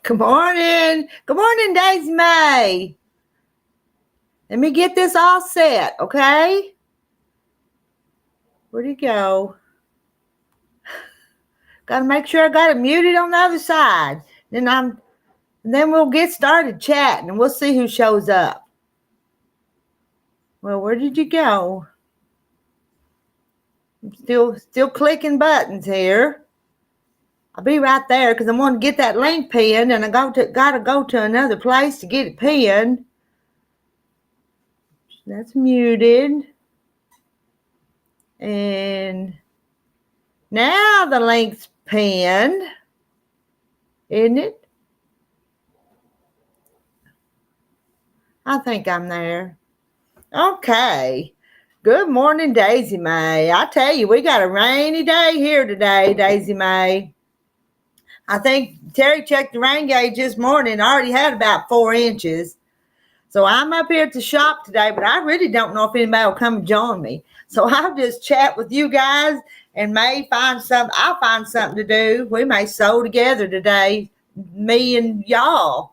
Good morning. Good morning, Daisy May. Let me get this all set, okay? Where'd he go? Got to make sure I got it muted on the other side. Then we'll get started chatting and we'll see who shows up. Well, where did you go? I'm still clicking buttons here. I'll be right there because I want to get that link pinned, and I got to go to another place to get it pinned. That's muted. And now the link's pinned, isn't it? I think I'm there. Okay. Good morning, Daisy May. I tell you, we got a rainy day here today, Daisy May. I think Terry checked the rain gauge this morning. I already had about 4 inches. So I'm up here at the shop today, but I really don't know if anybody will come and join me. So I'll just chat with you guys and I'll find something to do. We may sew together today, me and y'all.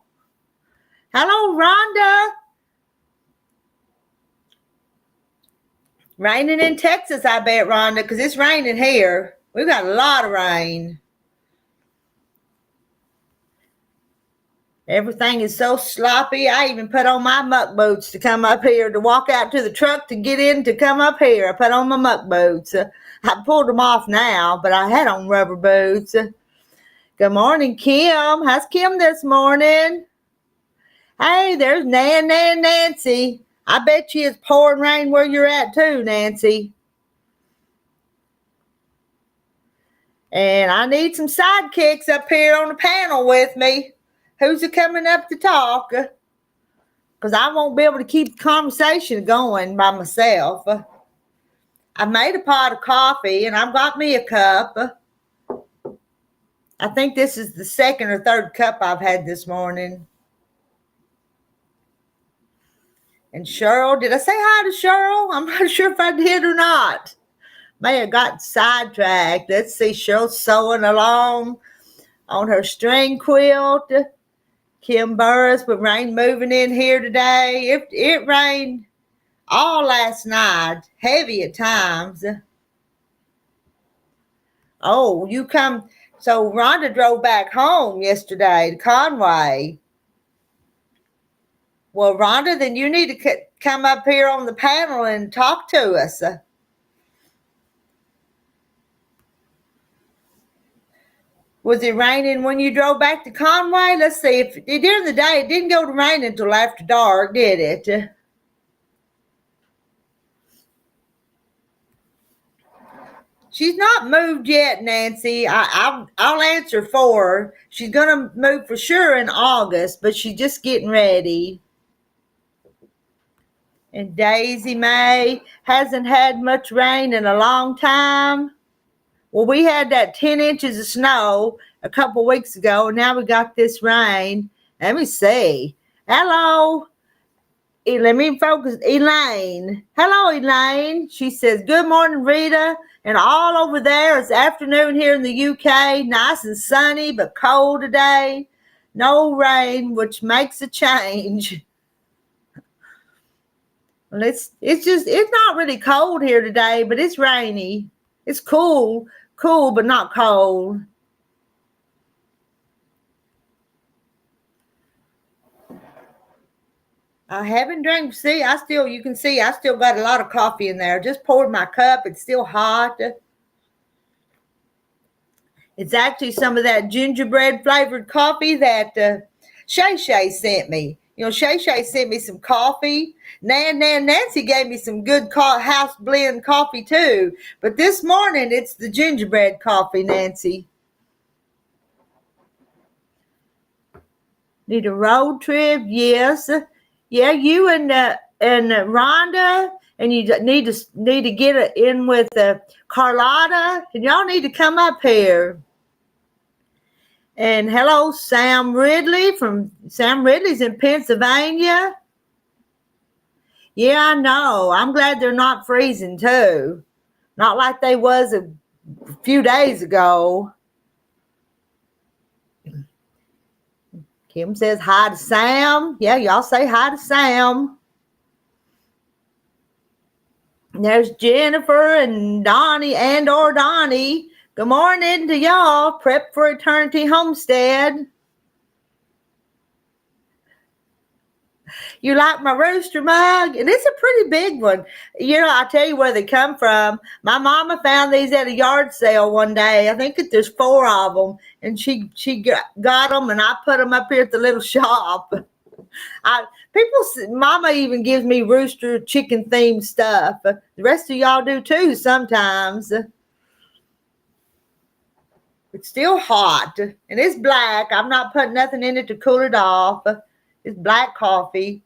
Hello, Rhonda. Raining in Texas, I bet, Rhonda, because it's raining here. We've got a lot of rain. Everything is so sloppy. I even put on my muck boots to come up here, to walk out to the truck to get in to come up here. I put on my muck boots. I pulled them off now, but I had on rubber boots. Good morning, Kim. How's Kim this morning? Hey, there's Nancy. I bet you it's pouring rain where you're at too, Nancy. And I need some sidekicks up here on the panel with me. Who's coming up to talk? Because I won't be able to keep the conversation going by myself. I made a pot of coffee and I've got me a cup. I think this is the second or third cup I've had this morning. And Cheryl, did I say hi to Cheryl? I'm not sure if I did or not. May have gotten sidetracked. Let's see, Cheryl's sewing along on her string quilt. Kim Burris with rain moving in here today. It rained all last night, heavy at times. Oh, you come. So Rhonda drove back home yesterday to Conway. Well, Rhonda, then you need to come up here on the panel and talk to us. Was it raining when you drove back to Conway? Let's see. If during the day, it didn't go to rain until after dark, did it? She's not moved yet, Nancy. I'll answer for her. She's going to move for sure in August, but she's just getting ready. And Daisy May hasn't had much rain in a long time. Well, we had that 10 inches of snow a couple weeks ago, and now we got this rain. Let me see. Hello. Let me focus. Elaine. Hello, Elaine. She says, good morning, Rita. And all over there, it's afternoon here in the UK. Nice and sunny, but cold today. No rain, which makes a change. Well, it's not really cold here today, but it's rainy. It's cool, but not cold. I haven't drank. See, you can see I still got a lot of coffee in there. Just poured my cup. It's still hot. It's actually some of that gingerbread flavored coffee that Shay sent me. You know, Shay sent me some coffee. Nancy gave me some good house blend coffee too. But this morning, it's the gingerbread coffee, Nancy. Need a road trip? Yes. Yeah, you and Rhonda, and you need to get in with Carlotta, and y'all need to come up here. And hello, Sam Ridley Sam Ridley's in Pennsylvania. Yeah, I know. I'm glad they're not freezing too. Not like they was a few days ago. Kim says hi to Sam. Yeah, y'all say hi to Sam. There's Jennifer and Donnie or Donnie. Good morning to y'all. Prep for Eternity Homestead. You like my rooster mug? And it's a pretty big one. You know, I'll tell you where they come from. My mama found these at a yard sale one day. I think there's 4 of them. And she got them, and I put them up here at the little shop. Mama even gives me rooster chicken themed stuff. The rest of y'all do too sometimes. It's still hot, and it's black. I'm not putting nothing in it to cool it off. It's black coffee.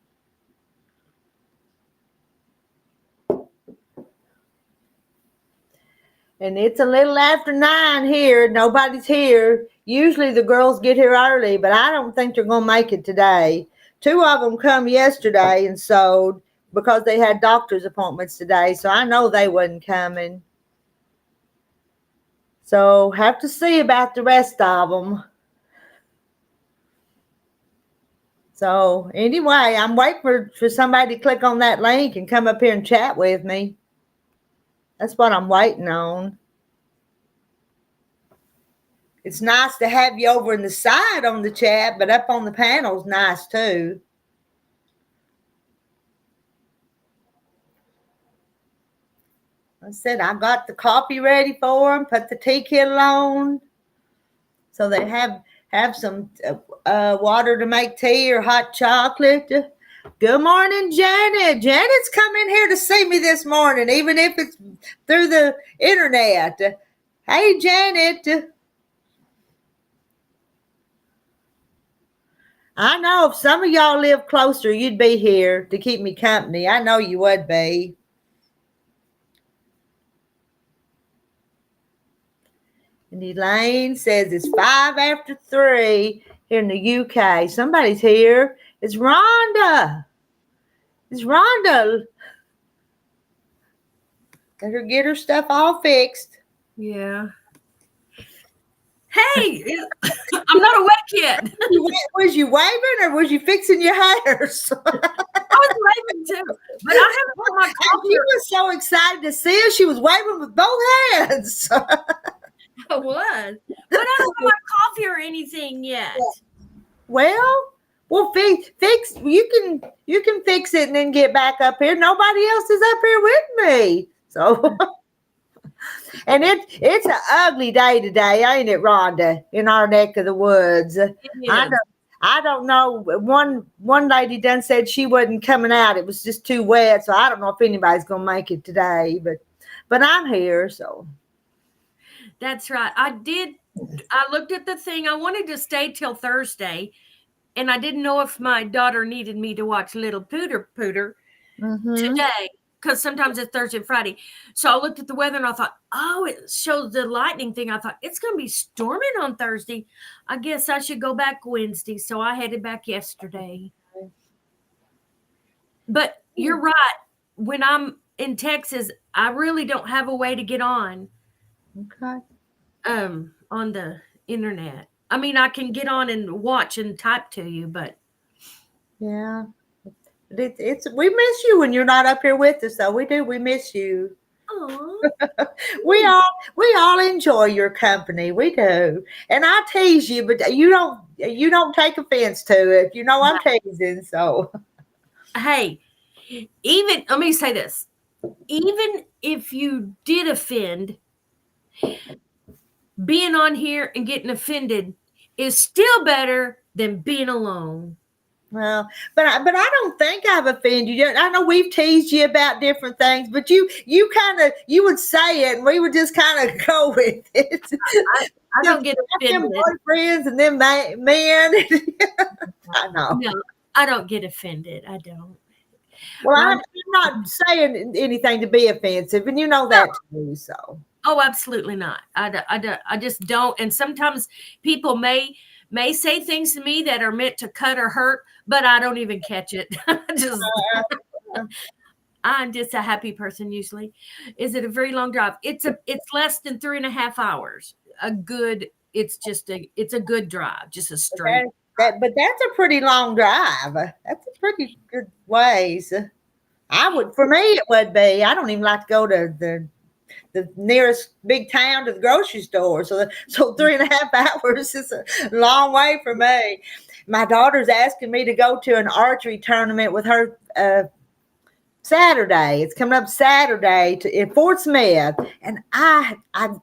And it's a little after 9 here. Nobody's here. Usually the girls get here early, but I don't think they're going to make it today. 2 of them come yesterday and sewed because they had doctor's appointments today, so I know they wasn't coming. So have to see about the rest of them. So anyway, I'm waiting for somebody to click on that link and come up here and chat with me. That's what I'm waiting on. It's nice to have you over in the side on the chat, but up on the panel is nice too. I said I got the coffee ready for them, put the tea kettle on, so they have some water to make tea or hot chocolate. Good morning, Janet. Janet's come in here to see me this morning, even if it's through the internet. Hey, Janet. I know if some of y'all live closer, you'd be here to keep me company. I know you would be. And Elaine says it's 5 after 3 here in the UK. Somebody's here. It's Rhonda. It's Rhonda. Let her get her stuff all fixed. Yeah. Hey, I'm not awake yet. Was you waving or was you fixing your hairs? I was waving too, but I haven't put my coffee. She was so excited to see us. She was waving with both hands. I was, but I don't have my coffee or anything yet. Well, fix. You can fix it and then get back up here. Nobody else is up here with me, so. And it's an ugly day today, ain't it, Rhonda? In our neck of the woods, I don't know. One lady done said she wasn't coming out. It was just too wet, so I don't know if anybody's gonna make it today. But I'm here, so. That's right. I looked at the thing. I wanted to stay till Thursday, and I didn't know if my daughter needed me to watch Little Pooter today, because sometimes it's Thursday and Friday. So I looked at the weather and I thought, oh, it shows the lightning thing. I thought it's going to be storming on Thursday. I guess I should go back Wednesday. So I headed back yesterday. But you're right. When I'm in Texas, I really don't have a way to get on. Okay. On the internet. I mean, I can get on and watch and type to you, but yeah, it's we miss you when you're not up here with us, though. We miss you. we all enjoy your company. We do, and I tease you, but you don't take offense to it. You know I'm teasing, so. Hey, let me say this: even if you did offend, being on here and getting offended is still better than being alone. Well, but I don't think I've offended you. I know we've teased you about different things, but you would say it, and we would just kind of go with it. I don't get offended. Boyfriends and then men. I know. No, I don't get offended. I don't. Well, I'm not saying anything to be offensive, and you know that too. So. Oh, absolutely not. I just don't. And sometimes people may say things to me that are meant to cut or hurt, but I don't even catch it. I'm just a happy person usually. Is it a very long drive? It's less than 3.5 hours. It's a good drive, just a straight. But that's a pretty long drive. That's a pretty good ways. For me, it would be. I don't even like to go to the nearest big town to the grocery store. So 3.5 hours is a long way for me. My daughter's asking me to go to an archery tournament with her Saturday. It's coming up Saturday in Fort Smith, and I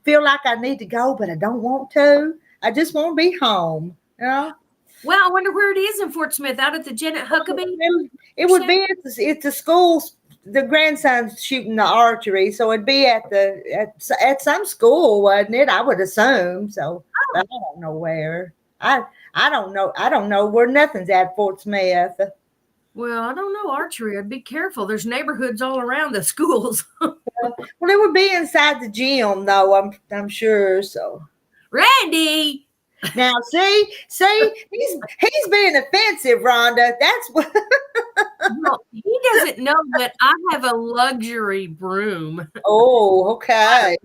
feel like I need to go, but I don't want to. I just want to be home. You know. Well, I wonder where it is in Fort Smith, out at the Janet Huckabee. It would be at the school. The grandson's shooting the archery, so it'd be at some school, wouldn't it? I would assume. So I don't know where. I don't know. I don't know where nothing's at Fort Smith. Well, I don't know archery. I'd be careful. There's neighborhoods all around the schools. Well, it would be inside the gym, though. I'm sure. So, Randy. Now, see, he's being offensive, Rhonda. That's what. No, he doesn't know that I have a luxury broom. Oh, okay.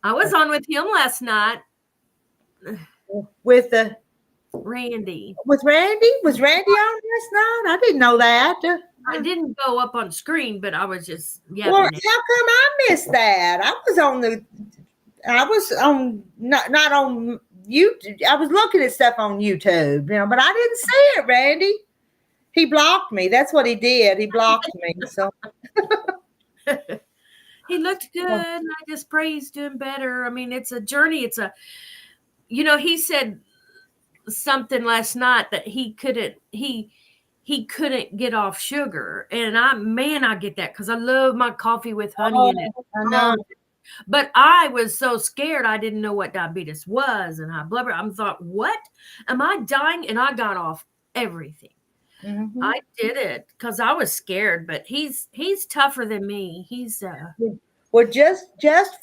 I was on with him last night. With Randy. Was Randy on last night? I didn't know that. I didn't go up on screen, but I was just Well, how come I missed that? I was on not on YouTube. I was looking at stuff on YouTube, but I didn't see it, Randy. He blocked me. That's what he did. He blocked me. So he looked good. And I just pray he's doing better. I mean, it's a journey. He said something last night that he couldn't get off sugar. And I get that because I love my coffee with honey in it. I know. But I was so scared I didn't know what diabetes was and high blood pressure. I thought, what? Am I dying? And I got off everything. Mm-hmm. I did it because I was scared, but he's tougher than me. He's well, just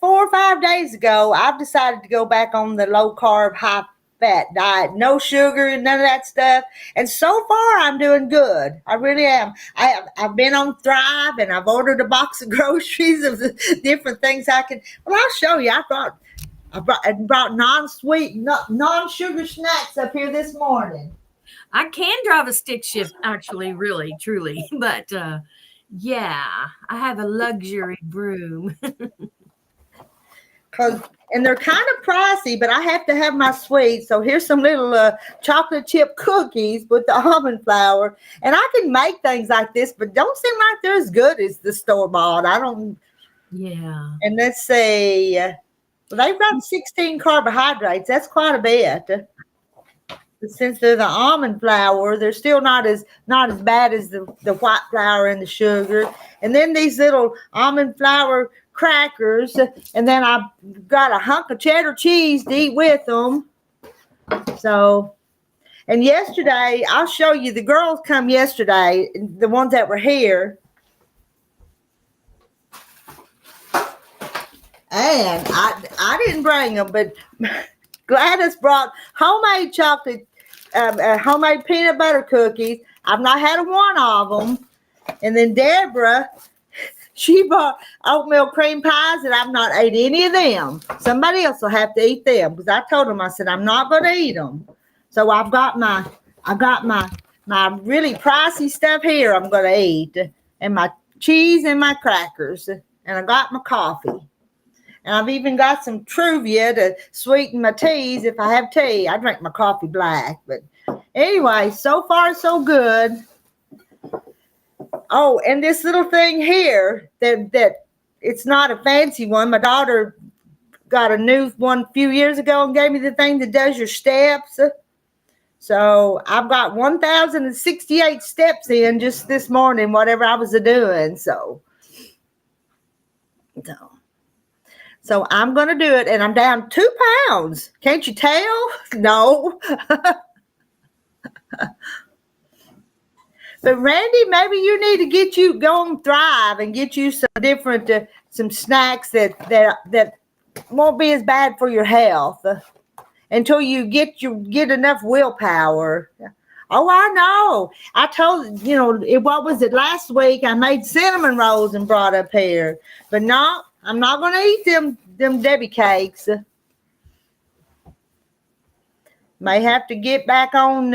4 or 5 days ago, I've decided to go back on the low-carb, high-fat diet. No sugar and none of that stuff. And so far, I'm doing good. I really am. I've been on Thrive, and I've ordered a box of groceries of the different things I can. Well, I'll show you. I brought non-sweet, non-sugar snacks up here this morning. I can drive a stick shift, actually, really, truly. But, yeah, I have a luxury broom. And they're kind of pricey, but I have to have my sweets. So here's some little chocolate chip cookies with the almond flour. And I can make things like this, but don't seem like they're as good as the store-bought. Yeah. And let's see. They've got 16 carbohydrates. That's quite a bit. But since they're the almond flour, they're still not as bad as the white flour and the sugar. And then these little almond flour crackers, and then I've got a hunk of cheddar cheese to eat with them. So, and yesterday, I'll show you, the girls come yesterday, the ones that were here. And I didn't bring them, but Gladys brought homemade chocolate, homemade peanut butter cookies. I've not had one of them. And then Deborah, she bought oatmeal cream pies, and I've not ate any of them. Somebody else will have to eat them because I told them, I said, I'm not going to eat them. So I got my really pricey stuff here I'm going to eat, and my cheese and my crackers, and I got my coffee. And I've even got some Truvia to sweeten my teas if I have tea. I drink my coffee black. But anyway, so far so good. Oh, and this little thing here that it's not a fancy one. My daughter got a new one a few years ago and gave me the thing that does your steps. So I've got 1,068 steps in just this morning, whatever I was doing. So I'm going to do it, and I'm down 2 pounds. Can't you tell? No. But Randy, maybe you need to go on Thrive and get you some different, some snacks that won't be as bad for your health until you get enough willpower. Oh, I know. I told what was it last week? I made cinnamon rolls and brought up here, but no, I'm not going to eat them Debbie cakes. May have to get back on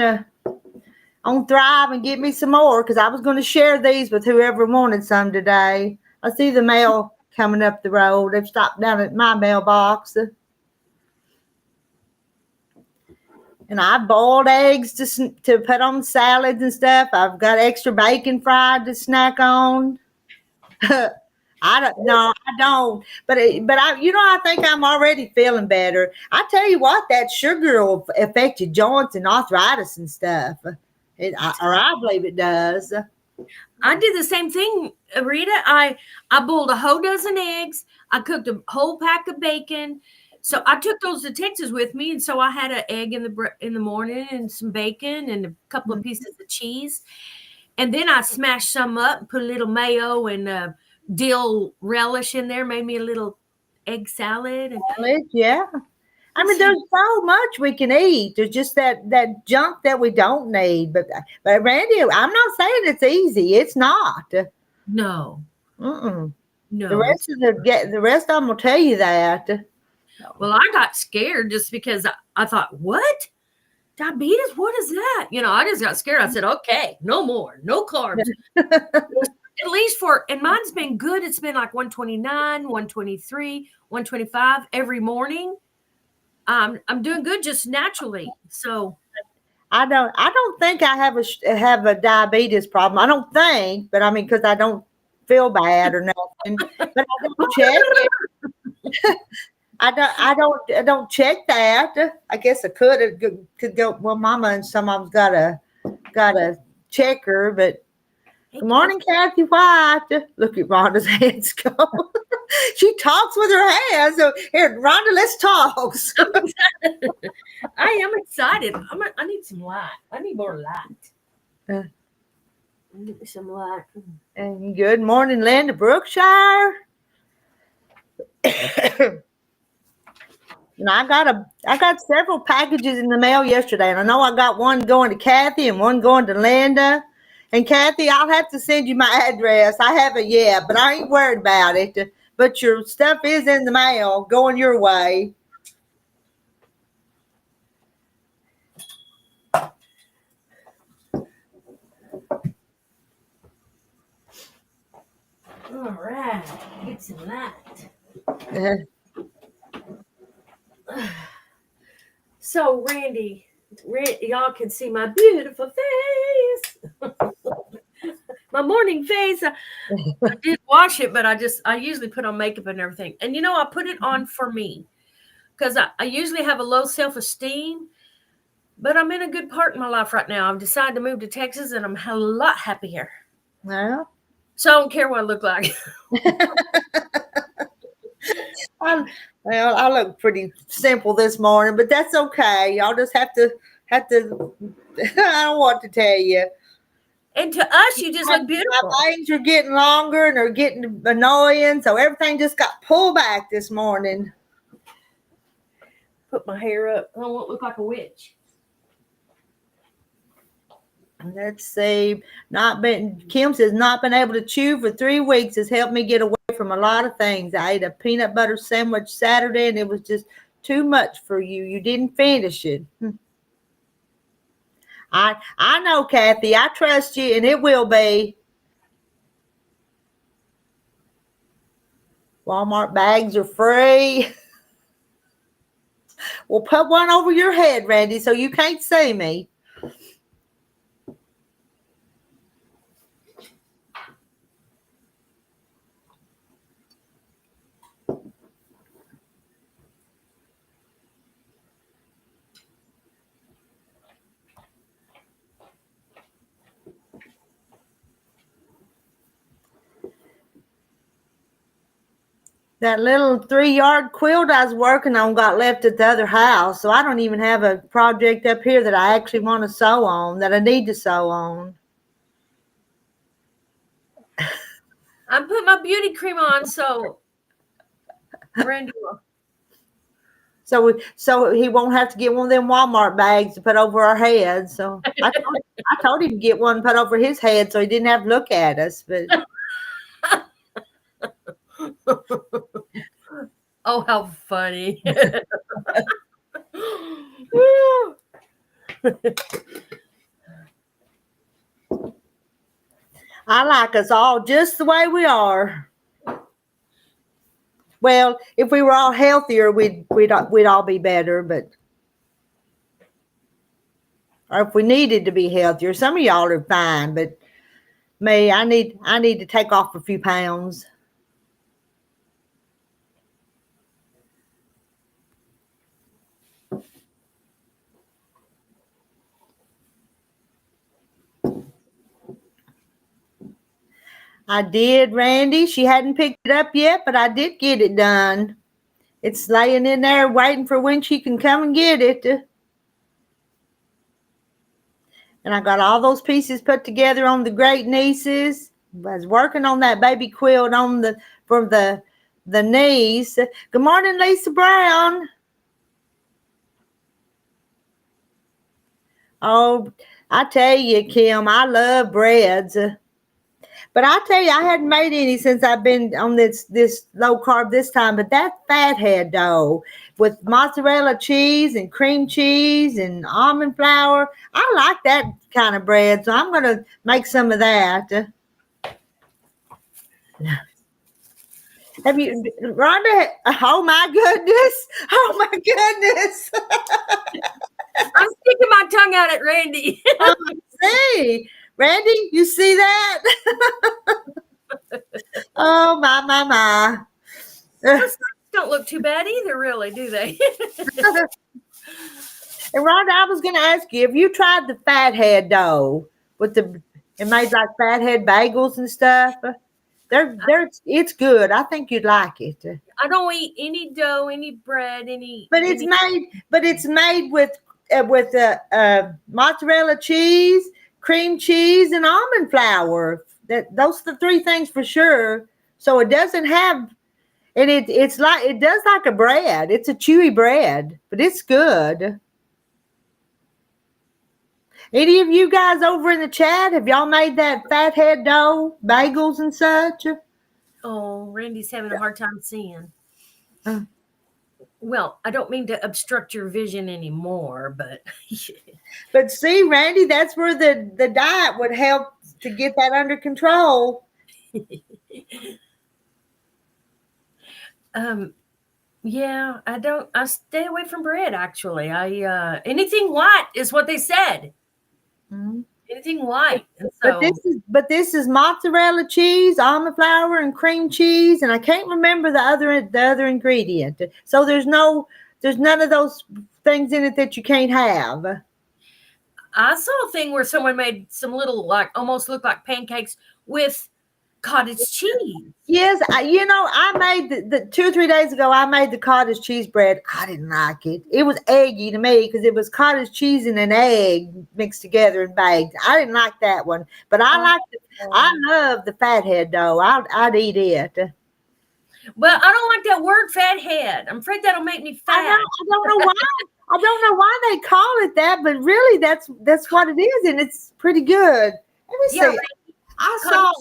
Thrive and get me some more because I was going to share these with whoever wanted some today. I see the mail coming up the road. They've stopped down at my mailbox. And I boiled eggs to put on salads and stuff. I've got extra bacon fried to snack on. I don't. No, I don't. But I think I'm already feeling better. I tell you what, that sugar will affect your joints and arthritis and stuff. I believe it does. I did the same thing, Rita. I boiled a whole dozen eggs. I cooked a whole pack of bacon. So I took those to Texas with me, and so I had an egg in the morning and some bacon and a couple of pieces of cheese, and then I smashed some up, put a little mayo and dill relish in there, made me a little egg salad. Yeah. I mean, there's so much we can eat. There's just that junk that we don't need. But Randy, I'm not saying it's easy. It's not. No. Mm-mm. No. The rest of them will tell you that. Well, I got scared just because I thought, what? Diabetes? What is that? I just got scared. I said, okay, no more, no carbs. At least and mine's been good. It's been like 129, 123, 125 every morning. I'm doing good just naturally. So I don't think I have a diabetes problem. I don't think, but I mean, because I don't feel bad or nothing. But I don't check it. I don't check that. I guess I could go. Well, Mama and some of them's got a checker, but. Good morning, Kathy White. Look at Rhonda's hands go. She talks with her hands. So here, Rhonda, let's talk. I am excited. I need some light. I need more light. Give me some light. And good morning, Linda Brookshire. And I got several packages in the mail yesterday, and I know I got one going to Kathy and one going to Linda. And Kathy, I'll have to send you my address. I haven't yet, but I ain't worried about it. But your stuff is in the mail, going your way. All right, get some light. So, Randy, y'all can see my beautiful face. My morning face. I did wash it, but I usually put on makeup and everything. And I put it on for me because I usually have a low self-esteem, but I'm in a good part in my life right now. I've decided to move to Texas and I'm a lot happier. Well, so I don't care what I look like. I look pretty simple this morning, but that's okay. Y'all just have to. I don't know what to tell you. And to us, you just look beautiful. My legs are getting longer and they're getting annoying, so everything just got pulled back this morning. Put my hair up. I won't look like a witch. Let's see. Kim says not been able to chew for 3 weeks has helped me get away from a lot of things. I ate a peanut butter sandwich Saturday and it was just too much for you. You didn't finish it. I know, Kathy. I trust you, and it will be. Walmart bags are free. We'll put one over your head, Randy, so you can't see me. That little 3-yard quilt I was working on got left at the other house, so I don't even have a project up here that I actually want to sew on, that I need to sew on. I put my beauty cream on, so Randy will. So he won't have to get one of them Walmart bags to put over our heads. So I told him to get one put over his head so he didn't have to look at us. But Oh, how funny. I like us all just the way we are. Well, if we were all healthier, we'd all be better. But or if we needed to be healthier, some of y'all are fine. But me, I need to take off a few pounds. I did, Randy. She hadn't picked it up yet, but I did get it done. It's laying in there waiting for when she can come and get it. And I got all those pieces put together on the great nieces. I was working on that baby quilt for the niece. Good morning, Lisa Brown. Oh, I tell you, Kim, I love breads. But I tell you, I hadn't made any since I've been on this low carb this time. But that fathead dough with mozzarella cheese and cream cheese and almond flour, I like that kind of bread. So I'm going to make some of that. Have you, Rhonda? Oh my goodness! Oh my goodness! I'm sticking my tongue out at Randy. See, Randy, you see that? Oh my. Those don't look too bad either, really, do they? And Rhonda, I was going to ask you, have you tried the fathead dough it made like fathead bagels and stuff? It's good. I think you'd like it. I don't eat any dough, any bread, But it's made with mozzarella cheese, cream cheese, and almond flour. Those are the three things for sure. So it doesn't have, and it does like a bread. It's a chewy bread, but it's good. Any of you guys over in the chat, have y'all made that fathead dough, bagels and such? Oh, Randy's having a hard time seeing. Well, I don't mean to obstruct your vision anymore, but but see, Randy, that's where the diet would help to get that under control. Yeah, I stay away from bread actually. Anything white is what they said. Mm-hmm. Anything white. And so, this is mozzarella cheese, almond flour, and cream cheese, and I can't remember the other ingredient. So there's none of those things in it that you can't have. I saw a thing where someone made some little almost look like pancakes with cottage cheese. Yes, I made the 2 or 3 days ago. I made the cottage cheese bread. I didn't like it. It was eggy to me because it was cottage cheese and an egg mixed together and baked. I didn't like that one, but I love the fathead dough. I'd eat it. Well, I don't like that word fathead. I'm afraid that'll make me fat. I don't know why. I don't know why they call it that, but really that's what it is, and it's pretty good. Let me see. I saw.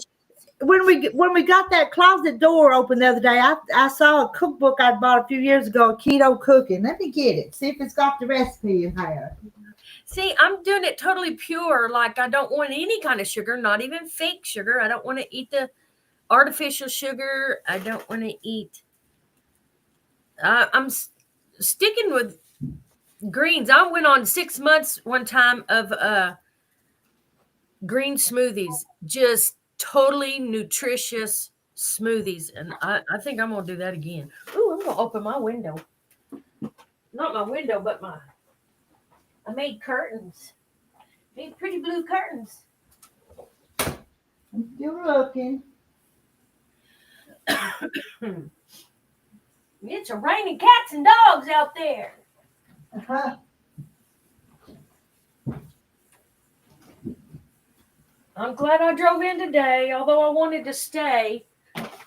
When we got that closet door open the other day, I saw a cookbook I bought a few years ago, keto cooking. Let me get it. See if it's got the recipe in there. See, I'm doing it totally pure. Like I don't want any kind of sugar, not even fake sugar. I don't want to eat the artificial sugar. I don't want to eat. I'm sticking with greens. I went on 6 months one time of green smoothies, just totally nutritious smoothies, and I think I'm gonna do that again. Ooh, I'm gonna open my window. Not my window, but I made curtains. Made pretty blue curtains. I'm still looking. It's a raining cats and dogs out there. Uh-huh. I'm glad I drove in today, although I wanted to stay.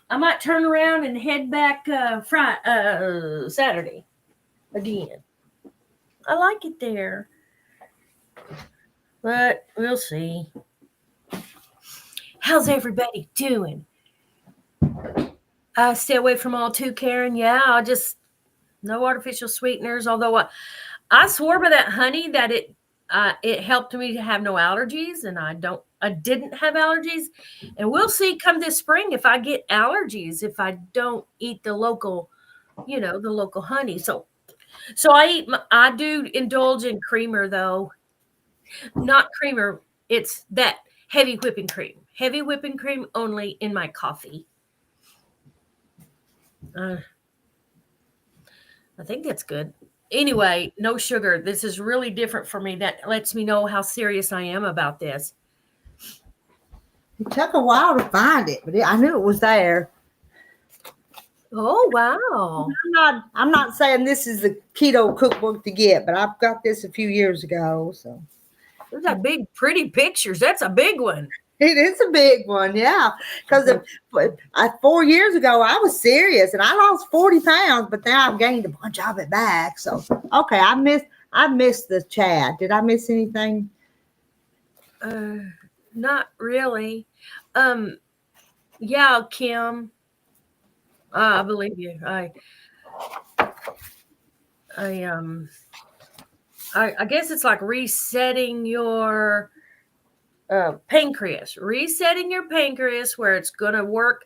I might turn around and head back Saturday again. I like it there, but we'll see. How's everybody doing? Stay away from all too, Karen. Yeah, I'll just no artificial sweeteners. Although I swore by that honey that It helped me to have no allergies, and I didn't have allergies. And we'll see come this spring if I get allergies if I don't eat the local, the local honey. So I do indulge in creamer though, not creamer. It's that heavy whipping cream only in my coffee. I think that's good. Anyway, no sugar. This is really different for me. That lets me know how serious I am about this. It took a while to find it, but I knew it was there. Oh wow! I'm not saying this is the keto cookbook to get, but I've got this a few years ago. So those are big, pretty pictures. That's a big one. It is a big one, yeah. Because 4 years ago, I was serious and I lost 40 pounds, but now I've gained a bunch of it back. So okay, I missed the chat. Did I miss anything? Not really. Yeah, Kim. I believe you. I guess it's like resetting your pancreas. Resetting your pancreas where it's going to work,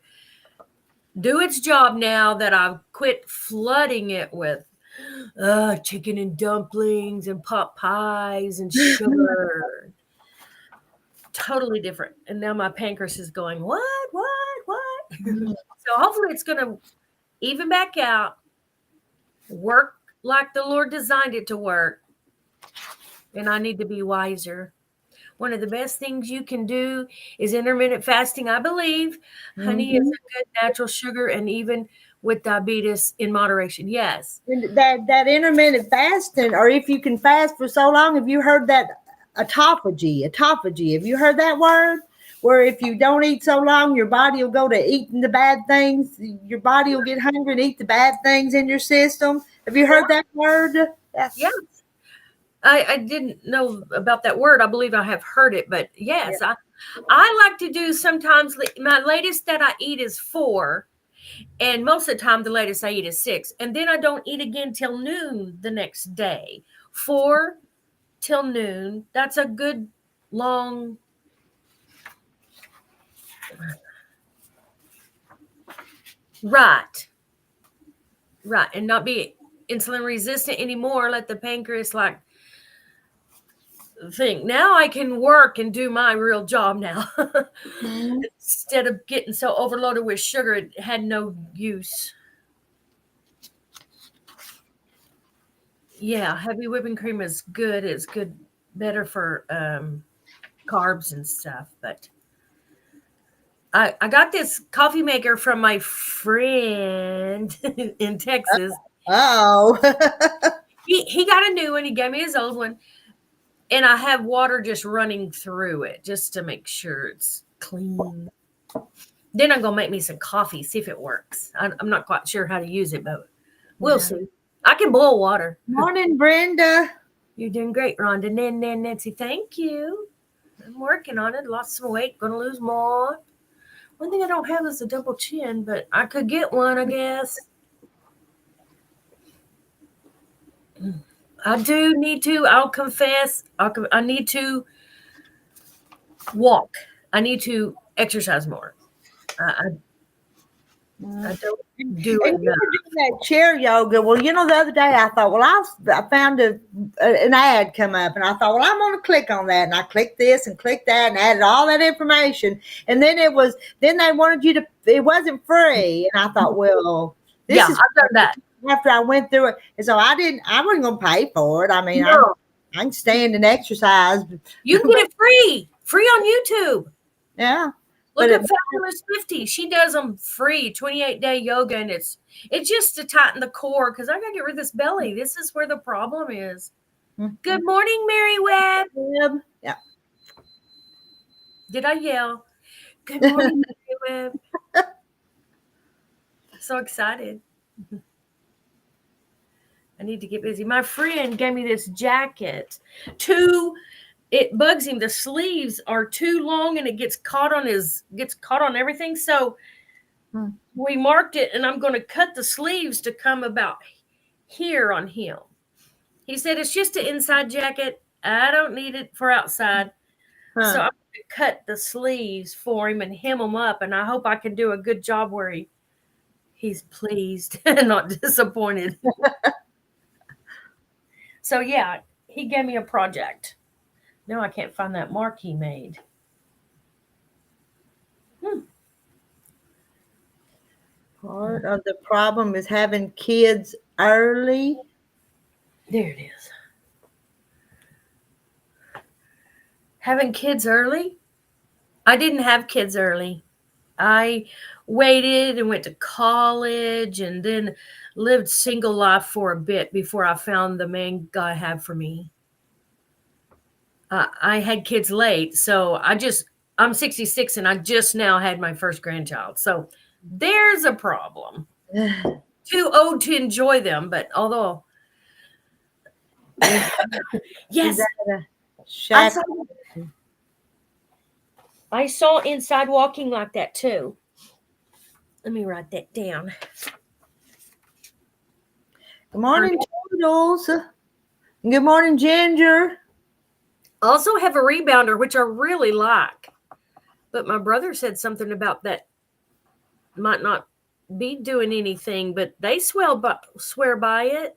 do its job now that I've quit flooding it with chicken and dumplings and pot pies and sugar. Totally different. And now my pancreas is going, what? So hopefully it's going to even back out, work like the Lord designed it to work. And I need to be wiser. One of the best things you can do is intermittent fasting, I believe. Honey is a good natural sugar, and even with diabetes in moderation. Yes. And that intermittent fasting, or if you can fast for so long, have you heard that autophagy? Autophagy. Have you heard that word? Where if you don't eat so long, your body will go to eating the bad things. Your body will get hungry and eat the bad things in your system. Have you heard that word? Yes. I didn't know about that word. I believe I have heard it, but yes, yeah. I like to do sometimes. My latest that I eat is 4, and most of the time the latest I eat is 6, and then I don't eat again till noon the next day. 4 till noon. That's a good long. Right, and not be insulin resistant anymore. Let the pancreas thing. Now I can work and do my real job now. Instead of getting so overloaded with sugar, it had no use. Yeah, heavy whipping cream is good. It's good, better for carbs and stuff. But I got this coffee maker from my friend in Texas. Oh. He got a new one. He gave me his old one. And I have water just running through it just to make sure it's clean. Then I'm going to make me some coffee, see if it works. I'm not quite sure how to use it, but we'll see. I can boil water. Morning, Brenda. You're doing great, Rhonda. Nancy, thank you. I'm working on it. Lost some weight. Going to lose more. One thing I don't have is a double chin, but I could get one, I guess. I do need to, I'll confess, I need to walk. I need to exercise more. I don't do it. And you were doing that chair yoga. Well, the other day I thought, I found an ad come up, and I thought, I'm going to click on that. And I clicked this and clicked that and added all that information. And then they wanted you to, it wasn't free. And I thought, well, I've done that. After I went through it, and so I wasn't going to pay for it. I mean, I can stand and exercise. You can get it free on YouTube. Yeah. Look at Fabulous 50. She does them free, 28-day yoga, and it's just to tighten the core because I got to get rid of this belly. This is where the problem is. Mm-hmm. Good morning, Mary Webb. Yeah. Did I yell? Good morning, Mary Webb. So excited. I need to get busy. My friend gave me this jacket. It bugs him. The sleeves are too long and it gets caught on everything. So we marked it, and I'm going to cut the sleeves to come about here on him. He said it's just an inside jacket. I don't need it for outside. So Huh. I'm going to cut the sleeves for him and hem them up, and I hope I can do a good job where he's pleased and not disappointed. So yeah, he gave me a project. No, I can't find that mark he made. Part of the problem is having kids early. There it is. Having kids early? I didn't have kids early. I waited and went to college and then lived single life for a bit before I found the man God had for me. I had kids late, so I'm 66 and I just now had my first grandchild. So there's a problem. Too old to enjoy them, but although Is yes, that a shack? I saw Inside Walking like that too. Let me write that down. Good morning, Toodles. Good morning, Ginger. Also have a rebounder, which I really like. But my brother said something about that might not be doing anything, but they swear by it.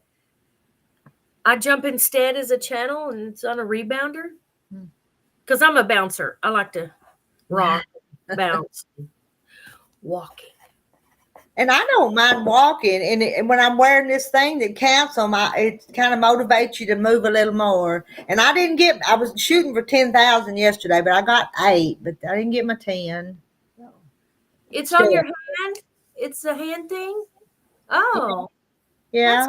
I jump instead as a channel and it's on a rebounder. Because I'm a bouncer. I like to rock, bounce, walking. And I don't mind walking. And when I'm wearing this thing that counts on it kind of motivates you to move a little more. And I was shooting for 10,000 yesterday, but I got 8, but I didn't get my 10. It's on your hand? It's a hand thing? Oh. Yeah.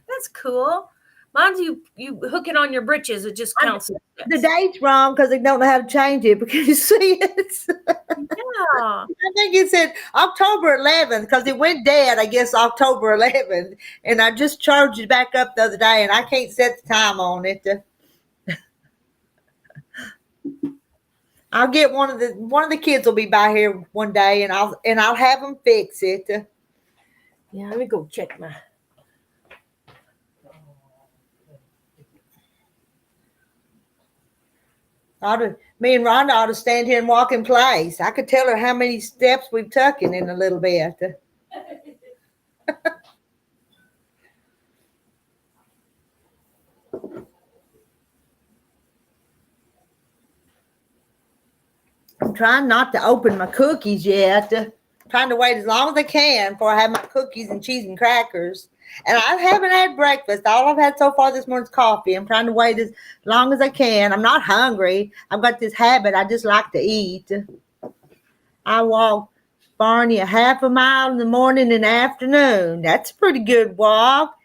That's cool. Mine's you hook it on your britches. It just counts. The date's wrong because they don't know how to change it because you see it. Yeah. I think it said October 11th because it went dead, I guess, October 11th. And I just charged it back up the other day and I can't set the time on it. I'll get one of the kids will be by here one day and I'll have them fix it. Yeah, let me go check my. Me and Rhonda ought to stand here and walk in place. I could tell her how many steps we've taken in a little bit. I'm trying not to open my cookies yet. I'm trying to wait as long as I can before I have my cookies and cheese and crackers. And I haven't had breakfast. All I've had so far this morning's coffee. I'm trying to wait as long as I can. I'm not hungry. I've got this habit. I just like to eat. I walk Barney a half a mile in the morning and afternoon. That's a pretty good walk.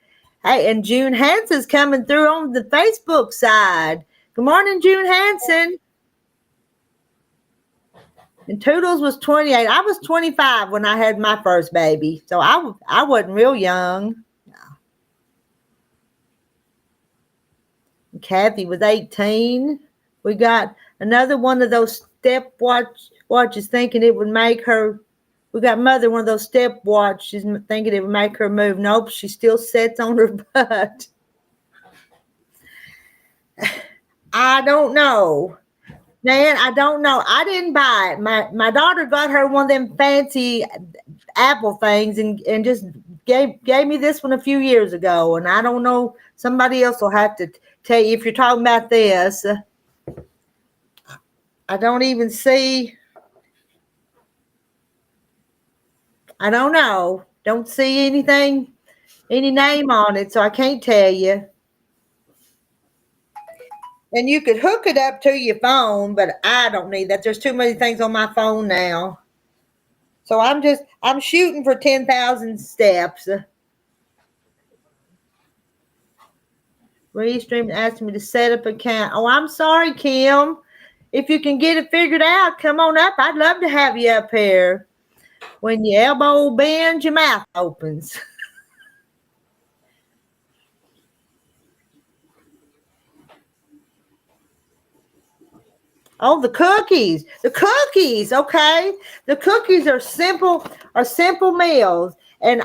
Hey, and June Hanson's coming through on the Facebook side. Good morning, June Hanson. And Toodles was 28. I was 25 when I had my first baby. So I wasn't real young. Kathy was 18. We got another one of those watches thinking it would make her. We got Mother one of those watches thinking it would make her move. Nope, she still sits on her butt. I don't know. Man, I don't know. I didn't buy it. My daughter got her one of them fancy Apple things and just gave me this one a few years ago. And I don't know. Somebody else will have to tell you if you're talking about this. I don't even see. I don't know. Don't see anything, any name on it, so I can't tell you. And you could hook it up to your phone, but I don't need that. There's too many things on my phone now. So I'm shooting for 10,000 steps. Restream asked me to set up an account. Oh, I'm sorry, Kim. If you can get it figured out, come on up. I'd love to have you up here. When your elbow bends, your mouth opens. Oh, the cookies. The cookies, okay. The cookies are simple meals. And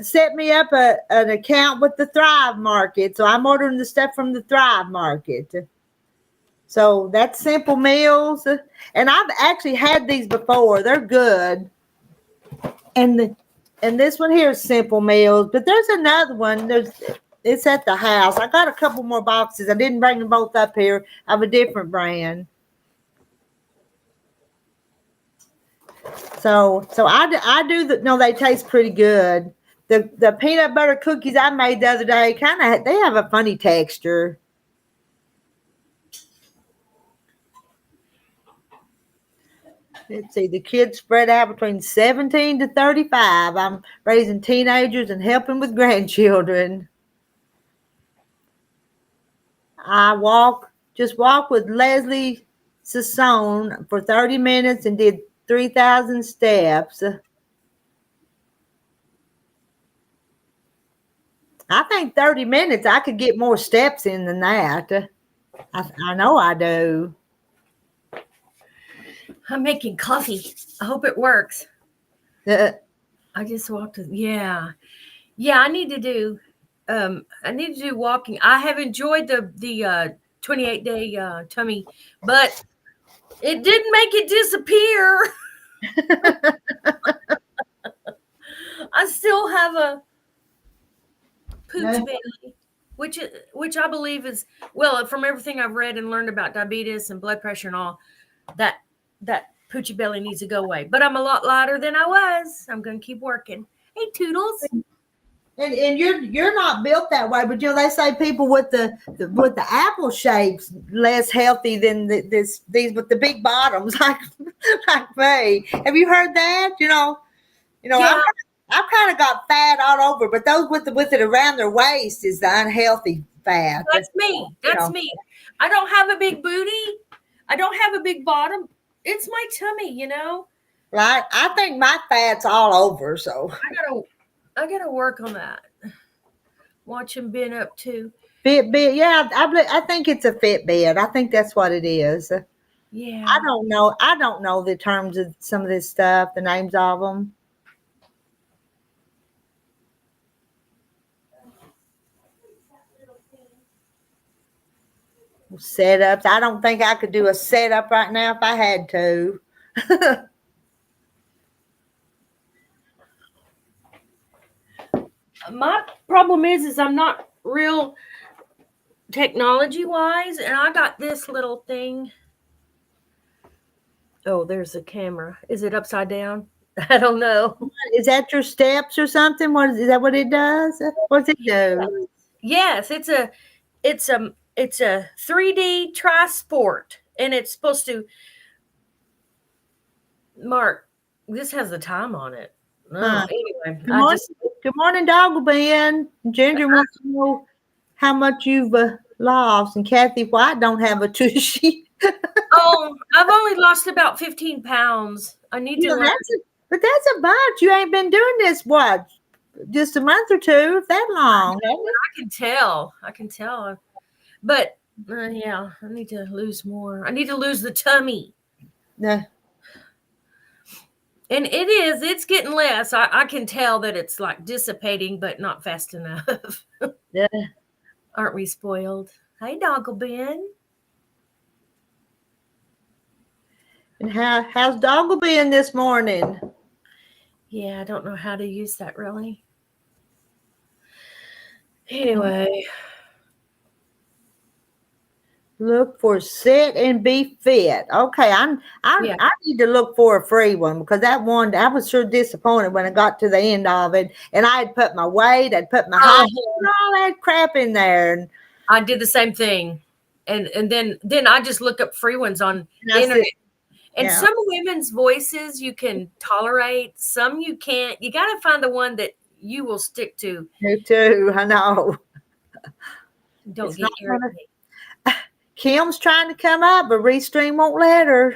set me up an account with the Thrive Market. So I'm ordering the stuff from the Thrive Market. So that's Simple Meals. And I've actually had these before. They're good. And this one here is Simple Meals. But there's another one. It's at the house. I got a couple more boxes. I didn't bring them both up here of a different brand. So I do the no, they taste pretty good. The peanut butter cookies I made the other day they have a funny texture. Let's see, the kids spread out between 17 to 35. I'm raising teenagers and helping with grandchildren. I walk with Leslie Sassone for 30 minutes and did 3,000 steps. I think 30 minutes, I could get more steps in than that. I know I do. I'm making coffee. I hope it works. Uh, I just walked. Yeah. I need to do. I need to do walking. I have enjoyed the 28-day tummy, but it didn't make it disappear. I still have a pooch belly, which I believe is, well, from everything I've read and learned about diabetes and blood pressure and all, that poochy belly needs to go away. But I'm a lot lighter than I was. I'm going to keep working. Hey, Toodles. And you're not built that way, but they say people with the apple shapes less healthy than these with the big bottoms like me. Have you heard that? Yeah. I've kind of got fat all over, but those with it around their waist is the unhealthy fat. That's me. That's me. I don't have a big booty. I don't have a big bottom. It's my tummy, Right? I think my fat's all over, so I gotta work on that. Watch him been up to Fitbit. Yeah, I think it's a Fitbit. I think that's what it is. Yeah. I don't know the terms of some of this stuff, the names of them. Setups. I don't think I could do a setup right now if I had to. My problem is I'm not real technology wise, and I got this little thing. Oh, there's the camera. Is it upside down? I don't know. Is that your steps or something? Is that what it does? What's it do? Yes, it's a 3D tri-sport, and it's supposed to Mark. This has the time on it. No, anyway, Good morning, Doggle Ben. Ginger wants to know how much you've lost, and Kathy White don't have a tushy. Oh, I've only lost about 15 pounds. I need to learn. But that's a bunch. You ain't been doing this, what, just a month or two, if that long. I can tell. But, yeah, I need to lose more. I need to lose the tummy. Yeah. And it's getting less. I can tell that it's like dissipating, but not fast enough. Yeah. Aren't we spoiled? Hey, Doggle Ben. And how's Doggle been this morning? Yeah, I don't know how to use that really. Anyway. Look for sit and be fit. Okay, I need to look for a free one because that one I was sure disappointed when I got to the end of it, and I had put my weight, I'd put my height, and all that crap in there. And I did the same thing, and then I just look up free ones on the internet. And some women's voices you can tolerate, some you can't. You got to find the one that you will stick to. Me too. I know. Don't get irritated. Kim's trying to come up, but Restream won't let her.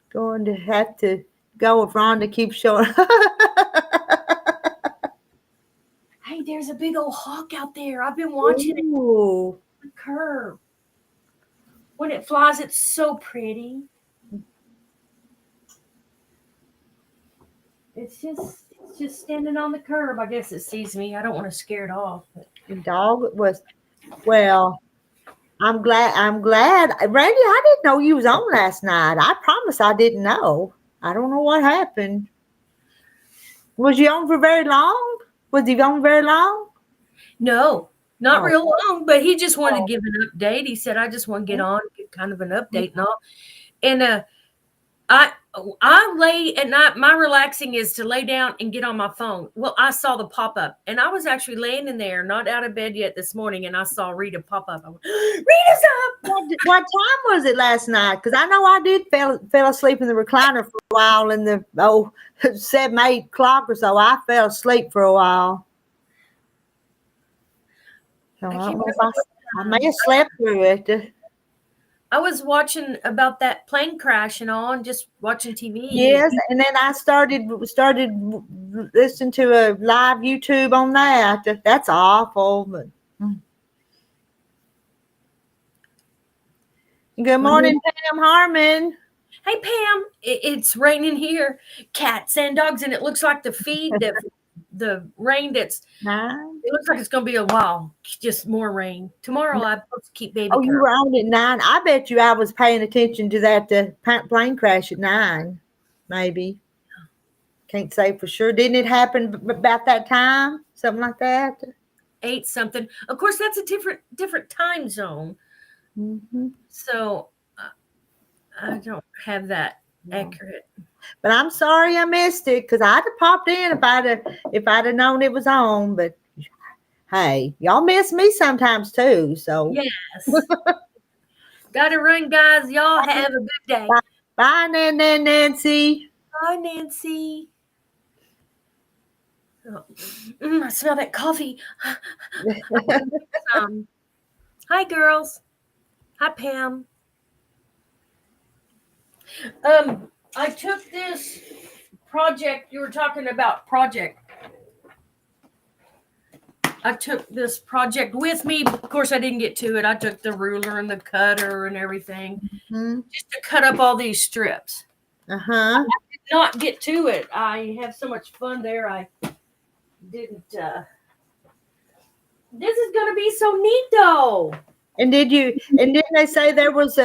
Going to have to go if Rhonda keeps showing. Hey, there's a big old hawk out there. I've been watching it. The curve. When it flies, it's so pretty. It's just standing on the curb. I guess it sees me. I don't want to scare it off. But. The dog was, well, I'm glad. Randy, I didn't know you was on last night. I promise I didn't know. I don't know what happened. Was you on for very long? Was he on very long? No, not Oh. real long, but he just wanted to give an update. He said, I just want to get on, give kind of an update and all. And I lay at night, my relaxing is to lay down and get on my phone. Well, I saw the pop-up, and I was actually laying in there, not out of bed yet this morning, and I saw Rita pop up. I went, Rita's up! What time was it last night? Because I know I did fell asleep in the recliner for a while in the 7, 8 o'clock or so. I fell asleep for a while. So I don't know if I may have slept through it. I was watching about that plane crash and all, and just watching TV. Yes, and then I started listening to a live YouTube on that. That's awful. But good morning, Pam Harmon. Hey Pam, it's raining here. Cats and dogs, and it looks like the rain that's. It looks like it's going to be a while. Just more rain. Tomorrow I'm supposed to keep baby. Oh, you were on at 9. I bet you I was paying attention to that plane crash at 9, maybe. Can't say for sure. Didn't it happen about that time? Something like that? 8 something. Of course, that's a different time zone. Mm-hmm. So I don't have that accurate. But I'm sorry I missed it because I'd have popped in if I'd have known it was on. But hey, y'all miss me sometimes too. So yes, gotta run, guys. Y'all have a good day. Bye, Nancy. Bye, Nancy. Oh, I smell that coffee. Hi, girls. Hi, Pam. I took this project. You were talking about project. I took this project with me. Of course, I didn't get to it. I took the ruler and the cutter and everything just to cut up all these strips. I did not get to it. I have so much fun there. I didn't. This is going to be so neat, though. And didn't they say there was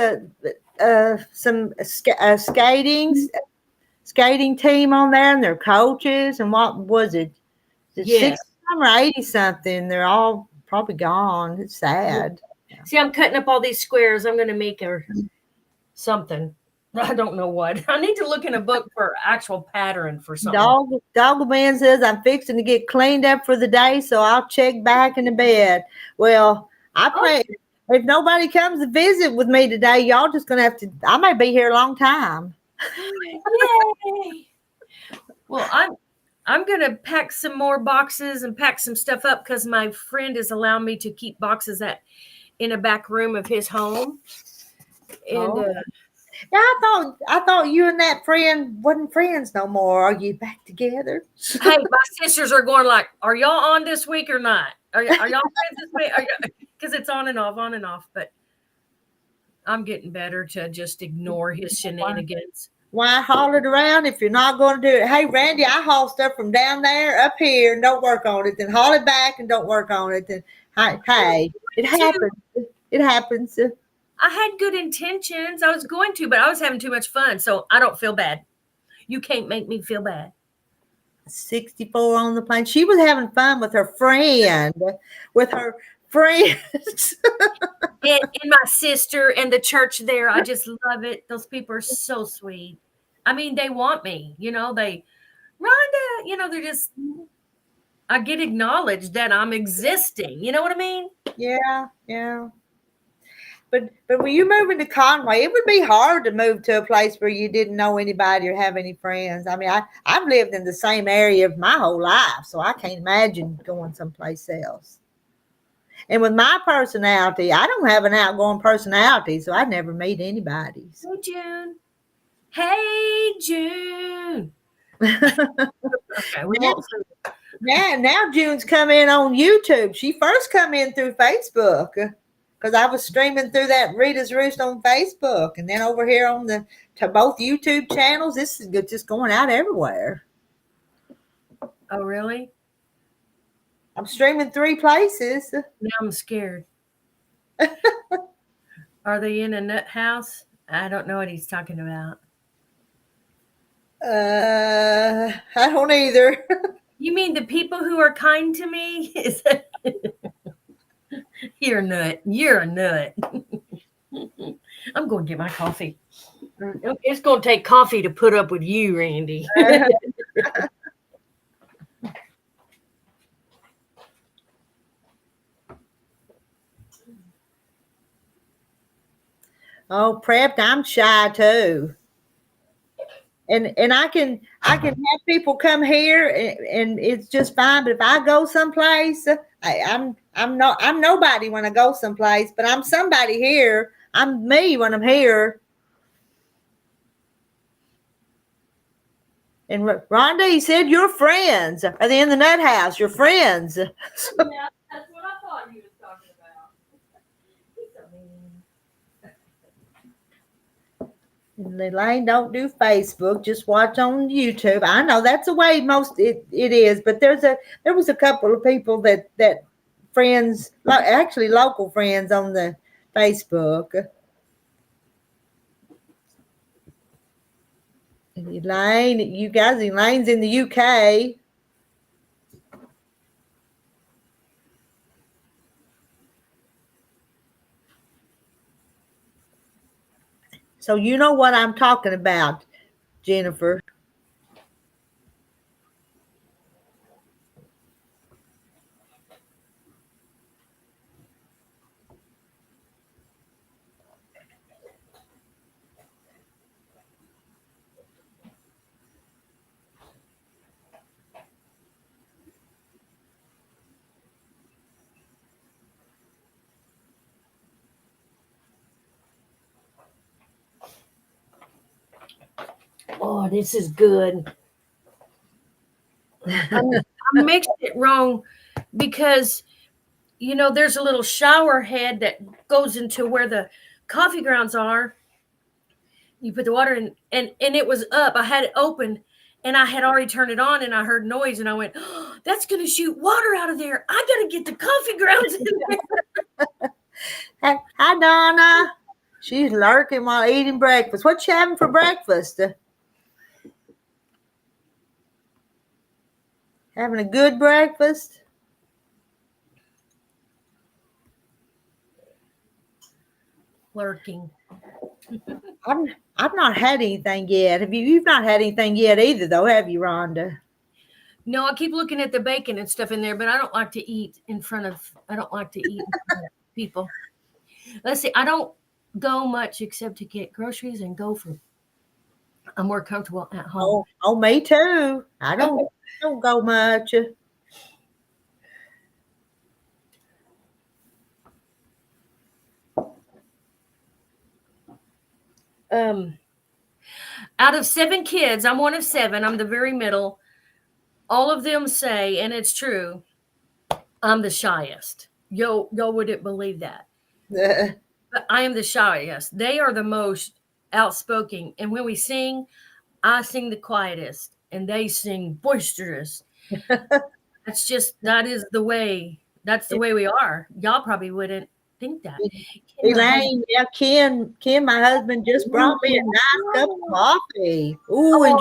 some skating team on there and their coaches, and what was it? 60 or 80 something. They're all probably gone. It's sad. See, I'm cutting up all these squares. I'm going to make something. I don't know what. I need to look in a book for actual pattern for something. Dog man says I'm fixing to get cleaned up for the day, so I'll check back in the bed. Well, I pray if nobody comes to visit with me today, y'all just gonna have to. I may be here a long time. Yay! Well, I'm gonna pack some more boxes and pack some stuff up because my friend is allowing me to keep boxes in a back room of his home. And yeah, I thought you and that friend wasn't friends no more. Are you back together? Hey, my sisters are going like, are y'all on this week or not? Are y'all friends this week? Because it's on and off. But I'm getting better to just ignore his shenanigans. Why haul it around if you're not going to do it? Hey, Randy, I haul stuff from down there up here and don't work on it. Then haul it back and don't work on it. Then hey, it happens. It happens. I had good intentions. I was going to, but I was having too much fun, so I don't feel bad. You can't make me feel bad. 64 on the plane. She was having fun with her friends. and my sister and the church there. I just love it. Those people are so sweet. I mean, they want me. Rhonda, they're just, I get acknowledged that I'm existing. You know what I mean? Yeah. But when you move into Conway, it would be hard to move to a place where you didn't know anybody or have any friends. I mean, I've lived in the same area my whole life, so I can't imagine going someplace else. And with my personality, I don't have an outgoing personality, so I never meet anybody. Hey, June. Okay, now June's come in on YouTube. She first come in through Facebook. Because I was streaming through that Rita's Roost on Facebook, and then over here on to both YouTube channels. This is just going out everywhere. Oh, really? I'm streaming 3 places. Now I'm scared. Are they in a nut house? I don't know what he's talking about. I don't either. You mean the people who are kind to me? Is that... You're a nut. You're a nut. I'm going to get my coffee. It's going to take coffee to put up with you, Randy. Oh, prepped. I'm shy too. And I can have people come here and it's just fine. But if I go someplace, I'm nobody when I go someplace, but I'm somebody here. I'm me when I'm here. And Rhonda, he said your friends are they in the nut house? Your friends. Yeah, that's what I thought he was talking about. He's so mean. Elaine, don't do Facebook. Just watch on YouTube. I know that's the way most it is, but there was a couple of people that friends, actually local friends on the Facebook. Elaine, Elaine's in the UK. So you know what I'm talking about, Jennifer. Oh, this is good. I mixed it wrong because, there's a little shower head that goes into where the coffee grounds are. You put the water in, and it was up. I had it open, and I had already turned it on, and I heard noise, and I went, oh, that's going to shoot water out of there. I got to get the coffee grounds in there. Hey, hi, Donna. She's lurking while eating breakfast. What you having for breakfast? Having a good breakfast? Lurking. I've not had anything yet. You've not had anything yet either, though, have you, Rhonda? No, I keep looking at the bacon and stuff in there, but I don't like to eat in front of people. Let's see. I don't go much except to get groceries and go for. I'm more comfortable at home. Oh, me too. I don't go much. Out of 7 kids, I'm one of 7. I'm the very middle. All of them say, and it's true, I'm the shyest. Yo wouldn't believe that. But I am the shyest. They are the most outspoken. And when we sing, I sing the quietest and they sing boisterous. That is the way. That's the way we are. Y'all probably wouldn't think that. Elaine, yeah, Ken, my husband just brought me a nice cup of coffee. Ooh, enjoy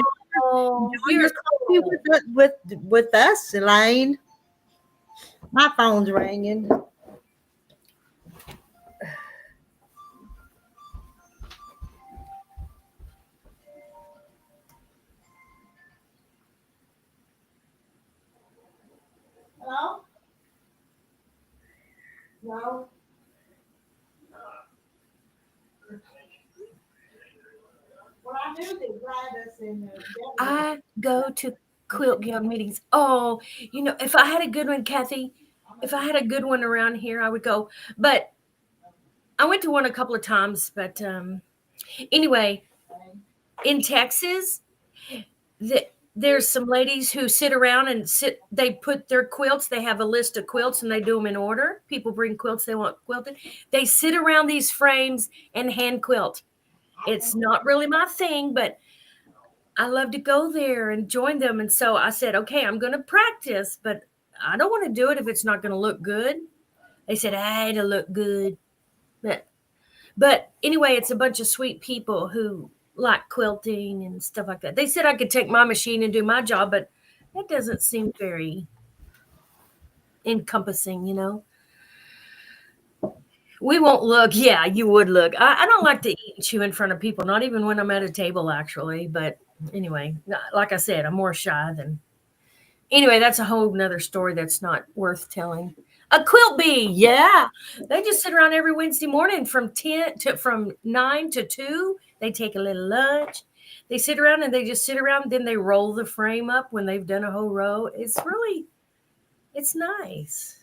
your coffee with us, Elaine. My phone's ringing. Hello? No. I go to Quilt Guild meetings. Oh, if I had a good one, Kathy, if I had a good one around here, I would go. But I went to one a couple of times. But anyway, in Texas, there's some ladies who sit around and they put their quilts. They have a list of quilts and they do them in order. People bring quilts they want quilted. They sit around these frames and hand quilt. It's not really my thing, but I love to go there and join them. And so I said, okay, I'm going to practice, but I don't want to do it if it's not going to look good. They said, hey, to look good. But anyway, it's a bunch of sweet people who like quilting and stuff like that. They said I could take my machine and do my job, but that doesn't seem very encompassing, you know. We won't look. Yeah, you would look. I don't like to eat and chew in front of people, not even when I'm at a table, actually. But anyway, like I said, I'm more shy than. Anyway, that's a whole nother story that's not worth telling. A quilt bee, yeah. They just sit around every Wednesday morning from 9 to 2. They take a little lunch. They sit around and they just sit around. Then they roll the frame up when they've done a whole row. It's nice.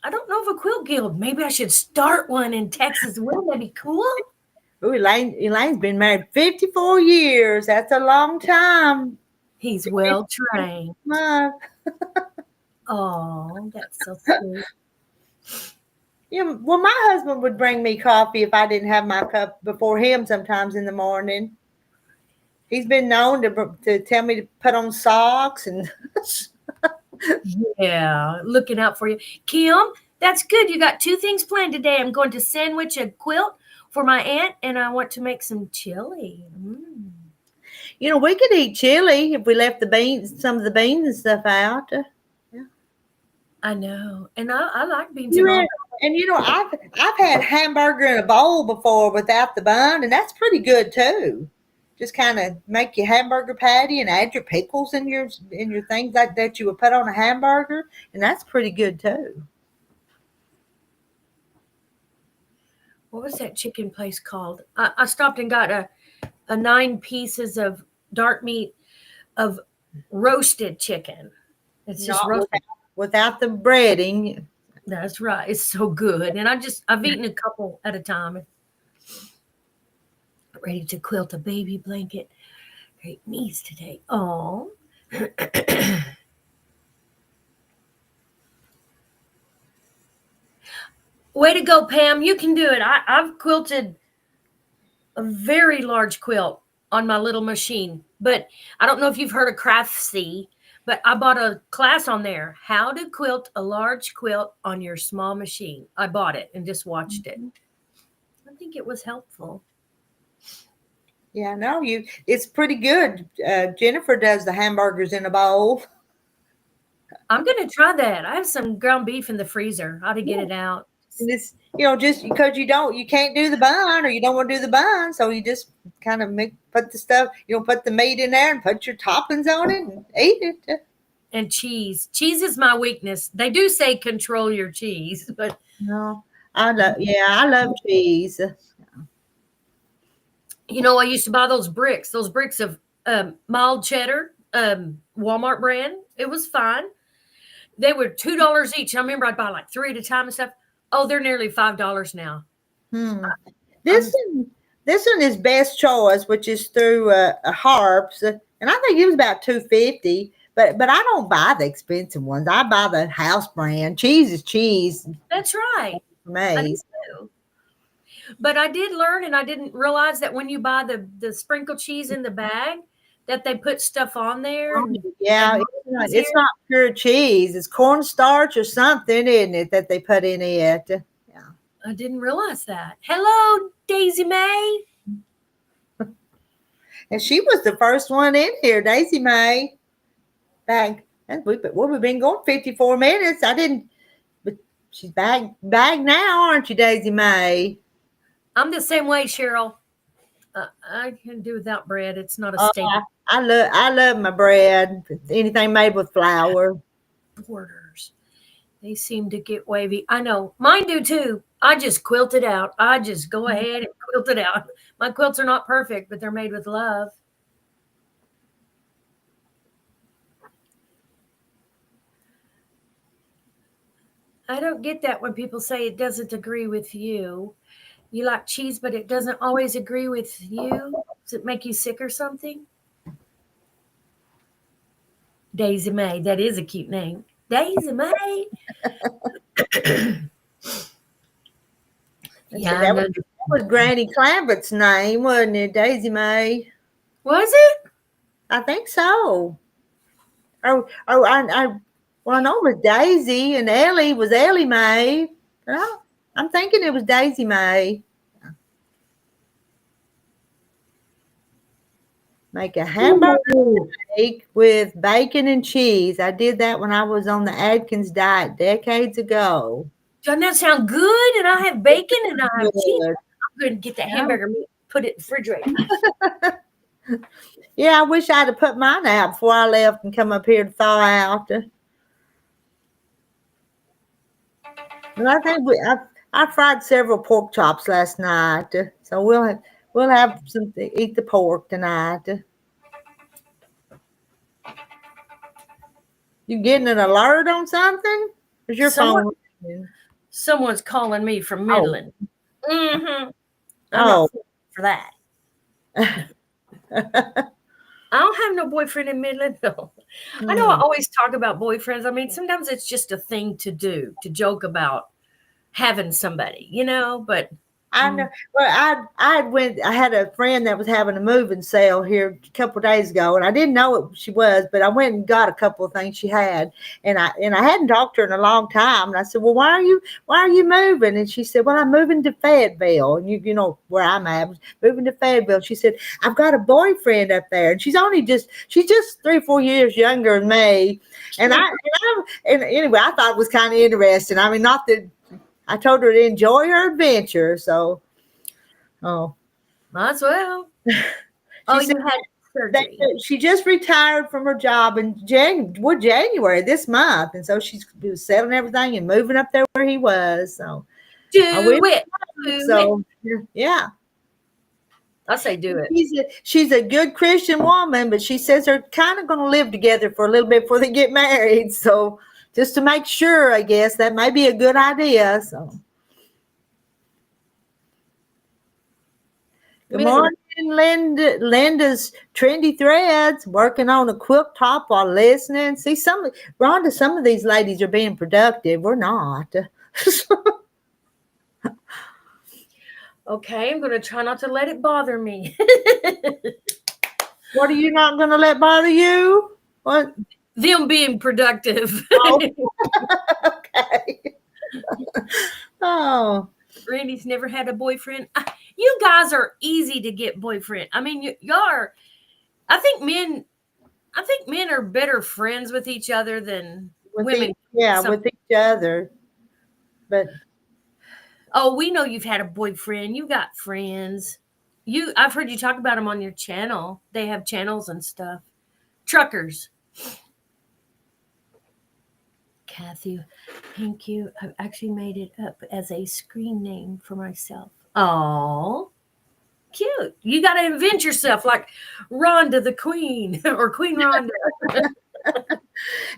I don't know of a quilt guild. Maybe I should start one in Texas. Wouldn't that be cool? Ooh, Elaine's been married 54 years. That's a long time. He's well trained. Oh, that's so sweet. Well, my husband would bring me coffee if I didn't have my cup before him sometimes in the morning. He's been known to tell me to put on socks and yeah, looking out for you. Kim, that's good. You got 2 things planned today. I'm going to sandwich a quilt for my aunt, and I want to make some chili. We could eat chili if we left some of the beans and stuff out. Yeah. I know, and I like beans and all. And I've had hamburger in a bowl before without the bun, and that's pretty good too. Just kind of make your hamburger patty and add your pickles in your things like that you would put on a hamburger, and that's pretty good too. What was that chicken place called? I stopped and got a 9 pieces of dark meat of roasted chicken. It's just roasted without the breading. That's right. It's so good, and I've eaten a couple at a time. Ready to quilt a baby blanket. Great knees today. Oh. Way to go, Pam. You can do it. I've quilted a very large quilt on my little machine, but I don't know if you've heard of Craftsy, but I bought a class on there, how to quilt a large quilt on your small machine. I bought it and just watched it. I think it was helpful. Yeah, no, it's pretty good. Jennifer does the hamburgers in a bowl. I'm going to try that. I have some ground beef in the freezer. How to get it out. And it's, just because you can't do the bun or you don't want to do the bun. So you just kind of put the stuff, put the meat in there and put your toppings on it and eat it. And cheese. Cheese is my weakness. They do say control your cheese, but no, I love cheese. I used to buy those bricks of mild cheddar, Walmart brand. It was fine. They were $2 each. I remember I'd buy like 3 at a time and stuff. Oh, they're nearly $5 now. This one is Best Choice, which is through Harps, and I think it was about $2.50. But I don't buy the expensive ones. I buy the house brand. Cheese is cheese. That's right. For me. But I did learn, and I didn't realize that when you buy the sprinkled cheese in the bag, that they put stuff on there. Yeah, it's not pure cheese. It's cornstarch or something, isn't it, that they put in it? Yeah. I didn't realize that. Hello, Daisy May. And she was the first one in here, Daisy May. We've been going 54 minutes. But she's back now, aren't you, Daisy May? I'm the same way, Cheryl. I can do without bread. It's not a staple. I love my bread. Anything made with flour. Borders. They seem to get wavy. I know. Mine do too. I just quilt it out. I just go ahead and quilt it out. My quilts are not perfect, but they're made with love. I don't get that when people say it doesn't agree with you. You like cheese, but it doesn't always agree with you. Does it make you sick or something? Daisy May. That is a cute name. Daisy May. Yeah, was Granny Clambett's name, wasn't it, Daisy Mae? Was it? I think so. Well, I know it was Daisy, and Ellie was Ellie Mae. But I'm thinking it was Daisy Mae. Make a hamburger steak with bacon and cheese. I did that when I was on the Atkins diet decades ago. Doesn't that sound good? And I have bacon and I have cheese. Good. I'm going to get that hamburger meat, put it in the refrigerator. Yeah, I wish I'd have put mine out before I left and come up here to thaw out. But I think I fried several pork chops last night, so we'll have some to eat the pork tonight. You getting an alert on something? Is your phone? Someone's calling me from Midland. Mm-hmm. I'm not for that. I don't have no boyfriend in Midland. No. I know I always talk about boyfriends. I mean, sometimes it's just a thing to do, to joke about having somebody, but I know. Well, I had a friend that was having a moving sale here a couple of days ago, and I didn't know what she was, but I went and got a couple of things she had, and I hadn't talked to her in a long time, and I said, "Well, why are you moving?" And she said, "Well, I'm moving to Fayetteville, and you know where I'm at, moving to Fayetteville." She said, "I've got a boyfriend up there, and she's just 3 or 4 years younger than me," and anyway, I thought it was kind of interesting. I mean, not that. I told her to enjoy her adventure, so might as well. You had surgery. She just retired from her job in January this month, and so she's selling everything and moving up there where he was. So yeah. I say do it. She's a good Christian woman, but she says they're kind of going to live together for a little bit before they get married. So just to make sure, I guess that may be a good idea. So good morning, Linda's Trendy Threads, working on a quilt top while listening. See, Rhonda, some of these ladies are being productive. We're not. Okay, I'm going to try not to let it bother me. What are you not going to let bother you? What? Them being productive. Okay. Oh. Randy's never had a boyfriend. You guys are easy to get boyfriend. I mean, y'all are. I think men are better friends with each other than women. With each other. But we know you've had a boyfriend. You got friends. I've heard you talk about them on your channel. They have channels and stuff. Truckers. Kathy, thank you. I've actually made it up as a screen name for myself. Oh, cute. You got to invent yourself like Rhonda the Queen or Queen Rhonda.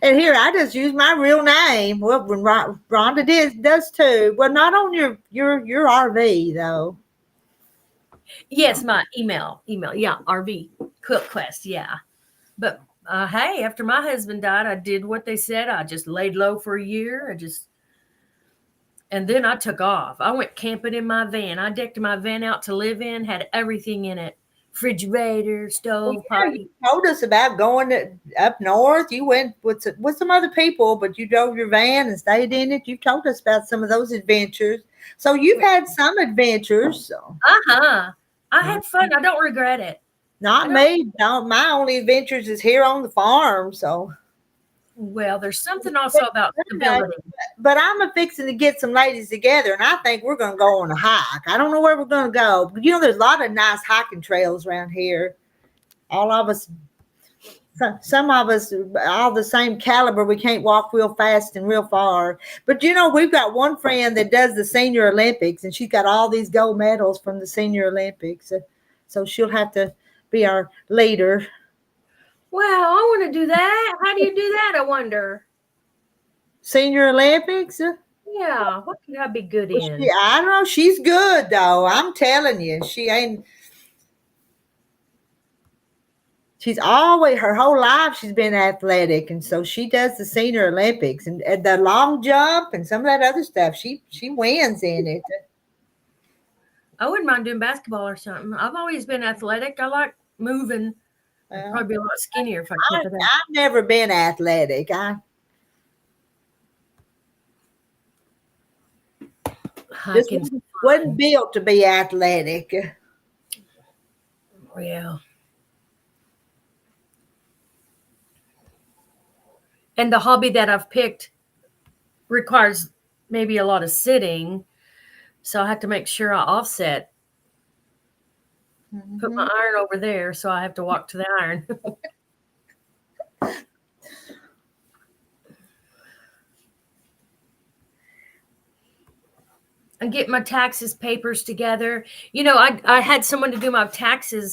And here, I just use my real name. Well, when Rhonda does too. Well, not on your RV, though. Yes, my email. Yeah, RV Quilt Quest. Yeah. But hey, after my husband died, I did what they said. I just laid low for a year. And then I took off. I went camping in my van. I decked my van out to live in, had everything in it. Refrigerator, stove, You told us about going up north. You went with some other people, but you drove your van and stayed in it. You told us about some of those adventures. So you've had some adventures. So. I had fun. I don't regret it. Not me. No, my only adventures is here on the farm. So, well, there's something also about stability. But I'm fixing to get some ladies together, and I think we're going to go on a hike. I don't know where we're going to go, but there's a lot of nice hiking trails around here. All of us, some of us, all the same caliber. We can't walk real fast and real far. But we've got one friend that does the Senior Olympics, and she's got all these gold medals from the Senior Olympics. So she'll have to be our leader. Well, I want to do that. How do you do that, I wonder? Senior Olympics? Yeah, what could I be good in? I don't know. She's good, though. I'm telling you. She's always, her whole life, she's been athletic. And so she does the Senior Olympics and the long jump and some of that other stuff. She wins in it. I wouldn't mind doing basketball or something. I've always been athletic. I like moving. I'd Well, probably be a lot skinnier if I kept it up. I've never been athletic. I just Hiking. wasn't built to be athletic. Yeah. And the hobby that I've picked requires maybe a lot of sitting. So I have to make sure I offset. Put my iron over there, so I have to walk to the iron. And get my taxes papers together. You know, I had someone to do my taxes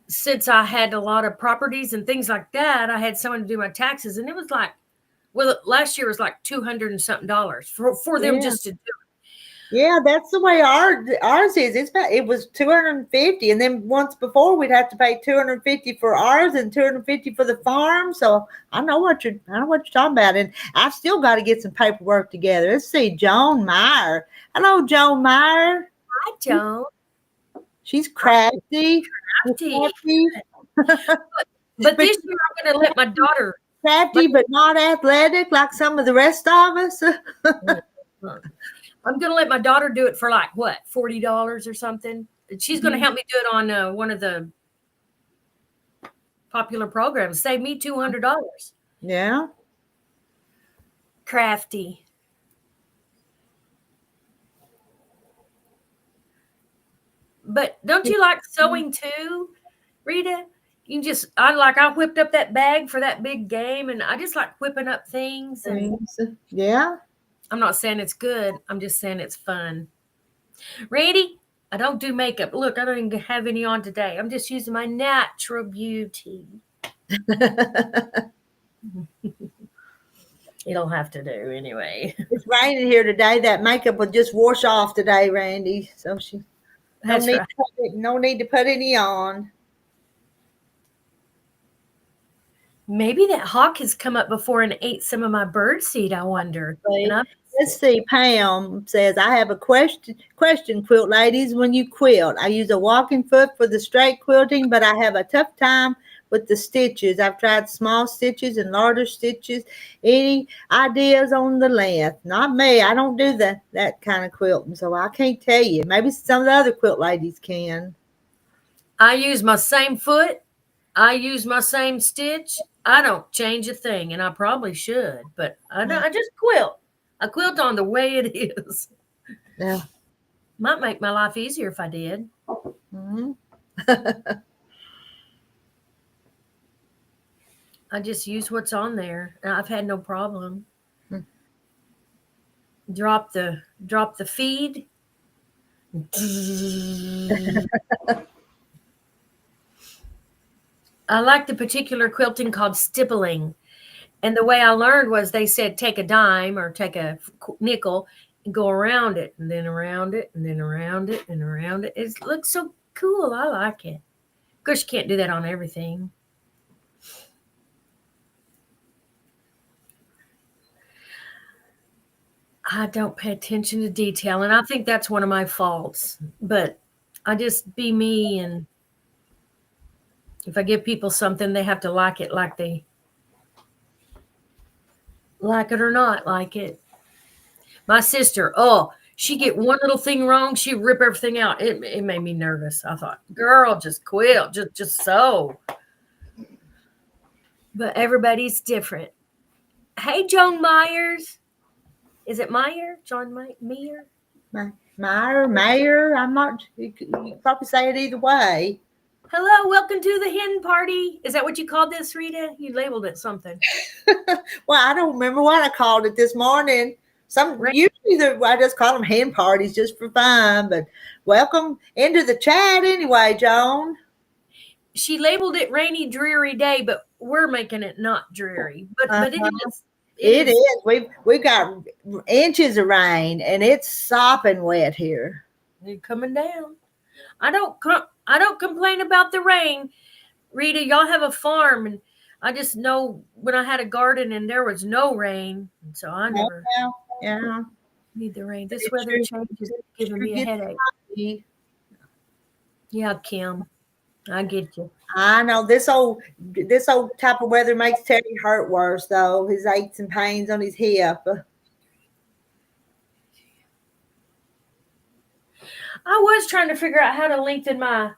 since I had a lot of properties and things like that. I had someone to do my taxes, and it was like, well, last year was like $200 and something for them Yeah. just to do it. Yeah, that's the way ours is. It was 250, and then once before we'd have to pay 250 for ours and 250 for the farm. So I know what you're talking about, and I've still got to get some paperwork together. Let's see, Joan Meyer. Hello, Joan Meyer. Hi, Joan. She's crafty. Crafty. But this year I'm going to let my daughter. Crafty, but not athletic like some of the rest of us. I'm going to let my daughter do it for like, what, $40 or something? She's going to help me do it on one of the popular programs. Save me $200. Yeah. Crafty. But don't you like sewing too, Rita? I whipped up that bag for that big game, and I just like whipping up things. And Yeah. I'm not saying it's good. I'm just saying it's fun. Randy, I don't do makeup. Look, I don't even have any on today. I'm just using my natural beauty. It'll have to do anyway. It's raining here today. That makeup will just wash off today, Randy. So That's right. No need to put any on. Maybe that hawk has come up before and ate some of my bird seed, I wonder. Let's see. Pam says, I have a question, quilt ladies. When you quilt, I use a walking foot for the straight quilting, but I have a tough time with the stitches. I've tried small stitches and larger stitches. Any ideas on the length? Not me. I don't do that kind of quilting, so I can't tell you. Maybe some of the other quilt ladies can. I use my same foot. I use my same stitch. I don't change a thing, and I probably should, but I just quilt. I quilt on the way it is. Yeah. Might make my life easier if I did. Mm-hmm. I just use what's on there, and I've had no problem. Drop the feed. I like the particular quilting called stippling. And the way I learned was they said take a dime or take a nickel and go around it and then around it and then around it and around it. It looks so cool. I like it. Of course, you can't do that on everything. I don't pay attention to detail, and I think that's one of my faults. But I just be me, and if I give people something, they have to like it like they like it or not like it. My sister, she get one little thing wrong, she rip everything out. It made me nervous. I thought, girl, just quilt, just sew. But everybody's different. Hey, Joan Myers. Is it Meyer? John Meyer? Mayor. I'm not. You could probably say it either way. Hello, welcome to the hen party. Is that what you called this, Rita? You labeled it something. Well, I don't remember what I called it this morning. Usually I just call them hen parties just for fun. But welcome into the chat anyway, Joan. She labeled it rainy, dreary day, but we're making it not dreary. But it is. It is. We've got inches of rain, and it's sopping wet here. It's coming down. I don't complain about the rain. Rita, y'all have a farm, and I just know when I had a garden and there was no rain, and so I never Yeah. need the rain. This weather change is giving me a headache. Yeah, Kim, I get you. I know this old type of weather makes Terry hurt worse though. His aches and pains on his hip. I was trying to figure out how to lengthen my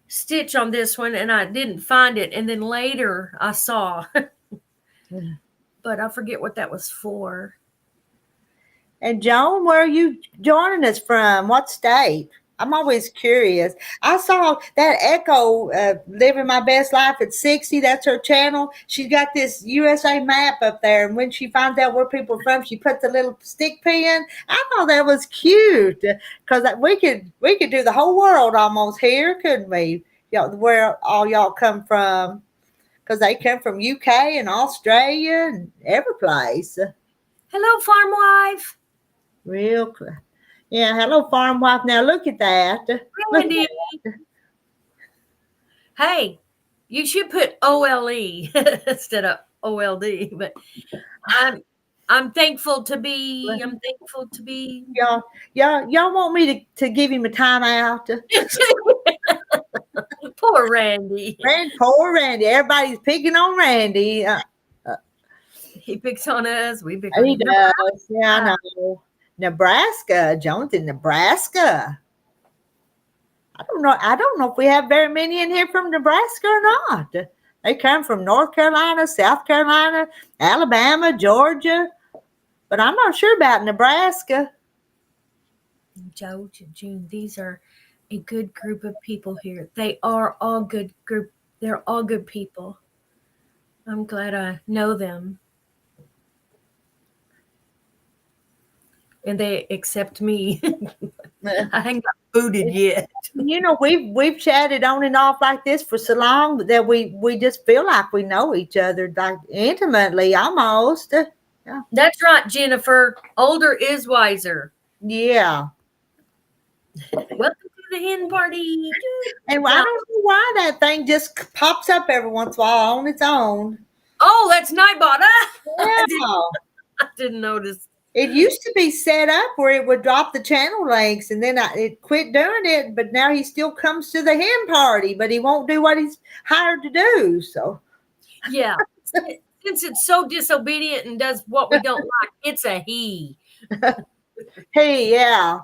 stitch on this one, and I didn't find it. And then later I saw, but I forget what that was for. And Joan, where are you joining us from? What state? I'm always curious. I saw that Echo living my best life at 60. That's her channel. She's got this USA map up there, and when she finds out where people are from, she puts a little stick pin. I thought that was cute because we could do the whole world almost here, couldn't we? Y'all, where all y'all come from? Because they come from UK and Australia and every place. Hello, farm wife. Real clear. Yeah, hello, farm wife. Now look at that. Look at Randy. that. Hey, you should put OLE instead of OLD. But I'm thankful to be. I'm thankful to be. Y'all want me to give him a timeout? Poor Randy. Poor Randy. Everybody's picking on Randy. He picks on us. We pick on He him. does. Yeah, I know. Nebraska. Jones in Nebraska. I don't know if we have very many in here from Nebraska or not. They come from North Carolina, South Carolina, Alabama, Georgia, but I'm not sure about Nebraska. Georgia, June. These are a good group of people here. They are all good group. They're all good people. I'm glad I know them. And they accept me. I haven't got booted yet. You know, we've chatted on and off like this for so long that we just feel like we know each other like intimately almost. Yeah. That's right, Jennifer. Older is wiser. Yeah. Welcome to the hen party. And I don't know why that thing just pops up every once in a while on its own. Oh, that's Nightbot. Yeah. I didn't notice. It used to be set up where it would drop the channel links, and then it quit doing it. But now he still comes to the hen party, but he won't do what he's hired to do. So, Yeah, since it's so disobedient and does what we don't like, it's a he. Hey, yeah.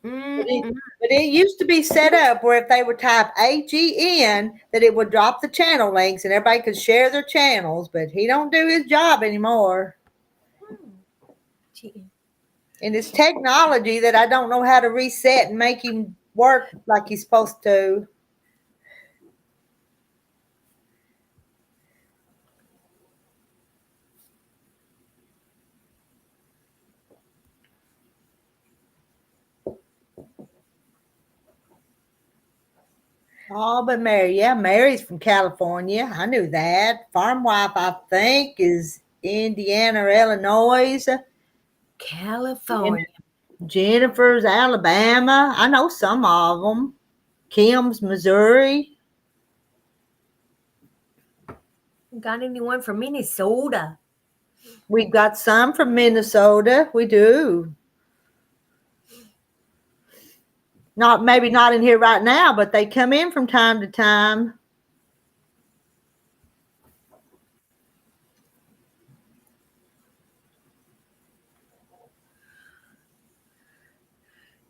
But it used to be set up where if they would type AGN, that it would drop the channel links and everybody could share their channels. But he don't do his job anymore. And it's technology that I don't know how to reset and make him work like he's supposed to. Oh, but Mary, yeah, Mary's from California. I knew that. Farm wife, I think, is Indiana or Illinois. California. Jennifer's Alabama. I know some of them. Kim's Missouri. Got anyone from Minnesota? We've got some from Minnesota. We do. Maybe not in here right now, but they come in from time to time.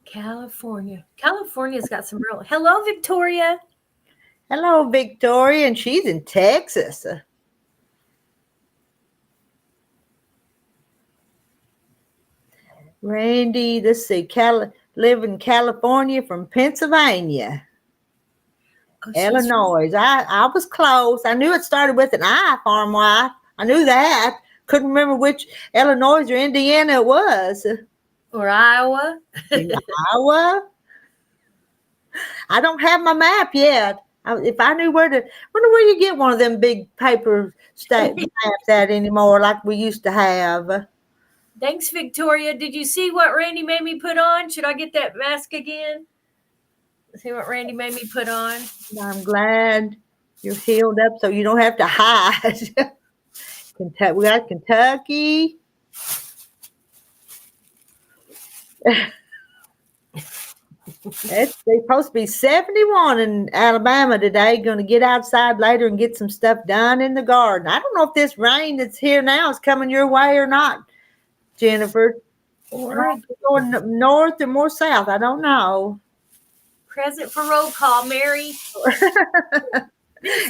California's got some real. Hello, Victoria. Hello, Victoria, and she's in Texas. Randy, let's see, live in California from Pennsylvania. Illinois. I was close. I knew it started with an I, farm wife. I knew that. Couldn't remember which Illinois or Indiana it was. Or Iowa. Iowa. I don't have my map yet. If I knew wonder where you get one of them big paper maps at anymore like we used to have. Thanks, Victoria. Did you see what Randy made me put on? Should I get that mask again? See what Randy made me put on? I'm glad you're healed up so you don't have to hide. We got Kentucky. They're supposed to be 71 in Alabama today. Going to get outside later and get some stuff done in the garden. I don't know if this rain that's here now is coming your way or not, Jennifer. Or Going north or more south. I don't know. present for roll call, Mary.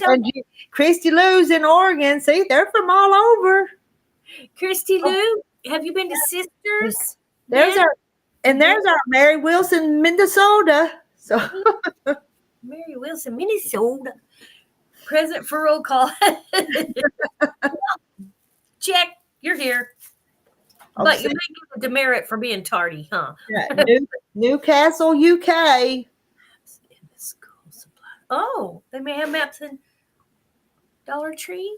And Christy Lou's in Oregon. See, they're from all over. Christy Lou, have you been to Sisters? There's our Mary Wilson, Minnesota. So Mary Wilson, Minnesota. Present for roll call. Check, you're here. But you may get a demerit for being tardy, huh? Yeah, Newcastle, UK. Oh, they may have maps in Dollar Tree.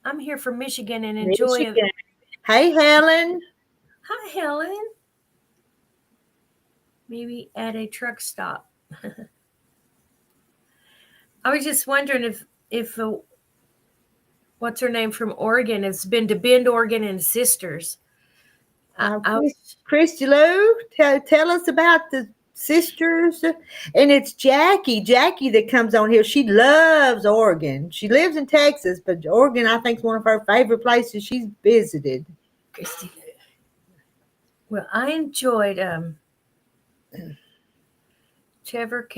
I'm here from Michigan and enjoy it. Hey, Helen. Hi, Helen. Maybe at a truck stop. I was just wondering if what's her name from Oregon has been to Bend, Oregon, and Sisters. Christy Lou, tell us about the Sisters. And it's Jackie that comes on here. She loves Oregon. She lives in Texas, but Oregon, I think, is one of her favorite places she's visited. Christy Lou. Well, I enjoyed Trevor.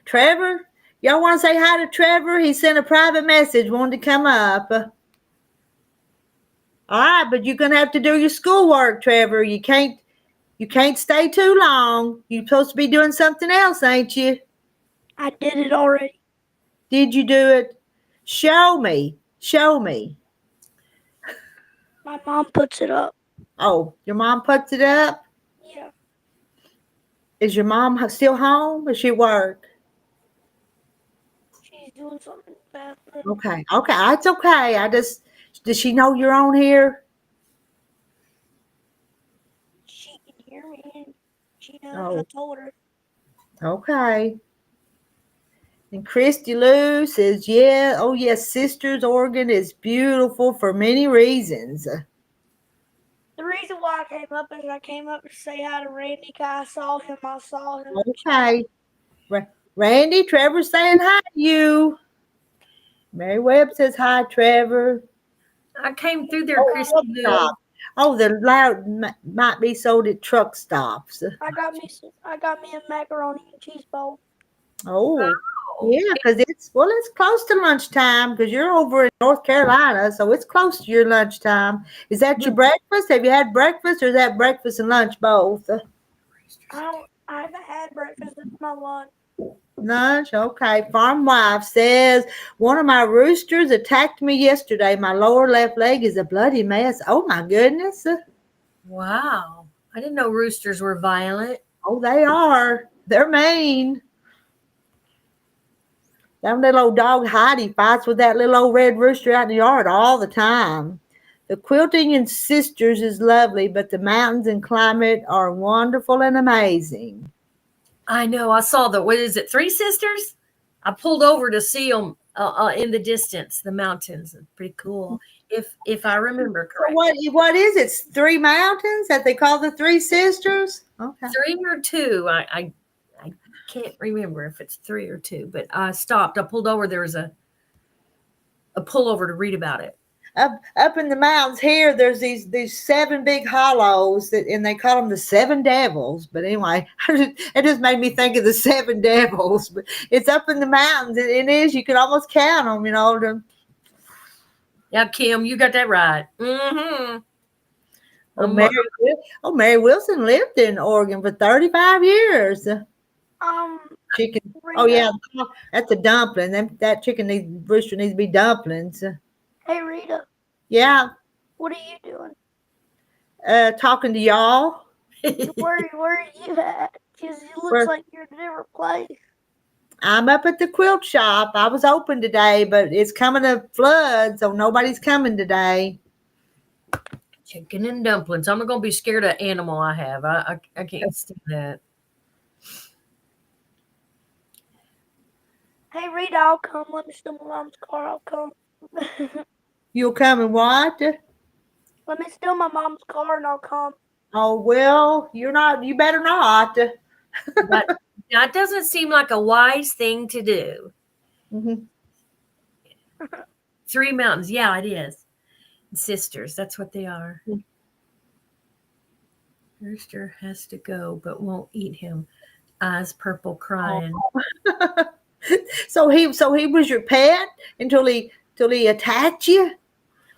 Trevor, y'all want to say hi to Trevor? He sent a private message, wanted to come up. All right, but you're gonna have to do your schoolwork, Trevor. You can't stay too long. You're supposed to be doing something else, ain't you? I did it already. Did you do it? Show me. My mom puts it up. Oh, your mom puts it up? Yeah. Is your mom still home or she work? She's doing something in the bathroom. Okay, it's okay. Does she know you're on here? She can hear me and she knows I told her. Okay. And Christy Lou says, yes, Sisters, Oregon is beautiful for many reasons. The reason why I came up is I came up to say hi to Randy because I saw him. Okay. Randy, Trevor's saying hi to you. Mary Webb says hi, Trevor. I came through there, Christy Lou. Oh, the loud might be sold at truck stops. I got me a macaroni and cheese bowl. Oh, yeah, because it's close to lunchtime because you're over in North Carolina, so it's close to your lunchtime. Is that your breakfast? Have you had breakfast or is that breakfast and lunch both? I haven't had breakfast. It's my lunch. Lunch, okay. Farm wife says, one of my roosters attacked me yesterday. My lower left leg is a bloody mess. Oh, my goodness. Wow. I didn't know roosters were violent. Oh, they are. They're mean. That little old dog Heidi fights with that little old red rooster out in the yard all the time. The quilting in Sisters is lovely, but the mountains and climate are wonderful and amazing. I know. I saw what is it, Three Sisters? I pulled over to see them in the distance, the mountains. It's pretty cool, if I remember correctly. So what is it? It's 3 mountains that they call the Three Sisters? Okay. 3 or 2. I can't remember if it's 3 or 2, but I stopped. I pulled over. There was a pullover to read about it. Up in the mountains here, there's these 7 big hollows and they call them the 7 devils. But anyway, it just made me think of the 7 devils. But it's up in the mountains. It is. You can almost count them, you know. Yeah, Kim, you got that right. Mm-hmm. Mary Wilson lived in Oregon for 35 years. Chicken. Oh yeah, that's a dumpling. That rooster needs to be dumplings. Hey Rita. Yeah. What are you doing? Talking to y'all. Where are you at? Because it looks like you're in a different place. I'm up at the quilt shop. I was open today, but it's coming to flood, so nobody's coming today. Chicken and dumplings. I'm not gonna be scared of animal I have. I can't stand that. Hey Rita, I'll come. Let me steal my mom's car. I'll come. You'll come and what? Let me steal my mom's car and I'll come. Oh, well, you better not. But that doesn't seem like a wise thing to do. Mhm. 3 mountains. Yeah, it is. Sisters. That's what they are. Rooster has to go, but won't eat him. Eyes purple, crying. So he was your pet until he attacked you?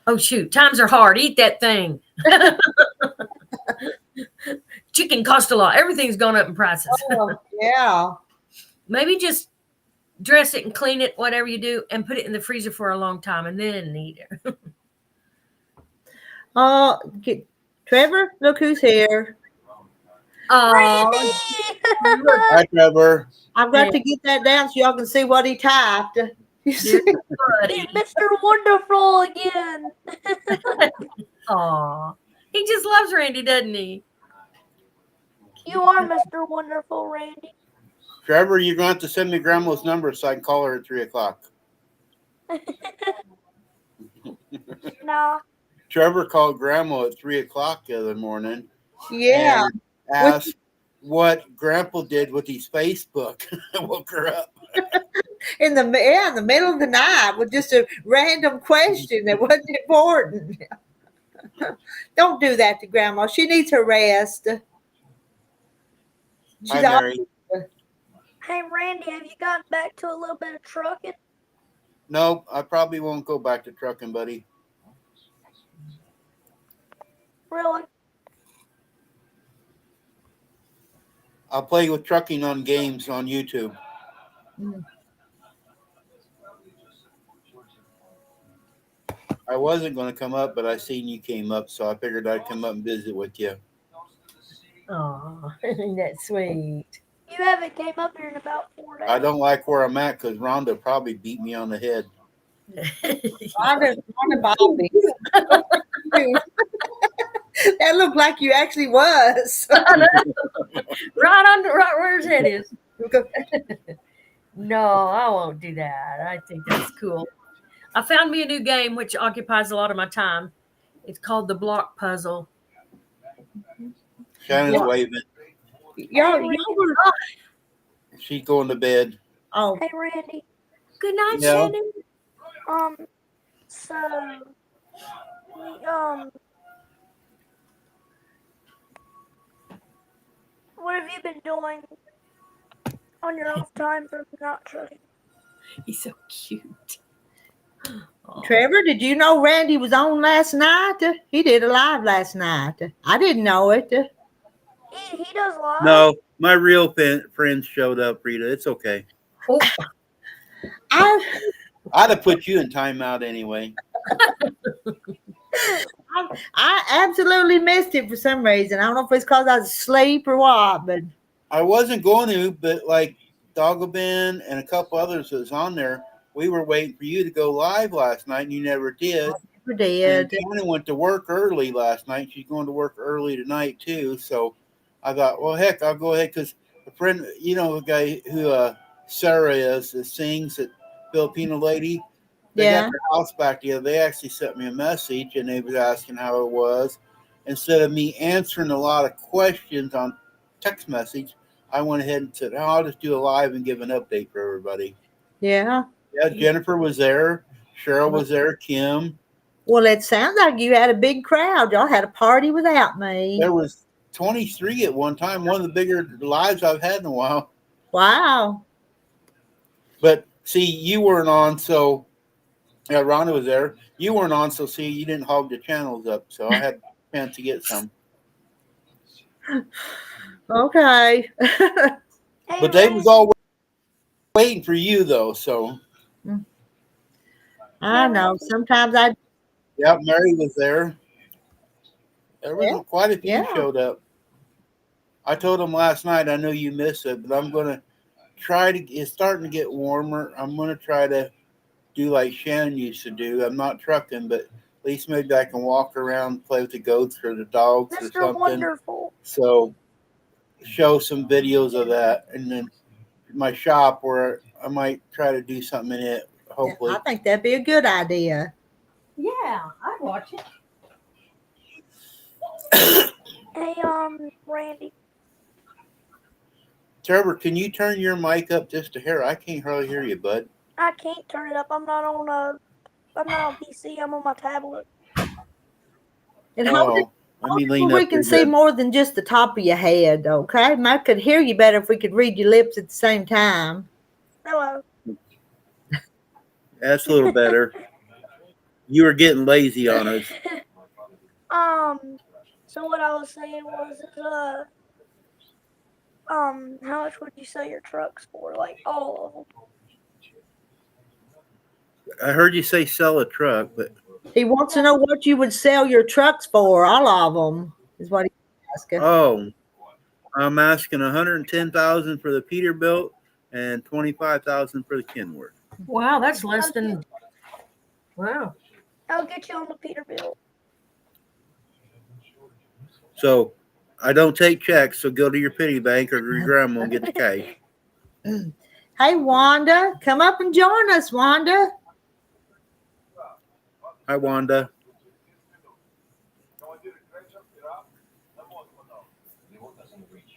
Oh, shoot. Times are hard. Eat that thing. Chicken cost a lot. Everything's gone up in prices. Oh, yeah. Maybe just dress it and clean it, whatever you do, and put it in the freezer for a long time and then eat it. Trevor, look who's here. Randy! Hi, Trevor. I've got to get that down so y'all can see what he typed. You see? Buddy. Mr. Wonderful again. Aw. He just loves Randy, doesn't he? You are Mr. Wonderful, Randy. Trevor, you're going to have to send me Grandma's number so I can call her at 3 o'clock. Nah. Trevor called Grandma at 3 o'clock the other morning. Yeah. And asked what Grandpa did with his Facebook. I woke her up. In the middle of the night with just a random question that wasn't important. Don't do that to Grandma. She needs her rest. She's Hi, Mary. Hey, Randy, have you gotten back to a little bit of trucking? Nope, I probably won't go back to trucking, buddy. Really? I'll play with trucking on games on YouTube. I wasn't going to come up, but I seen you came up, so I figured I'd come up and visit with you. Aw, isn't that sweet? You haven't came up here in about 4 days. I don't like where I'm at because Rhonda probably beat me on the head. Rhonda Bobby. That looked like you actually was. Right where his head is. No, I won't do that. I think that's cool. I found me a new game which occupies a lot of my time. It's called the block puzzle. Shannon's waving. Y'all were, She's going to bed. oh, Hey, Randy. Good night, Yeah. Shannon. So, what have you been doing on your off time from not trucking? He's so cute. Aw. Trevor, did you know Randy was on last night? He did a live last night. I didn't know it. He does live. No, my real friends showed up, Rita. It's okay. Oh, I'd have put you in timeout anyway. I absolutely missed it for some reason. I don't know if it's because I was asleep or what, but I wasn't going to, but like Dagobin and a couple others that was on there, we were waiting for you to go live last night, and you never did. I did. And Shannon went to work early last night. She's going to work early tonight too. So I thought, well, heck, I'll go ahead because a friend, you know, a guy who Sarah is that sings, that Filipino lady. They Yeah. got their house back together. They actually sent me a message, and they was asking how it was. Instead of me answering a lot of questions on text message, I went ahead and said, oh, I'll just do a live and give an update for everybody. Yeah. Yeah, Jennifer was there. Cheryl was there. Kim. Well, it sounds like you had a big crowd. Y'all had a party without me. There was 23 at one time. One of the bigger lives I've had in a while. Wow. But see, you weren't on, so Rhonda was there. You weren't on, so see, you didn't hog the channels up. So I had a chance to get some. Okay. Hey, But they Randy. was all waiting for you, though. So I know. Sometimes I yeah, Mary was there. There was quite a few Yeah. showed up. I told them last night, I know you missed it, but I'm going to try to, it's starting to get warmer. I'm going to try to do like Shannon used to do. I'm not trucking, but at least maybe I can walk around, play with the goats or the dogs or Mr. something. Wonderful. So show some videos of that. And then my shop where I might try to do something in it, hopefully. I think that'd be a good idea. yeah, I'd watch it. Hey, Randy. Trevor, can you turn your mic up just a hair? I can't hardly hear you, bud. I can't turn it up. I'm not on PC. I'm on my tablet. And hold it, let me hold it lean where we up can here see good. more than just the top of your head, okay? I could hear you better if we could read your lips at the same time. Hello. That's a little better. You were getting lazy on us. So what I was saying was, how much would you sell your trucks for? Like all of them? I heard you say sell a truck, but He wants to know what you would sell your trucks for, all of them, is what he's asking. I'm asking $110,000 for the Peterbilt and $25,000 for the Kenworth. Wow, that's less than. Wow. I'll get you on the Peterbilt. So I don't take checks, so go to your piggy bank or your grandma and get the cash. Hey, Wanda, come up and join us, Wanda. Hi, Wanda.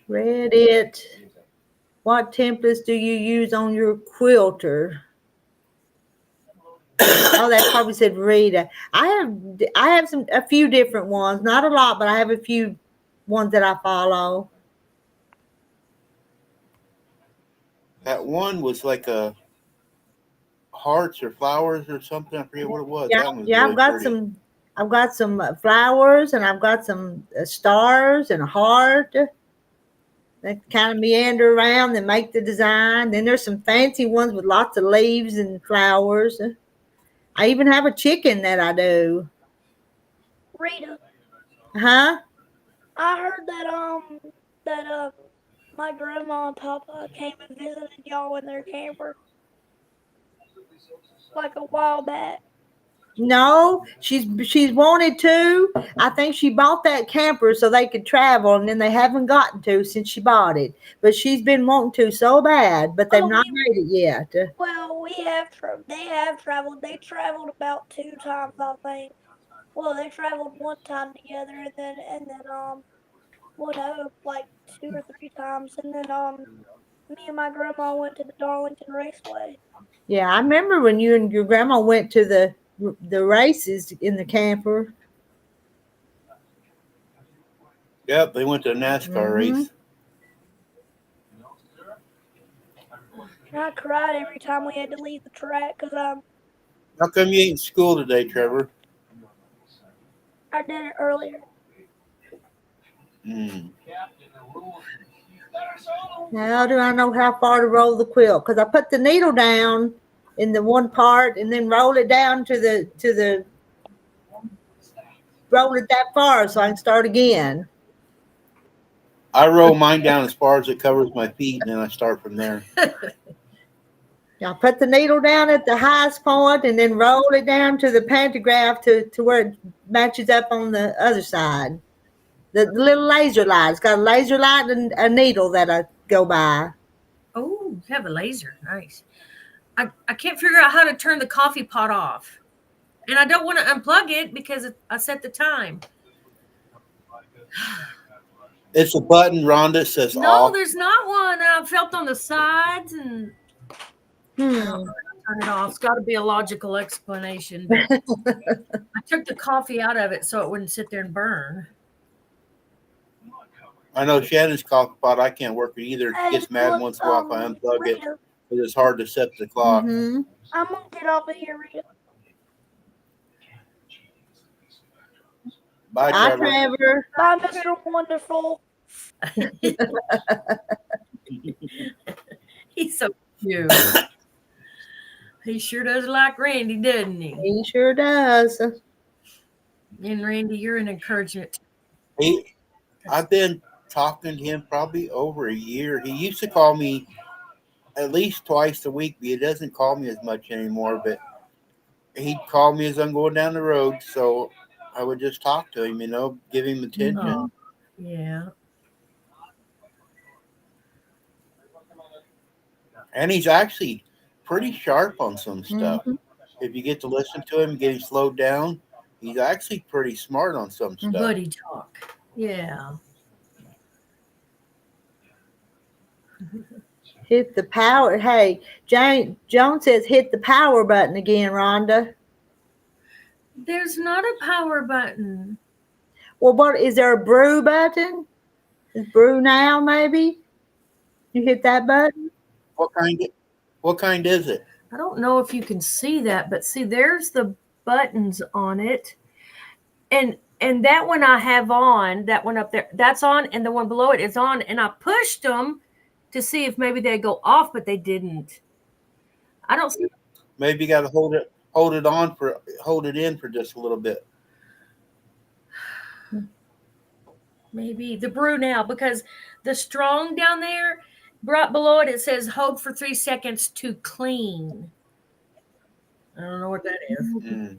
Reddit. What templates do you use on your quilter? Oh, that probably said Rita. I have a few different ones, not a lot, but I have a few ones that I follow. That one was like a hearts or flowers or something. I forget what it was. Yeah, That one was yeah, really I've got pretty. some flowers, and I've got some stars and a heart that kind of meander around and make the design. Then there's some fancy ones with lots of leaves and flowers. I even have a chicken that I do. Rita, Huh? I heard that my grandma and papa came and visited y'all in their camper like a while back. No, she's wanted to. I think she bought that camper so they could travel, and then they haven't gotten to since she bought it. But she's been wanting to so bad, but they've not made it yet. Well, they have traveled. They traveled about 2 times, I think. Well, they traveled one time together, and then well, no, like 2 or 3 times, and then me and my grandma went to the Darlington Raceway. Yeah, I remember when you and your grandma went to the races in the camper. Yep, they went to a NASCAR race. And I cried every time we had to leave the track because How come you ain't in school today, Trevor? I did it earlier. How do I know how far to roll the quilt? Because I put the needle down in the one part and then roll it down to the roll it that far so I can start again. I roll mine down as far as it covers my feet, and then I start from there. I put the needle down at the highest point and then roll it down to the pantograph to where it matches up on the other side. The little laser light. It's got a laser light and a needle that I go by. Oh, you have a laser. Nice. I can't figure out how to turn the coffee pot off. And I don't want to unplug it because I set the time. It's a button, Rhonda, says No, off. there's not one. I felt on the sides and I don't know how to turn it off. It's got to be a logical explanation. But I took the coffee out of it so it wouldn't sit there and burn. I know Shannon's coffee pot. I can't work it either. She gets mad once in a while if I unplug it because it's hard to set the clock. I'm gonna get off of here, Rita. Bye, Trevor. Bye, Mr. Wonderful. He's so cute. He sure does like Randy, doesn't he? He sure does. And Randy, you're an encouragement. I've been talking to him probably over a year. He used to call me at least twice a week, but he doesn't call me as much anymore. But he'd call me as I'm going down the road, so I would just talk to him, give him attention. Oh, yeah. And he's actually pretty sharp on some stuff. If you get to listen to him, get him slowed down, he's actually pretty smart on some stuff. Buddy talk. Yeah. Hit the power. Hey, Joan says hit the power button again, Rhonda. There's not a power button. Well, what is there a brew button? Is brew now maybe? You hit that button? What kind is it? I don't know if you can see that, but see, there's the buttons on it. And that one I have on, that one up there, that's on, and the one below it is on. And I pushed them to see if maybe they'd go off, but they didn't. I don't see. Maybe you got to hold it in for just a little bit. Maybe the brew now, because the strong down there, right below it, it says hold for 3 seconds to clean. I don't know what that is. Mm.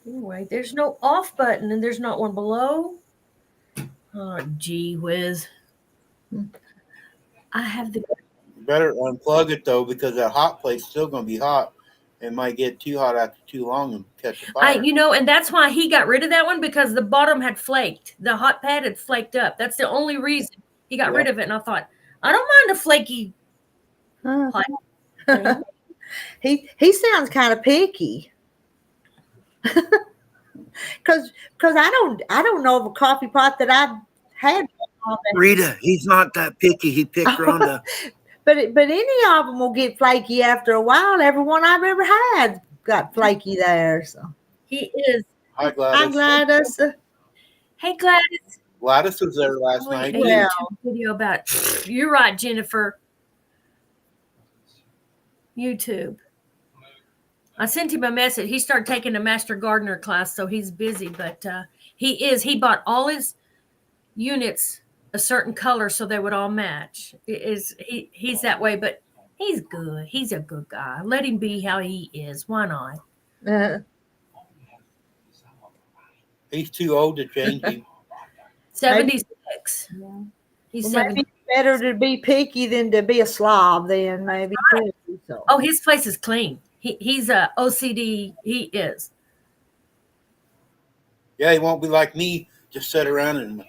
Anyway, there's no off button, and there's not one below. Oh, gee whiz. I have the. You better unplug it though, because that hot plate's still going to be hot. It might get too hot after too long and catch a fire. And that's why he got rid of that one, because the bottom had flaked. The hot pad had flaked up. That's the only reason he got rid of it. And I thought, I don't mind a flaky. He sounds kind of picky. Because I don't know of a coffee pot that I've had. Rita, he's not that picky. He picked Rhonda. But any of them will get flaky after a while. Everyone I've ever had got flaky there. So He is. Hi, Gladys. I'm Gladys. Hey, Gladys. Gladys was there last night. A Well. YouTube video about. You're right, Jennifer. YouTube. I sent him a message. He started taking a Master Gardener class, so he's busy. But he bought all his units a certain color so they would all match. He's that way, but he's good. He's a good guy. Let him be how he is. Why not? He's too old to change him. 76. He's Well, maybe it's better to be picky than to be a slob. Then maybe too. So. Oh, his place is clean. He's a OCD. He is. Yeah, he won't be like me, just sit around in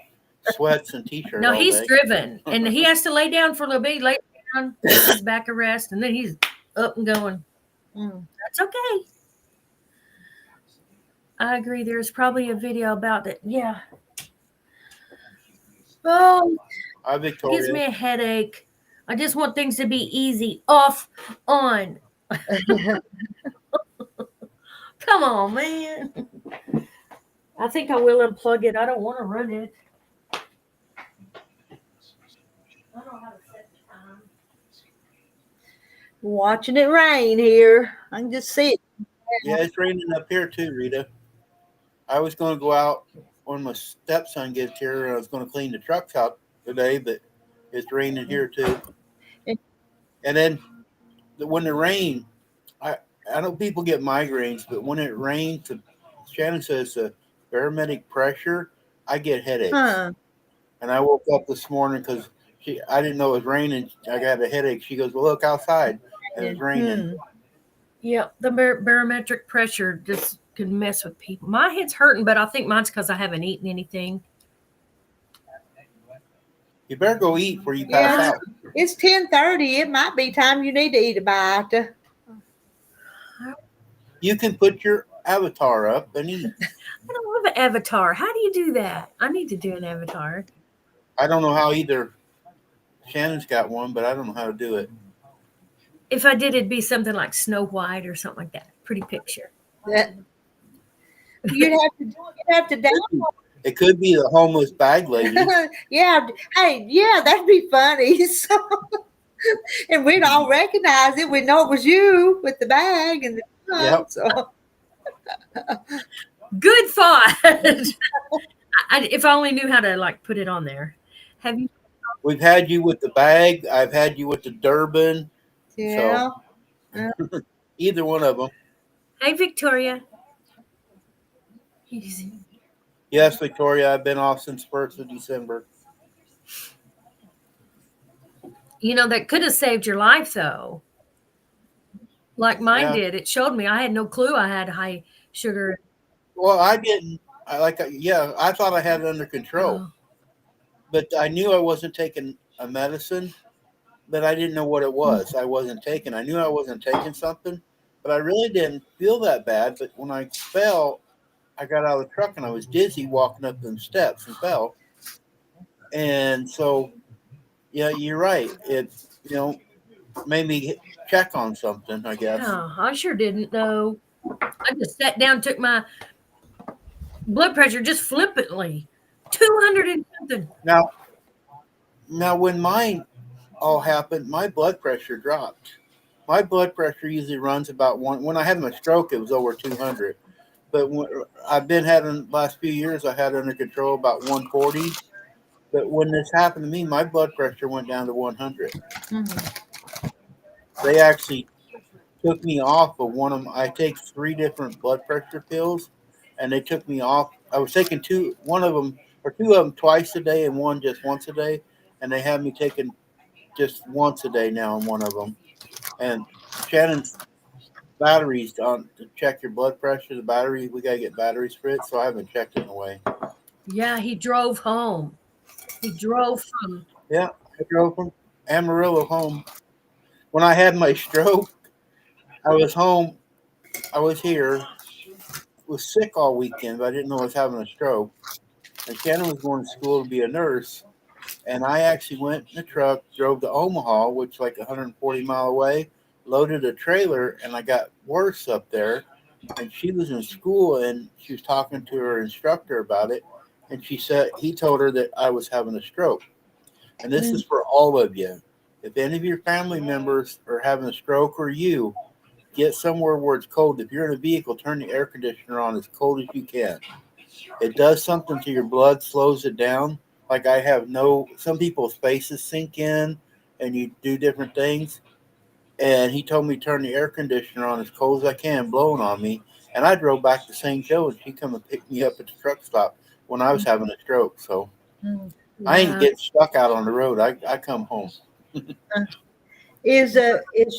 sweats and t-shirts. No, all he's day. driven, and he has to lay down for a little bit. He lays down, his back a rest, and then he's up and going. That's okay. I agree. There's probably a video about it. Yeah. Oh, Hi, it Victoria. gives me a headache. I just want things to be easy. Off, on. Come on, man. I think I will unplug it. I don't want to run it. I don't know how to set the time. Watching it rain here. I can just see it. Yeah, it's raining up here too, Rita. I was going to go out when my stepson gets here, and I was going to clean the trucks out today, but it's raining here too. And then when it rains, I know people get migraines, but when it rains, Shannon says the barometric pressure, I get headaches. Huh. And I woke up this morning because I didn't know it was raining. I got a headache. She goes, well, look outside. And it's raining. Yeah, the barometric pressure just can mess with people. My head's hurting, but I think mine's because I haven't eaten anything. You better go eat before you pass out. It's 10:30. It might be time you need to eat a bite. You can put your avatar up and eat. I don't have an avatar. How do you do that? I need to do an avatar. I don't know how either. Shannon's got one, but I don't know how to do it. If I did, it'd be something like Snow White or something like that. Pretty picture. You'd have to download. It could be the homeless bag lady. Yeah. Hey, yeah, that'd be funny. So, and we'd all recognize it. We'd know it was you with the bag and the Yep. So. Good thought. If I only knew how to put it on there. Have you? We've had you with the bag. I've had you with the Durban. Yeah. So, either one of them. Hey, Victoria. Yes, Victoria, I've been off since 1st of December. That could have saved your life, though. Like mine did. It showed me. I had no clue I had high sugar. Well, I didn't. I thought I had it under control, Oh, but I knew I wasn't taking a medicine, but I didn't know what it was. I wasn't taking. I knew I wasn't taking something, but I really didn't feel that bad. But when I fell, I got out of the truck and I was dizzy walking up them steps and fell. And so, yeah, you're right. It, you know, made me check on something, I guess. yeah, I sure didn't know. I just sat down, took my blood pressure just flippantly. 200 and something. Now, when mine all happened, my blood pressure dropped. My blood pressure usually runs about one. When I had my stroke, it was over 200. But when, I've been having last few years, I had under control about 140. But when this happened to me, my blood pressure went down to 100. Mhm. They actually took me off of one of them. I take three different blood pressure pills, and they took me off. I was taking one of them or two of them twice a day, and one just once a day. And they had me taking just once a day now on one of them. And Shannon's batteries on to check your blood pressure. The battery, we gotta get batteries for it, so I haven't checked it in a way. Yeah, he drove home. He drove from. Yeah, I drove from Amarillo home. When I had my stroke, I was home. I was here. Was sick all weekend, but I didn't know I was having a stroke. And Shannon was going to school to be a nurse. And I actually went in the truck, drove to Omaha, which is like 140-mile away, loaded a trailer, and I got worse up there. And she was in school, and she was talking to her instructor about it. And she said he told her that I was having a stroke. And this is for all of you. If any of your family members are having a stroke or you, get somewhere where it's cold. If you're in a vehicle, turn the air conditioner on as cold as you can. It does something to your blood, slows it down. Like I have some people's faces sink in and you do different things. And he told me to turn the air conditioner on as cold as I can, blowing on me. And I drove back to St. Joe and she come and picked me up at the truck stop when I was having a stroke. So Mhm. I ain't Wow. getting stuck out on the road. I come home. Is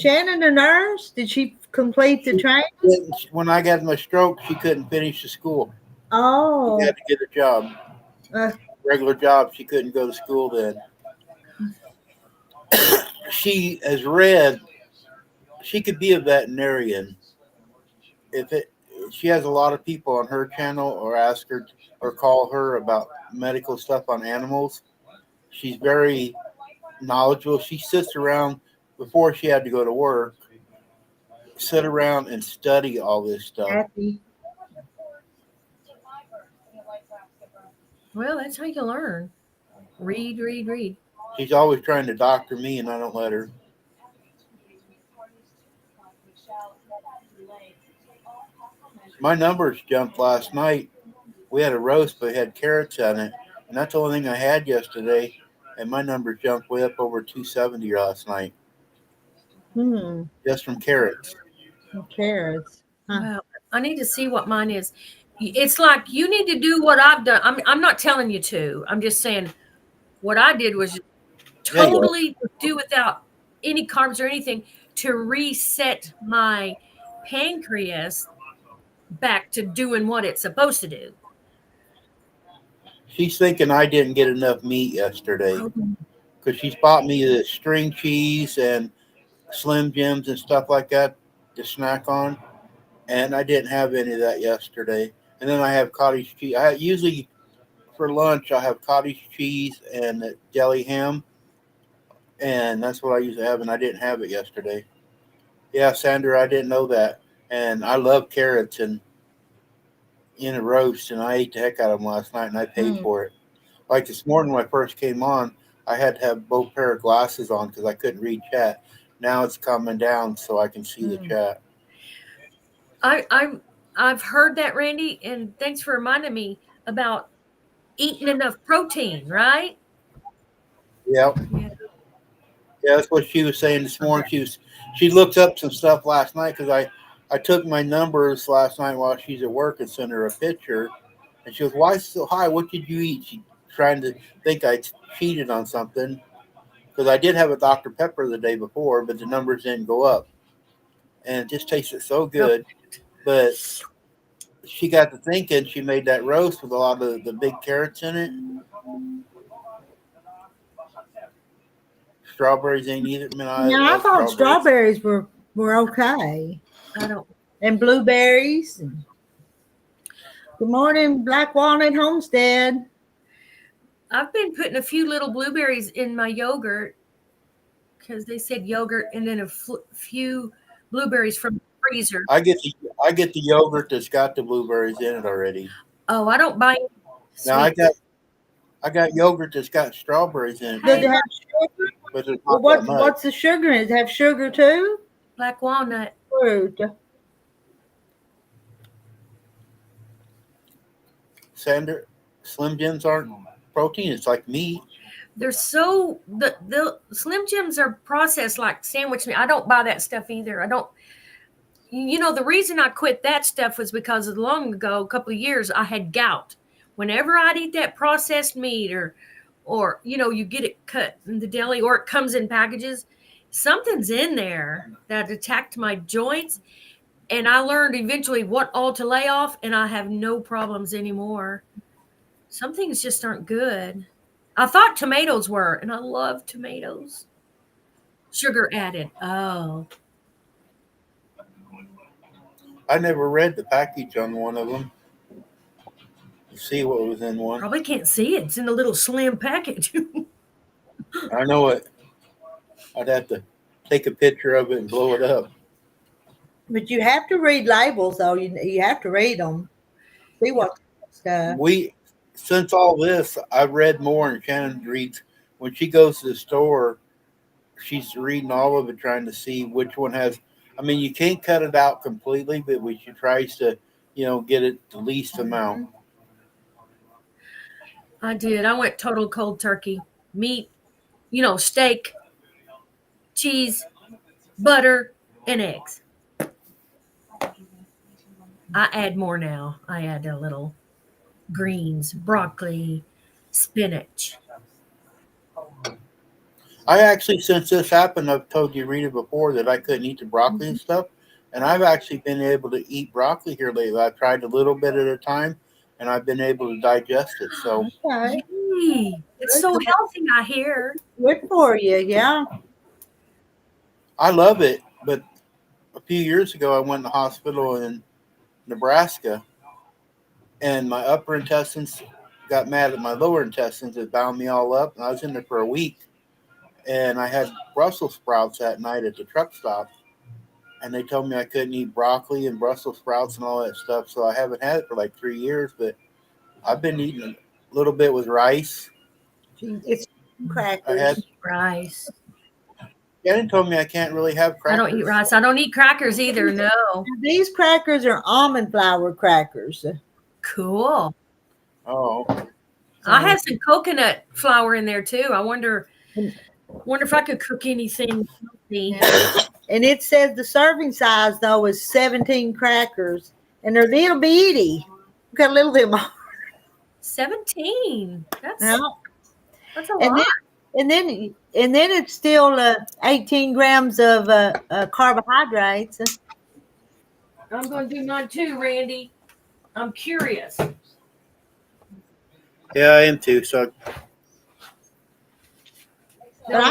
Shannon a nurse? Did she complete the training? When I got my stroke, she couldn't finish the school. She Oh, had to get a job, uh, regular job. She couldn't go to school then. She has read. She could be a veterinarian if it. She has a lot of people on her channel, or ask her or call her about medical stuff on animals. She's very knowledgeable. She sits around before she had to go to work. Sit around and study all this stuff. happy. Well, that's how you learn. Read, read, read. She's always trying to doctor me, and I don't let her. My numbers jumped last night. We had a roast, but it had carrots on it, and that's the only thing I had yesterday. And my numbers jumped way up over 270 last night Hmm. just from carrots. Who cares? Huh. Well, I need to see what mine is. It's like you need to do what I've done. I'm not telling you to. I'm just saying what I did was Yeah, you are. totally do without any carbs or anything to reset my pancreas back to doing what it's supposed to do. She's thinking I didn't get enough meat yesterday Oh, because she's bought me the string cheese and Slim Jims and stuff like that to snack on, and I didn't have any of that yesterday. And then I have cottage cheese. I usually for lunch I have cottage cheese and jelly ham, and that's what I usually have. And I didn't have it yesterday. Yeah, Sandra, I didn't know that, and I love carrots and in a roast, and I ate the heck out of them last night, and I paid Hmm. for it. Like this morning when I first came on, I had to have both pair of glasses on because I couldn't read chat. Now it's coming down so I can see the Hmm. chat. I've heard that, Randy, and thanks for reminding me about eating enough protein, right? Yep. Yeah. Yeah, that's what she was saying this morning. She looked up some stuff last night because I took my numbers last night while she's at work and sent her a picture, and she goes, "Why is it so high? What did you eat?" She trying to think I cheated on something because I did have a Dr Pepper the day before, but the numbers didn't go up, and it just tasted so Oh, good. But she got to thinking. She made that roast with a lot of the big carrots in it. Strawberries ain't either. I mean, I Yeah, I love thought strawberries. strawberries were okay. I don't. And blueberries. Good morning, Black Walnut Homestead. I've been putting a few little blueberries in my yogurt because they said yogurt, and then a few blueberries from the freezer. I get the yogurt that's got the blueberries in it already. Oh, I don't buy Now sweet. I got yogurt that's got strawberries in it. Does it too, have sugar? but it's Well, not that much. what's the sugar in it? Does it have sugar too? Black walnut. Fruit. Sander, Slim Jims aren't protein. It's like meat. They're so the Slim Jims are processed like sandwich meat. I don't buy that stuff either. I don't. You know, the reason I quit that stuff was because long ago, a couple of years, I had gout. Whenever I'd eat that processed meat, or you know, you get it cut in the deli, or it comes in packages, something's in there that attacked my joints, and I learned eventually what all to lay off, and I have no problems anymore. Some things just aren't good. I thought tomatoes were, and I love tomatoes. Sugar added. Oh. I never read the package on one of them to see what was in one. Probably can't see it. It's in a little slim package. I know it. I'd have to take a picture of it and blow it up. But you have to read labels, though. You have to read them. See what stuff. Since all this, I've read more, and Shannon reads. When she goes to the store, she's reading all of it, trying to see which one has. I mean, you can't cut it out completely, but she tries to, get it the least amount. I did. I went total cold turkey. Meat, steak, cheese, butter, and eggs. I add more now. I add a little greens, broccoli, spinach. I actually, since this happened, I've told you, Rita, before that I couldn't eat the broccoli and stuff. And I've actually been able to eat broccoli here lately. I've tried a little bit at a time, and I've been able to digest it. So Okay. Yay. It's so healthy, I hear. Good for you, yeah. I love it. But a few years ago, I went to the hospital in Nebraska, and my upper intestines got mad at my lower intestines. It bound me all up, and I was in there for a week. And I had Brussels sprouts that night at the truck stop, and they told me I couldn't eat broccoli and Brussels sprouts and all that stuff. So I haven't had it for like 3 years, but I've been eating a little bit with rice. It's I crackers. had Rice. Shannon told me I can't really have I crackers. don't eat rice. I don't eat crackers either. No. These crackers are almond flour crackers. Cool. Oh, I have some coconut flour in there too. I wonder if I could cook anything healthy. And it says the serving size, though, is 17 crackers. And they're little bitty. Got a little bit more. 17. That's Yeah. a And lot. then it's still 18 grams of carbohydrates. I'm going to do mine too, Randy. I'm curious. yeah, I am too. So But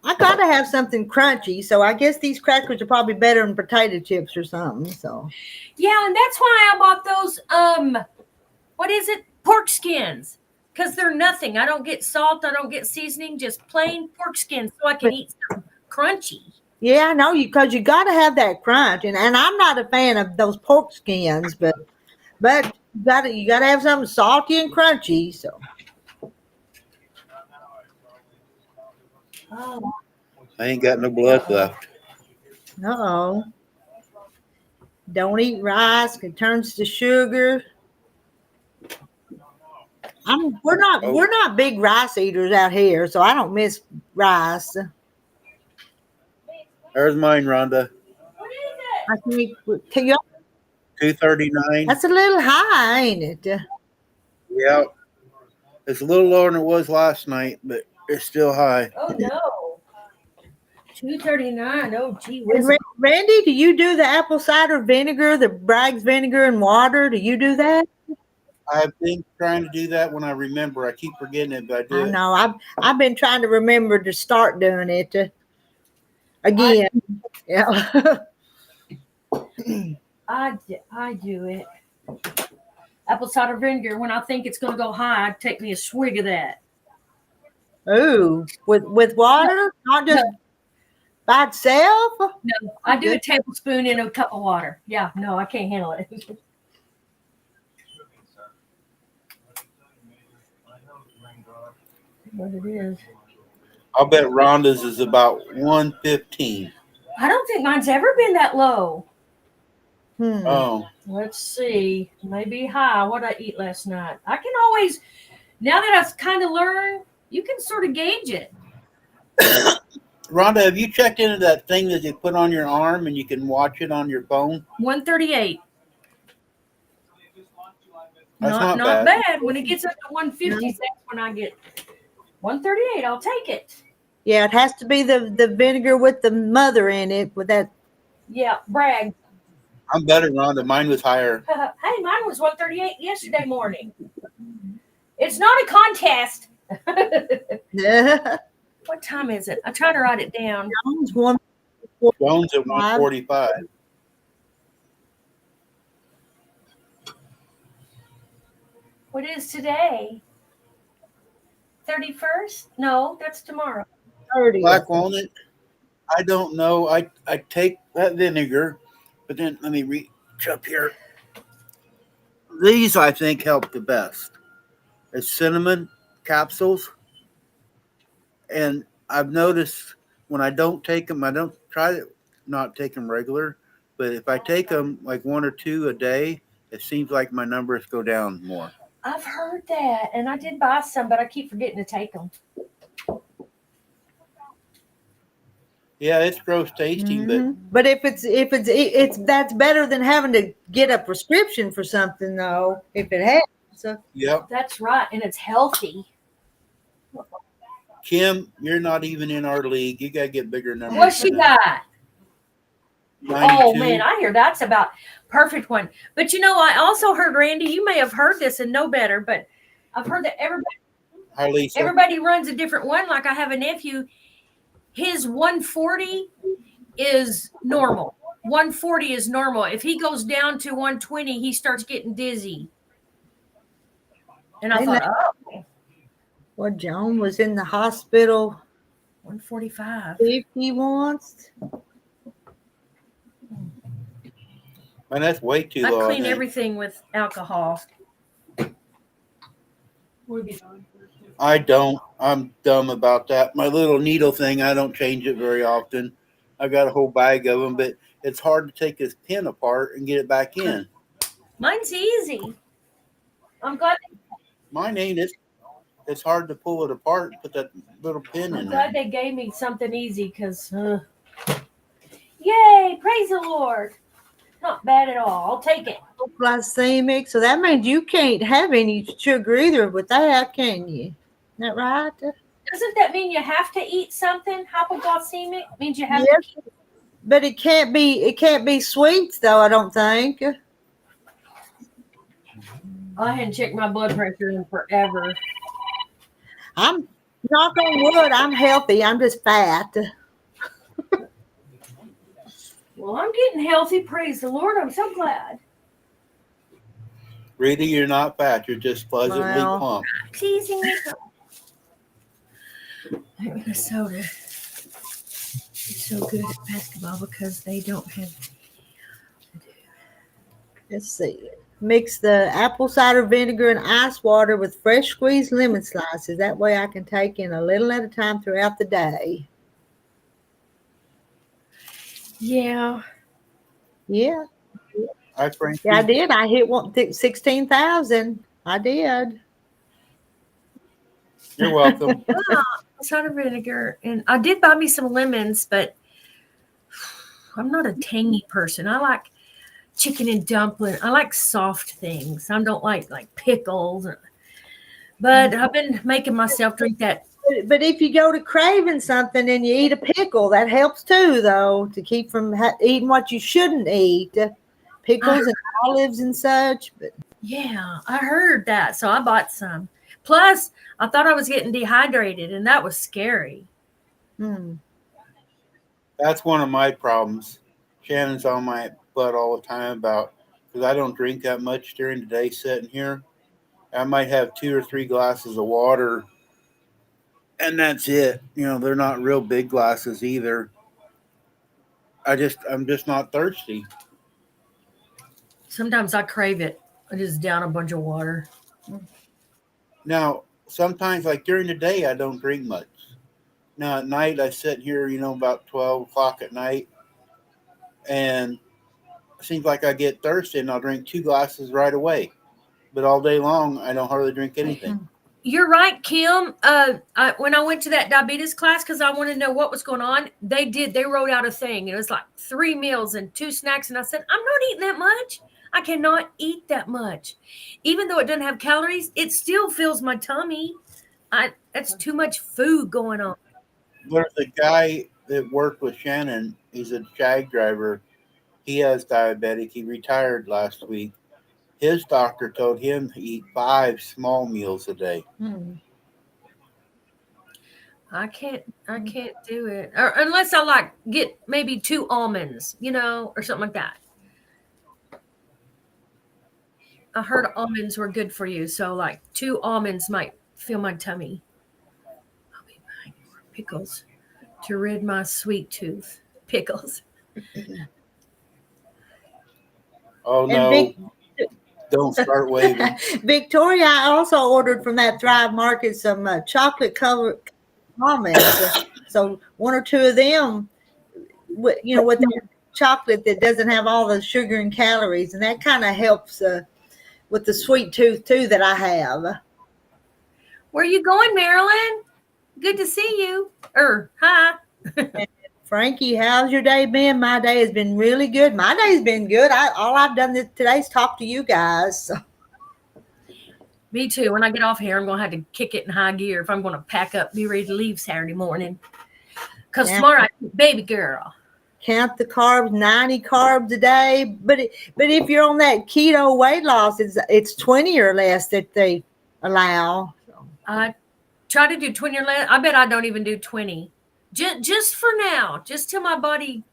I gotta have something crunchy. So I guess these crackers are probably better than potato chips or something. So Yeah, and that's why I bought those what is it? Pork skins. Because they're nothing. I don't get salt, I don't get seasoning, just plain pork skins so I can eat something crunchy. yeah, I know because you gotta have that crunch. And I'm not a fan of those pork skins, but you gotta have something salty and crunchy. So Oh. I ain't got no blood left. Don't eat rice, it turns to sugar. We're not big rice eaters out here, so I don't miss rice. There's mine, Rhonda. What is it? I think $2.39. that's a little high, ain't it? Yeah, it's a little lower than it was last night, but it's still high. Oh no. $2.39. Oh, gee And whiz. Randy, do you do the apple cider vinegar, the Bragg's vinegar and water? Do you do that? I've been trying to do that when I remember. I keep forgetting it, but I do I it. know. I've been trying to remember to start doing it again. Yeah. I do it. Apple cider vinegar. When I think it's going to go high, I take me a swig of that. Ooh, with water, not just by itself. No, I do a tablespoon in a cup of water. Yeah, no, I can't handle it. What it is. I'll bet Rhonda's is about 115. I don't think mine's ever been that low. Oh, Let's see. Maybe high. What did I eat last night? I can always, now that I've kind of learned, you can sort of gauge it. Rhonda, have you checked into that thing that you put on your arm and you can watch it on your phone? 138. That's Not not bad. When it gets up to 150, that's when I get 138. I'll take it. Yeah, it has to be the vinegar with the mother in it. With that. Yeah, brag. I'm better, Rhonda. Mine was higher. Hey, mine was 138 yesterday morning. It's not a contest. What time is it? I try to write it down. One. Jones at 145. What is today? 31st? No, that's tomorrow. 30. Black walnut. I don't know. I take that vinegar, but then let me reach up here. These I think help the best. It's cinnamon capsules, and I've noticed when I don't take them, I don't try to not take them regular, but if I take them like 1 or 2 a day, it seems like my numbers go down more. I've heard that, and I did buy some, but I keep forgetting to take them. Yeah, it's gross tasting, but if it's that's better than having to get a prescription for something though. If it has, so. Yep. That's right, and it's healthy. Kim, you're not even in our league. You gotta get bigger numbers. What she got? 92. Oh man, I hear that's about perfect one. But you know, I also heard, Randy, you may have heard this and know better, but I've heard that Hi, Lisa. everybody runs a different one. Like I have a nephew, his 140 is normal. 140 is normal. If he goes down to 120, he starts getting dizzy. And I thought, oh. Well, Joan was in the hospital. 145. If he wants. Man, that's way too I low. clean everything with alcohol. I don't. I'm dumb about that. My little needle thing, I don't change it very often. I got a whole bag of them, but it's hard to take this pin apart and get it back in. Mine's easy. I'm glad. Mine ain't. It's hard to pull it apart and put that little pin I'm in glad there. they gave me something easy because, yay, praise the Lord. Not bad at all. I'll take it. Glycemic, so that means you can't have any sugar either with that, can you? Isn't that right? Doesn't that mean you have to eat something? Hypoglycemic means you have Yes. to keep. But it can't be sweets though, I don't think. I hadn't checked my blood pressure in forever. I'm knock on wood, I'm healthy. I'm just fat. Well, I'm getting healthy. Praise the Lord. I'm so glad. Rita, you're not fat. You're just pleasantly plump. Teasing me. Minnesota is so good at basketball because they don't have. Let's see. Mix the apple cider vinegar and ice water with fresh squeezed lemon slices. That way I can take in a little at a time throughout the day. Yeah. Yeah. Hi, Frankie. Yeah, I did. I hit 16,000. I did. You're welcome. Cider vinegar, and I did buy me some lemons, but I'm not a tangy person. I like chicken and dumpling. I like soft things. I don't like pickles. But I've been making myself drink that But if you go to craving something and you eat a pickle, that helps too, though, to keep from eating what you shouldn't eat, pickles and olives and such. But yeah, I heard that, so I bought some. Plus, I thought I was getting dehydrated, and that was scary. That's one of my problems. Shannon's on my butt all the time about because I don't drink that much during the day sitting here. I might have 2 or 3 glasses of water, and that's it. They're not real big glasses either. I'm just not thirsty. Sometimes I crave it. I just down a bunch of water. Now, sometimes, like during the day, I don't drink much. Now, at night, I sit here, about 12 o'clock at night, and it seems like I get thirsty, and I'll drink 2 glasses right away. But all day long, I don't hardly drink anything. You're right, Kim. When I went to that diabetes class, because I wanted to know what was going on, they wrote out a thing. It was like 3 meals and 2 snacks. And I said, I'm not eating that much. I cannot eat that much. Even though it doesn't have calories, it still fills my tummy. That's too much food going on. There's a guy that worked with Shannon. He's a Jag driver. He has diabetic. He retired last week. His doctor told him to eat 5 small meals a day. I can't do it. Or unless I get maybe 2 almonds, or something like that. I heard almonds were good for you. So 2 almonds might fill my tummy. I'll be buying more pickles to rid my sweet tooth. Pickles. Oh, no. Don't start waving. Victoria, I also ordered from that Thrive Market some chocolate covered almonds. So 1 or 2 of them, with the chocolate that doesn't have all the sugar and calories, and that kind of helps with the sweet tooth too that I have. Where are you going, Marilyn? Good to see you. Hi. Frankie, how's your day been? My day has been really good. My day's been good. All I've done today is talk to you guys. So. Me too. When I get off here, I'm going to have to kick it in high gear if I'm going to pack up, be ready to leave Saturday morning. Because tomorrow I baby girl. Count the carbs, 90 carbs a day. But if you're on that keto weight loss, it's 20 or less that they allow. So. I try to do 20 or less. I bet I don't even do 20. Just for now, just till my body,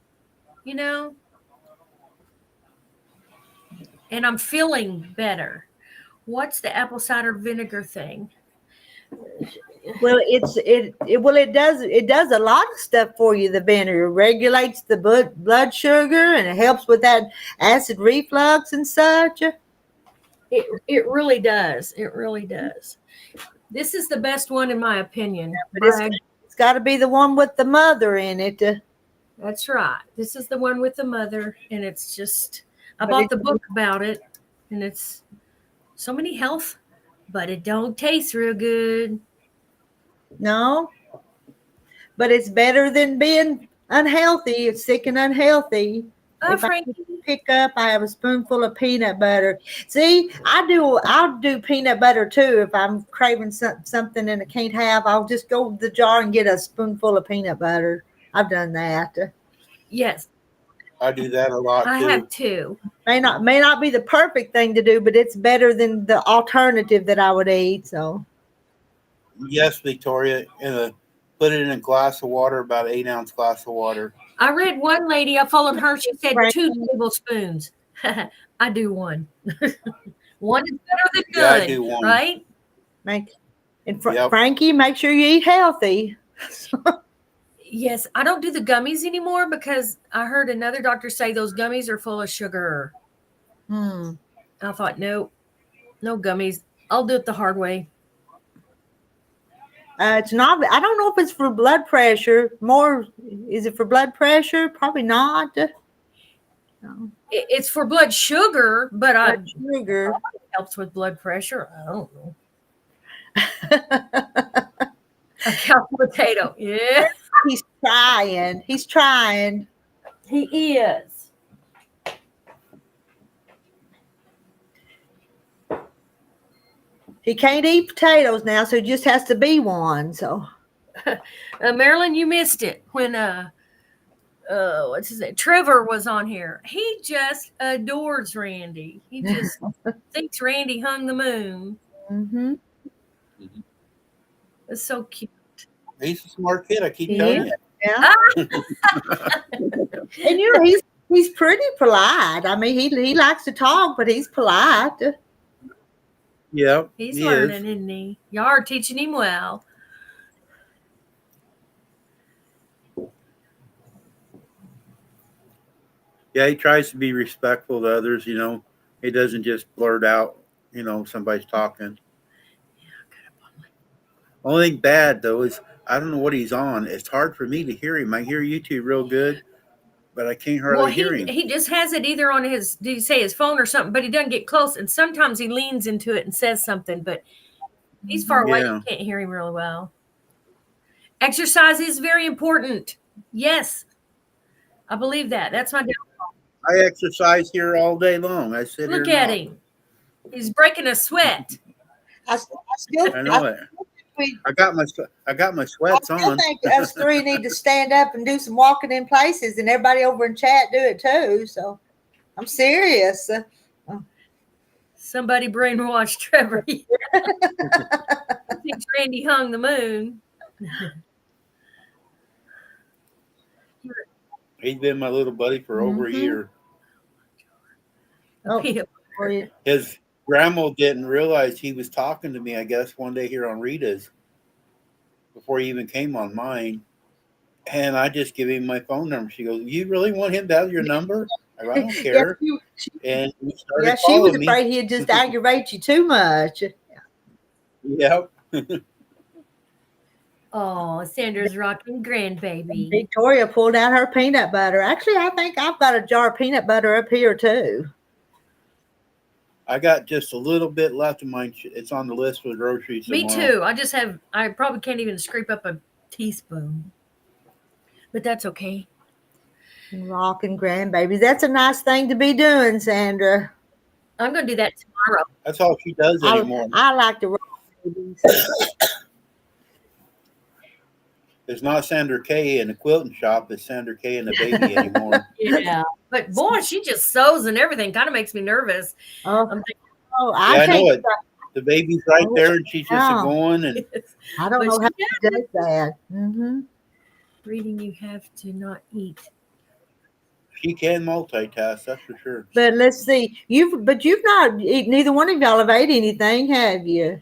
and I'm feeling better. What's the apple cider vinegar thing? Well, it does a lot of stuff for you. The vinegar regulates the blood sugar, and it helps with that acid reflux and such. It really does. It really does. This is the best one in my opinion. It's got to be the one with the mother in it. That's right. This is the one with the mother, and it's just I bought the book about it, and it's so many health, but it don't taste real good. No, but it's better than being unhealthy. It's sick and unhealthy. If Frankie. I pick up, I have a spoonful of peanut butter. See, I'll do peanut butter too. If I'm craving something and I can't have, I'll just go to the jar and get a spoonful of peanut butter. I've done that. Yes. I do that a lot too. I have too. May not be the perfect thing to do, but it's better than the alternative that I would eat. So. Yes, Victoria, put it in a glass of water, about 8-ounce glass of water. I read one lady, I followed her, she said 2 tablespoons. I do 1. 1 is better than good, I do 1. right? Frankie, make sure you eat healthy. Yes, I don't do the gummies anymore because I heard another doctor say those gummies are full of sugar. I thought, no gummies. I'll do it the hard way. It's not. I don't know if it's for blood pressure. Is it for blood pressure? Probably not. No. It's for blood sugar, but sugar helps with blood pressure. I don't know. A couch potato. Yeah. He's trying. He is. He can't eat potatoes now, so it just has to be one. So Marilyn, you missed it when what's his name? Trevor was on here. He just adores Randy. He just thinks Randy hung the moon. Mm-hmm. It's so cute. He's a smart kid. I keep He telling is. you. Yeah. And he's pretty polite. I mean, he likes to talk, but he's polite. Yeah, He's he learning, is. isn't he? Y'all are teaching him well. Yeah, he tries to be respectful to others. He doesn't just blurt out. Somebody's talking. Only thing bad though is I don't know what he's on. It's hard for me to hear him. I hear you two real good, but I can't Well, hardly hear him. he just has it either on his, did you say his phone or something, but he doesn't get close. And sometimes he leans into it and says something, but he's far away. Yeah. You can't hear him really well. Exercise is very important. Yes, I believe that. That's my downfall. I exercise here all day long. I sit Look here at and him. He's breaking a sweat. I still I know it. I got my sweats I still on. think us three need to stand up and do some walking in places, and everybody over in chat do it too. So I'm serious. Somebody brainwashed Trevor. I think Randy hung the moon. He's been my little buddy for over a Mhm. year. Oh, Peanut for you. His grandma didn't realize he was talking to me, I guess, one day here on Rita's before he even came on mine. And I just give him my phone number. She goes, "You really want him to have your number?" I go, "I don't care." And he started She was following me. afraid he'd just aggravate you too much. Yep. Oh, Sandra's rocking grandbaby. Victoria pulled out her peanut butter. Actually, I think I've got a jar of peanut butter up here too. I got just a little bit left of mine. It's on the list for groceries Me tomorrow. too. I probably can't even scrape up a teaspoon. But that's okay. Rocking grandbabies. That's a nice thing to be doing, Sandra. I'm going to do that tomorrow. That's all she does anymore. I like to rock babies. There's not Sandra K in the quilting shop. It's Sandra K in the baby anymore. Yeah. But boy, she just sews and everything. Kind of makes me nervous. Oh, I'm thinking, I know think it. The baby's right there, and she's just going. And I don't But know how she she does that. Mm-hmm. reading, you have to not eat. she can multitask, that's for sure. But let's see. You've not neither one of y'all have ate anything, have you?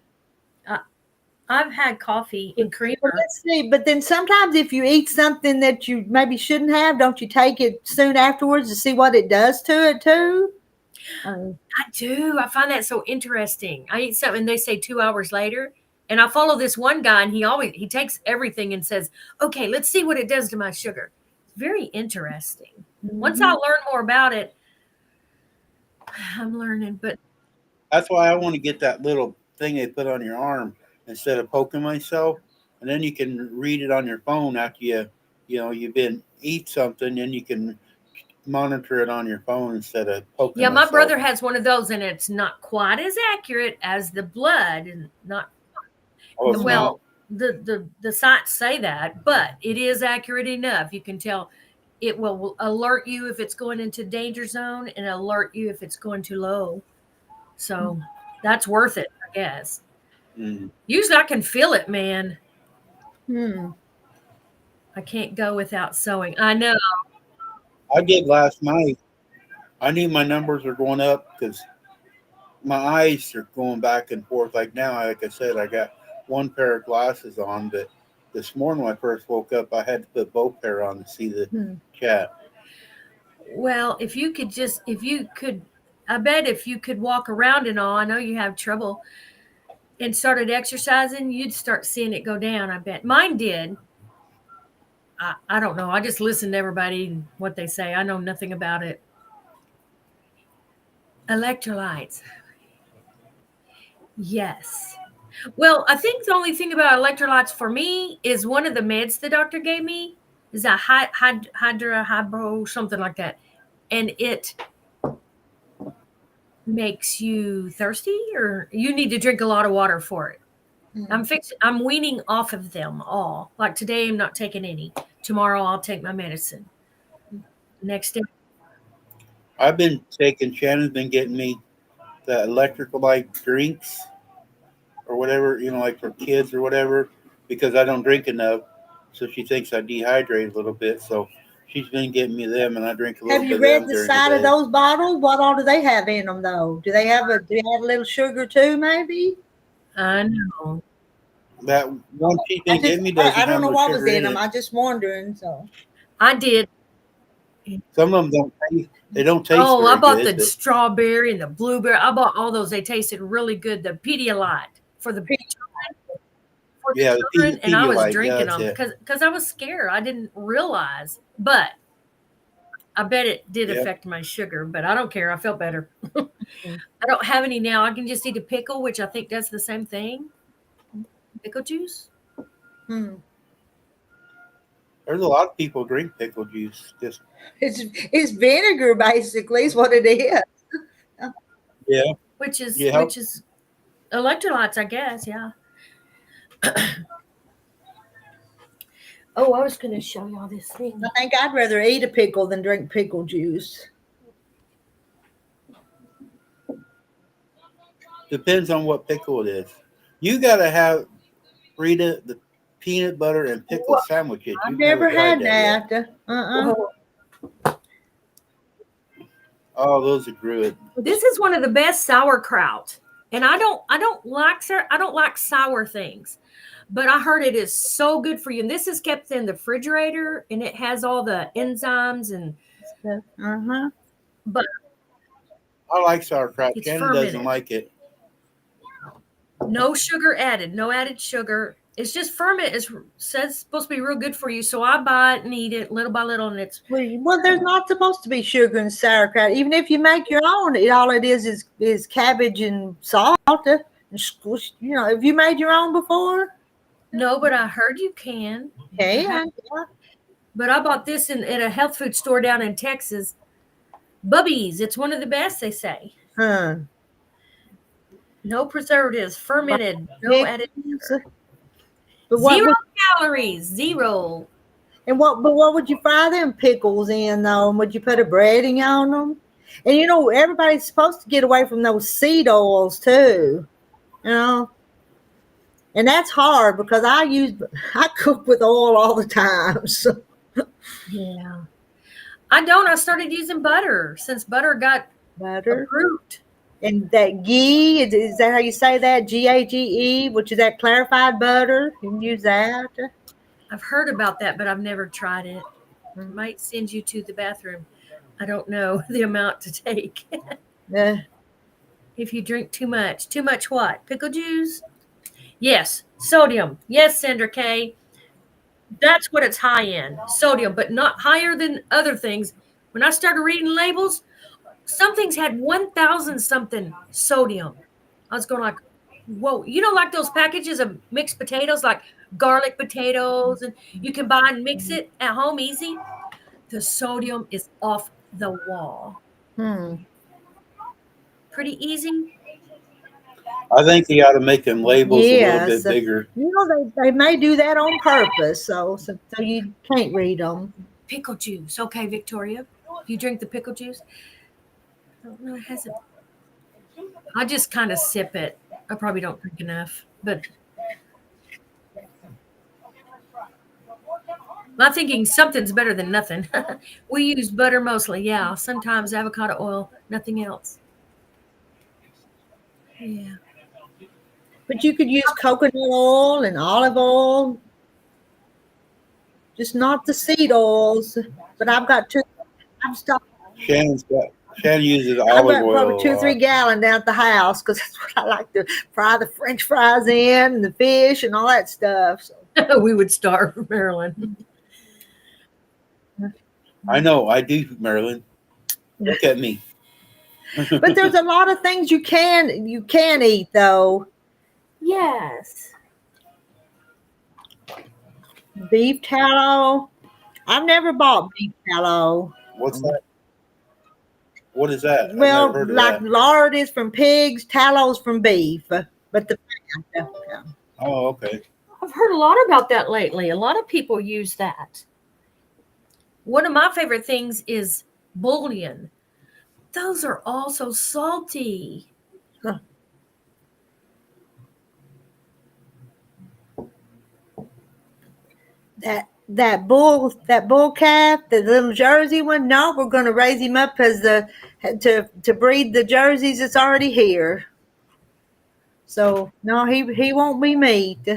I've had coffee and creamer. Well, let's see. But then sometimes if you eat something that you maybe shouldn't have, don't you take it soon afterwards to see what it does to it too? I do. I find that so interesting. I eat something, they say 2 hours later. And I follow this one guy, and he takes everything and says, "Okay, let's see what it does to my sugar." It's very interesting. Mm-hmm. Once I learn more about it, I'm learning. But That's why I want to get that little thing they put on your arm instead of poking myself, and then you can read it on your phone after you've been eat something, and you can monitor it on your phone instead of poking. yeah, my myself. brother has one of those, and it's not quite as accurate as the blood, and not well. The sites say that, but it is accurate enough. You can tell. It will alert you if it's going into danger zone and alert you if it's going too low. So that's worth it, I guess. Usually I can feel it, man. I can't go without sewing. I know. I did last night. I knew my numbers were going up because my eyes are going back and forth. Like now, like I said, I got one pair of glasses on, but this morning when I first woke up, I had to put both pair on to see the chat. Well, I bet if you could walk around and all, I know you have trouble, and started exercising, you'd start seeing it go down. I bet mine did. I don't know. I just listen to everybody and what they say. I know nothing about it. Electrolytes. Yes. Well, I think the only thing about electrolytes for me is one of the meds the doctor gave me is a hydro, something like that. And it makes you thirsty, or you need to drink a lot of water for it. I'm weaning off of them all. Like today, I'm not taking any. Tomorrow, I'll take my medicine. Next day, I've been taking. Shannon's been getting me the electrolyte drinks or whatever, like for kids or whatever, because I don't drink enough. So she thinks I dehydrate a little bit. So she's been getting me them, and I drink a little Have bit you of read them the during side the of day. those bottles? What all do they have in them, though? Do they have a little sugar too? Maybe. I know. That one she's been getting me doesn't I don't have know no what was sugar in in them. it. I just wondering. So I did. Some of them don't taste. They don't taste Oh, I very bought good, the but strawberry and the blueberry. I bought all those. They tasted really good. The Pedialyte for the yeah, children, the and I was Pedialyte, yeah, drinking that's them it. because I was scared. I didn't realize, but I bet it did Yeah. affect my sugar. But I don't care. I felt better. I don't have any now. I can just eat a pickle, which I think does the same thing. Pickle juice. There's a lot of people drink pickle juice. Just it's vinegar basically is what it is. yeah, Which is yeah. electrolytes, I guess. Yeah. Oh, I was going to show y'all this thing. I think I'd rather eat a pickle than drink pickle juice. Depends on what pickle it is. You gotta have Rita the peanut butter and pickle sandwiches. I've You've never never tried had that yet. that. Oh, those are good. This is one of the best sauerkraut, and I don't like sour things, but I heard it is so good for you. And this is kept in the refrigerator, and it has all the enzymes and. But I like sauerkraut. it's Shannon doesn't fermented. like it. No sugar added, no added sugar. It's just ferment. It says supposed to be real good for you. So I buy it and eat it little by little, and it's Well, there's not supposed to be sugar in sauerkraut. Even if you make your own, all it is cabbage and salt. And squish, have you made your own before? no, but I heard you can. Yeah. But I bought this at a health food store down in Texas. Bubbies. It's one of the best, they say. Huh. No preservatives, fermented, no added sugar. But Zero calories, zero. But what would you fry them pickles in though? Would you put a breading on them? And everybody's supposed to get away from those seed oils too. And that's hard because I cook with oil all the time. So. Yeah. I started using butter since butter got approved. And that ghee, is that how you say that? GAGE, which is that clarified butter. You can use that. I've heard about that, but I've never tried it. It might send you to the bathroom. I don't know the amount to take. Yeah. If you drink too much. Too much what? Pickle juice? Yes. Sodium. Yes, Sandra K. That's what it's high in. Sodium, but not higher than other things. When I started reading labels, some things had 1,000 something sodium. I was going like, whoa. Like those packages of mixed potatoes, like garlic potatoes, and you can buy and mix it at home easy. The sodium is off the wall. Pretty easy. I think they ought to make them labels a little bit bigger. They may do that on purpose, so you can't read them. Pickle juice. Okay, Victoria. If you drink the pickle juice, I don't know, it hasn't. I just kind of sip it. I probably don't drink enough, but I'm thinking something's better than nothing. We use butter mostly, yeah. Sometimes avocado oil, nothing else. Yeah. But you could use coconut oil and olive oil, just not the seed oils. But I've stopped. Shannon uses I've olive got oil. probably 2 or 3 gallons down at the house because that's what I like to fry the French fries in and the fish and all that stuff. So. We would starve, Marilyn. I know, I do, Marilyn. Look at me. But there's a lot of things you can eat though. Yes. Beef tallow. I've never bought beef tallow. What's that? What is that? Well, I've never heard of like that. lard is from pigs, tallow's from beef, but the Oh, okay. I've heard a lot about that lately. A lot of people use that. One of my favorite things is bouillon. Those are also salty. Huh. That bull calf, the little Jersey one. No, we're going to raise him up as to breed the Jerseys that's already here. So no, he won't be meat.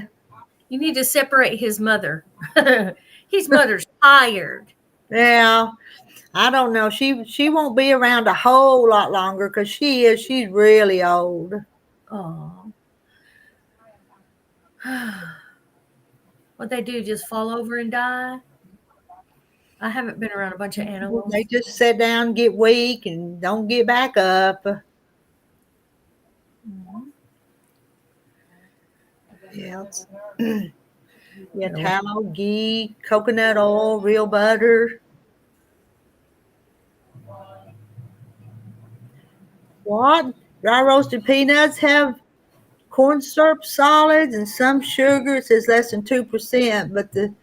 You need to separate his mother. His mother's tired. Yeah, I don't know. She won't be around a whole lot longer because she's really old. Oh. What they do, just fall over and die? I haven't been around a bunch of animals. They just sit down, get weak, and don't get back up. Yeah. Yeah, tallow, ghee, coconut oil, real butter. What? Dry roasted peanuts have cornstarch solids and some sugar. It says less than 2%, but the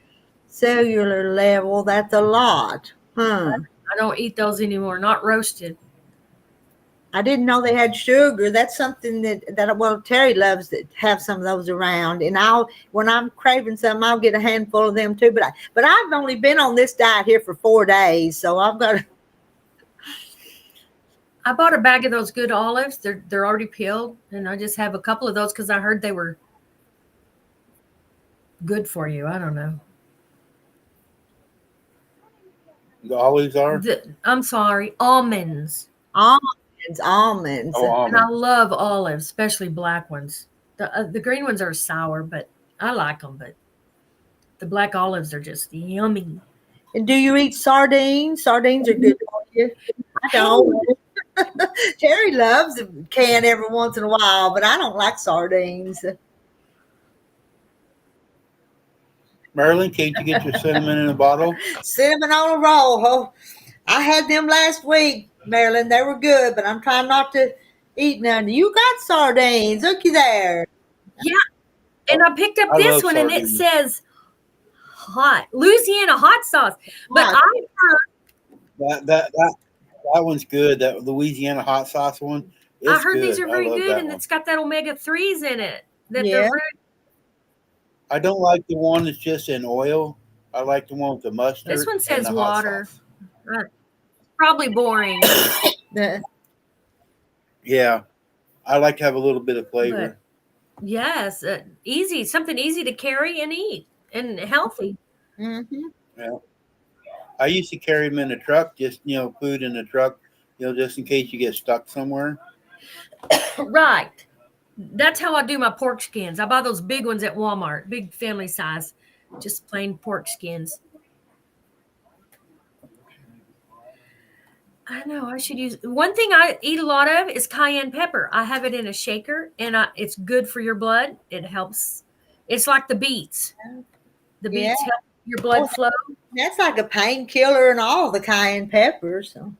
cellular level, that's a lot. I don't eat those anymore, not roasted. I didn't know they had sugar. That's something that well, Terry loves to have some of those around. And when I'm craving some, I'll get a handful of them too. But I've only been on this diet here for 4 days, so I've got to. I bought a bag of those good olives. They're already peeled, and I just have a couple of those because I heard they were good for you. I don't know. The olives are? I'm sorry, almonds. Almonds. Oh, And I almonds. love olives, especially black ones. The green ones are sour, but I like them. But the black olives are just yummy. And do you eat sardines? Sardines are good for you. I don't. Terry loves a can every once in a while, but I don't like sardines. Marilyn, can't you get your cinnamon in a bottle? Cinnamon on a roll. Oh, I had them last week, Marilyn. They were good, but I'm trying not to eat none. You got sardines. Looky there. Yeah. And I picked up I this love one, and it sardines. says hot Louisiana hot sauce. But Hot. I heard That one's good. That Louisiana hot sauce one. I It's heard good. these are very I love good, that and one. it's got that omega-3s in it. That Yeah. they're very, I don't like the one that's just in oil. I like the one with the mustard. this one and says the hot water. sauce. Probably boring. Yeah, I like to have a little bit of flavor. But yes, easy, something easy to carry and eat and healthy. Mm-hmm. Yeah. I used to carry them in the truck, just food in the truck, just in case you get stuck somewhere. Right. That's how I do my pork skins. I buy those big ones at Walmart, big family size, just plain pork skins. I know I should use one thing I eat a lot of is cayenne pepper. I have it in a shaker, and it's good for your blood. It helps. It's like the beets. The beets Yeah. help your blood flow. That's like a painkiller and all the cayenne peppers. So.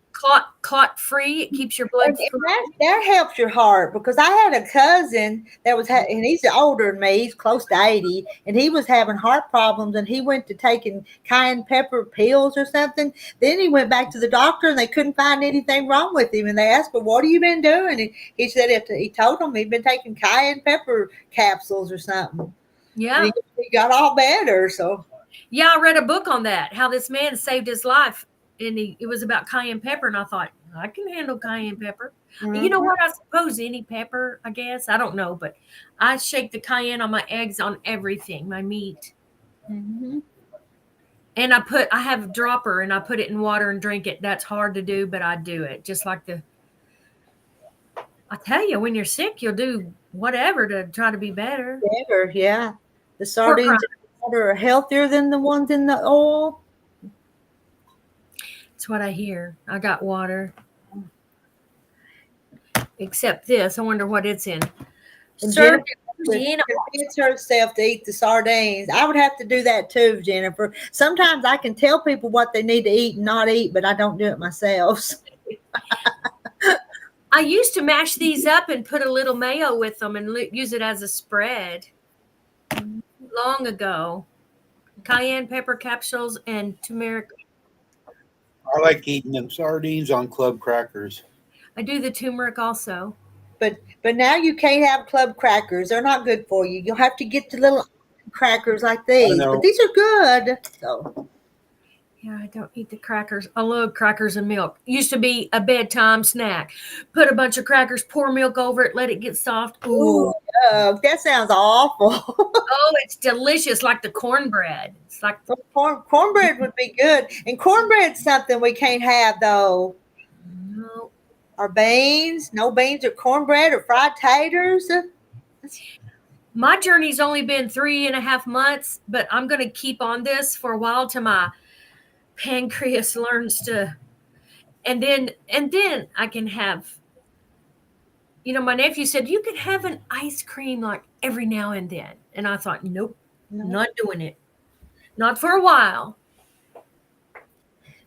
Clot free. It keeps your blood And flowing. that helps your heart because I had a cousin that was and he's older than me. He's close to 80, and he was having heart problems. And he went to taking cayenne pepper pills or something. Then he went back to the doctor, and they couldn't find anything wrong with him. And they asked, "Well, what have you been doing?" And he said he told them he'd been taking cayenne pepper capsules or something. Yeah. And he got all better. So Yeah, I read a book on that, how this man saved his life. And it was about cayenne pepper. And I thought, I can handle cayenne pepper. You know what? I suppose any pepper, I guess. I don't know. But I shake the cayenne on my eggs, on everything, my meat. Mm-hmm. And I have a dropper, and I put it in water and drink it. That's hard to do, but I do it. Just like I tell you, when you're sick, you'll do whatever to try to be better. Better, yeah. The sardines in the water are healthier than the ones in the oil. That's what I hear. I got water. Except this. I wonder what it's in. Jennifer convince herself to eat the sardines. I would have to do that too, Jennifer. Sometimes I can tell people what they need to eat and not eat, but I don't do it myself. I used to mash these up and put a little mayo with them and use it as a spread. long ago. Cayenne pepper capsules and turmeric. I like eating them sardines on club crackers. I do the turmeric also. But now you can't have club crackers. They're not good for you. You'll have to get the little crackers like these. know. But these are good. So Yeah, I don't eat the crackers. I love crackers and milk. Used to be a bedtime snack. Put a bunch of crackers, pour milk over it, let it get soft. Ooh. that sounds awful. Oh, it's delicious, like the cornbread. It's like Cornbread would be good. And cornbread's something we can't have though. no. Or beans, no beans or cornbread or fried taters. My journey's only been 3.5 months, but I'm going to keep on this for a while till my pancreas learns to, and then I can have. My nephew said you could have an ice cream like every now and then, and I thought, nope, not doing it, not for a while.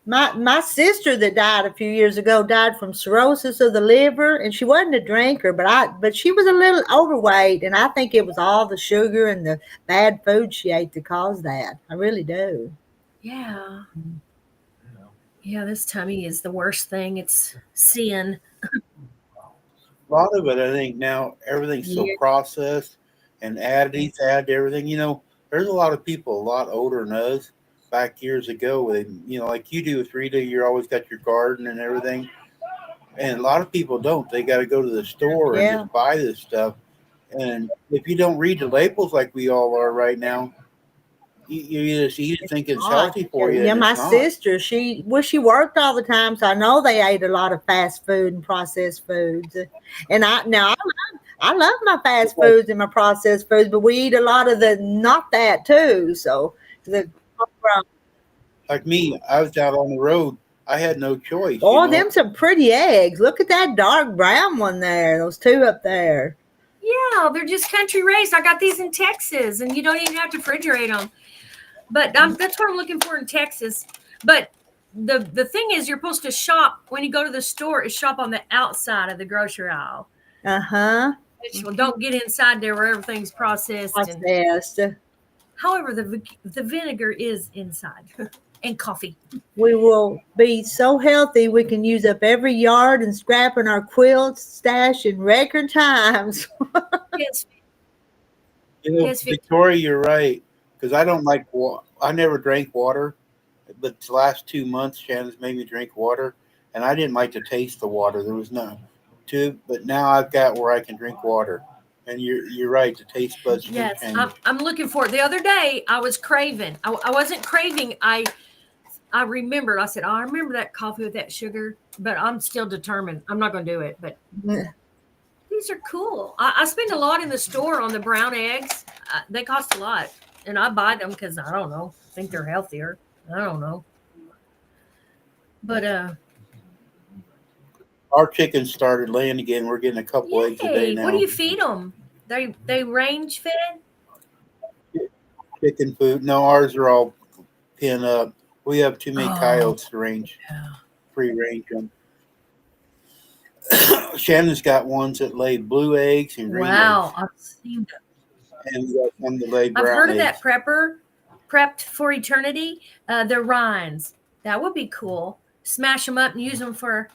My sister that died a few years ago died from cirrhosis of the liver, and she wasn't a drinker, but she was a little overweight, and I think it was all the sugar and the bad food she ate that caused that. I really do. Yeah. Yeah, this tummy is the worst thing. It's sin. A lot of it, I think now everything's so processed and additives add to everything. There's a lot of people a lot older than us back years ago. Like you do with Rita, you're always got your garden and everything. And a lot of people don't. They got to go to the store and just buy this stuff. And if you don't read the labels like we all are right now, you just eat it thinking it's healthy for you. Yeah, my sister, she worked all the time, so I know they ate a lot of fast food and processed foods. And I love my fast foods and my processed foods, but we eat a lot of the not that too. So like me, I was out on the road. I had no choice. Them some pretty eggs. Look at that dark brown one there. Those two up there. Yeah, they're just country raised. I got these in Texas, and you don't even have to refrigerate them. But that's what I'm looking for in Texas. But the thing is, you're supposed to shop when you go to the store. Is shop on the outside of the grocery aisle. Don't get inside there where everything's processed. However, the vinegar is inside, and coffee. We will be so healthy we can use up every yard and scrap in our quilt stash in record times. Yes. Victoria, you're right. Because I don't like water. I never drank water, but the last 2 months, Shannon's made me drink water, and I didn't like to taste the water. There was no tube, but now I've got where I can drink water. And you're right, the taste buds. Yes, I'm looking for it. The other day, I was craving. I wasn't craving. I remembered. I said, I remember that coffee with that sugar, but I'm still determined. I'm not going to do it. But these are cool. I spend a lot in the store on the brown eggs. They cost a lot. And I buy them because I don't know. I think they're healthier. I don't know. But our chickens started laying again. We're getting a couple eggs a day now. What do you feed them? They range fed? Chicken food. No, ours are all pinned up. We have too many coyotes to free range them. Shannon's got ones that lay blue eggs and green eggs. Wow, I've seen them. And we got some that lay brown I've heard of eggs. that prepped for eternity. The rinds. That would be cool. Smash them up and use them for.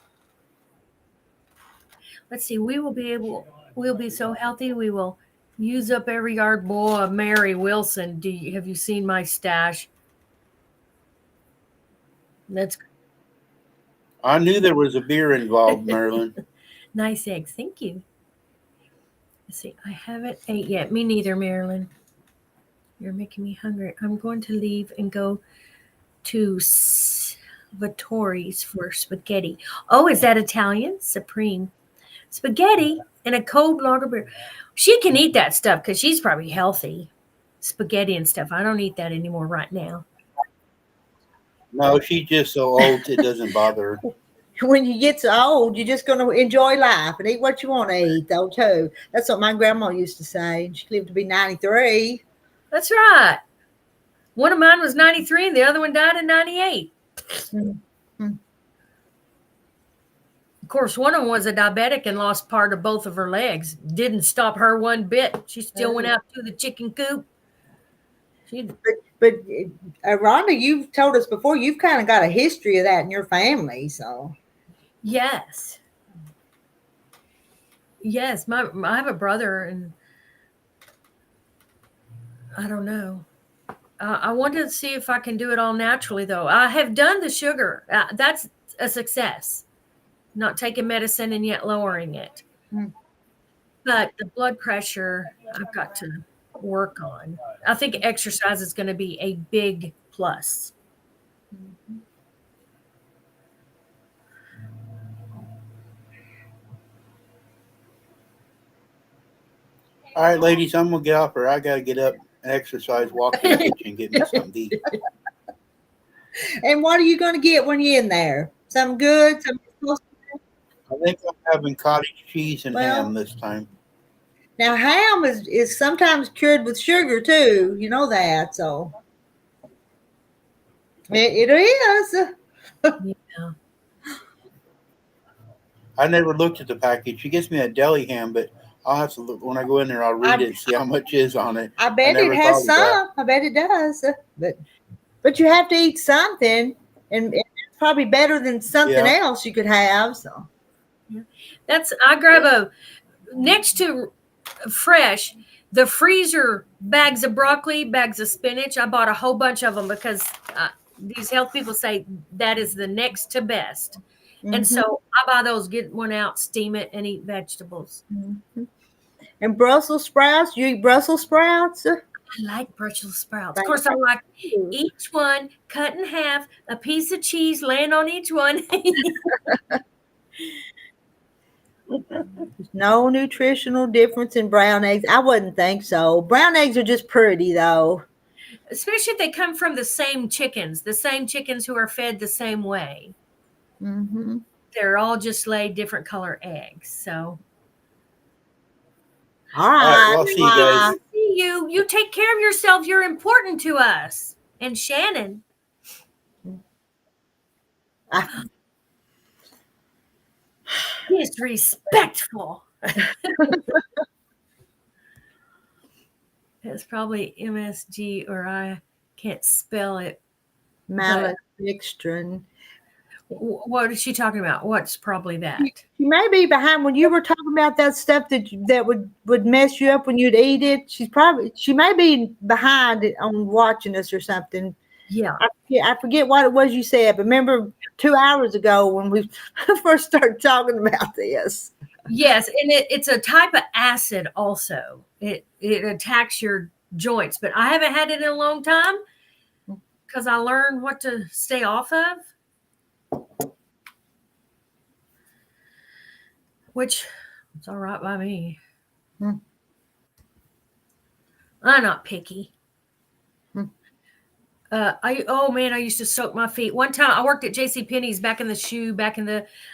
Let's see. We'll be so healthy. We will use up every yard. Boy, Mary Wilson. Have you seen my stash? I knew there was a beer involved, Marilyn. Nice eggs. Thank you. Let's see. I haven't ate yet. Me neither, Marilyn. You're making me hungry. I'm going to leave and go to Vittori's for spaghetti. Oh, is that Italian? Supreme. Spaghetti and a cold lager beer. She can eat that stuff because she's probably healthy. Spaghetti and stuff. I don't eat that anymore right now. No, she's just so old it doesn't bother her. When you get so old, you're just going to enjoy life and eat what you want to eat, though, too. That's what my grandma used to say. And she lived to be 93. That's right. One of mine was 93 and the other one died in 98. Mm-hmm. Of course, one of them was a diabetic and lost part of both of her legs. Didn't stop her one bit. She still went out to the chicken coop. But Rhonda, you've told us before you've kind of got a history of that in your family, so. Yes. Yes, I have a brother, and I don't know. I wanted to see if I can do it all naturally, though. I have done the sugar. That's a success. Not taking medicine and yet lowering it. Mm. But the blood pressure, I've got to work on. I think exercise is going to be a big plus. All right, ladies, I'm gonna get off her. I gotta get up and exercise, walk to the kitchen, get me something to eat. And what are you going to get when you're in there? Something good? Something I think I'm having cottage cheese and ham this time. Now, ham is sometimes cured with sugar too. You know that, so it is. Yeah. I never looked at the package. She gets me a deli ham, but I'll have to look when I go in there. I'll read it and see how much is on it. I bet never it has thought of that. some. I bet it does. But you have to eat something, and it's probably better than something else you could have. So I grab next to fresh, the freezer bags of broccoli, bags of spinach. I bought a whole bunch of them because these health people say that is the next to best. Mm-hmm. And so I buy those, get one out, steam it, and eat vegetables. Mm-hmm. And Brussels sprouts, you eat Brussels sprouts? I like Brussels sprouts. Of course, I like each one cut in half, a piece of cheese laying on each one. No nutritional difference in brown eggs. I wouldn't think so. Brown eggs are just pretty, though. Especially if they come from the same chickens who are fed the same way. Mm-hmm. They're all just laid different color eggs. So, all right. Well, see you guys. See you. You take care of yourself. You're important to us. And Shannon. Disrespectful. It's probably MSG, or I can't spell it. Maltodextrin. What is she talking about? What's probably that? She may be behind when you were talking about that stuff that would mess you up when you'd eat it. She may be behind on watching us or something. Yeah. I forget what it was you said, but remember 2 hours ago when we first started talking about this. Yes, and it's a type of acid also. It attacks your joints, but I haven't had it in a long time because I learned what to stay off of. Which is all right by me. I'm not picky. I used to soak my feet. One time I worked at JCPenney's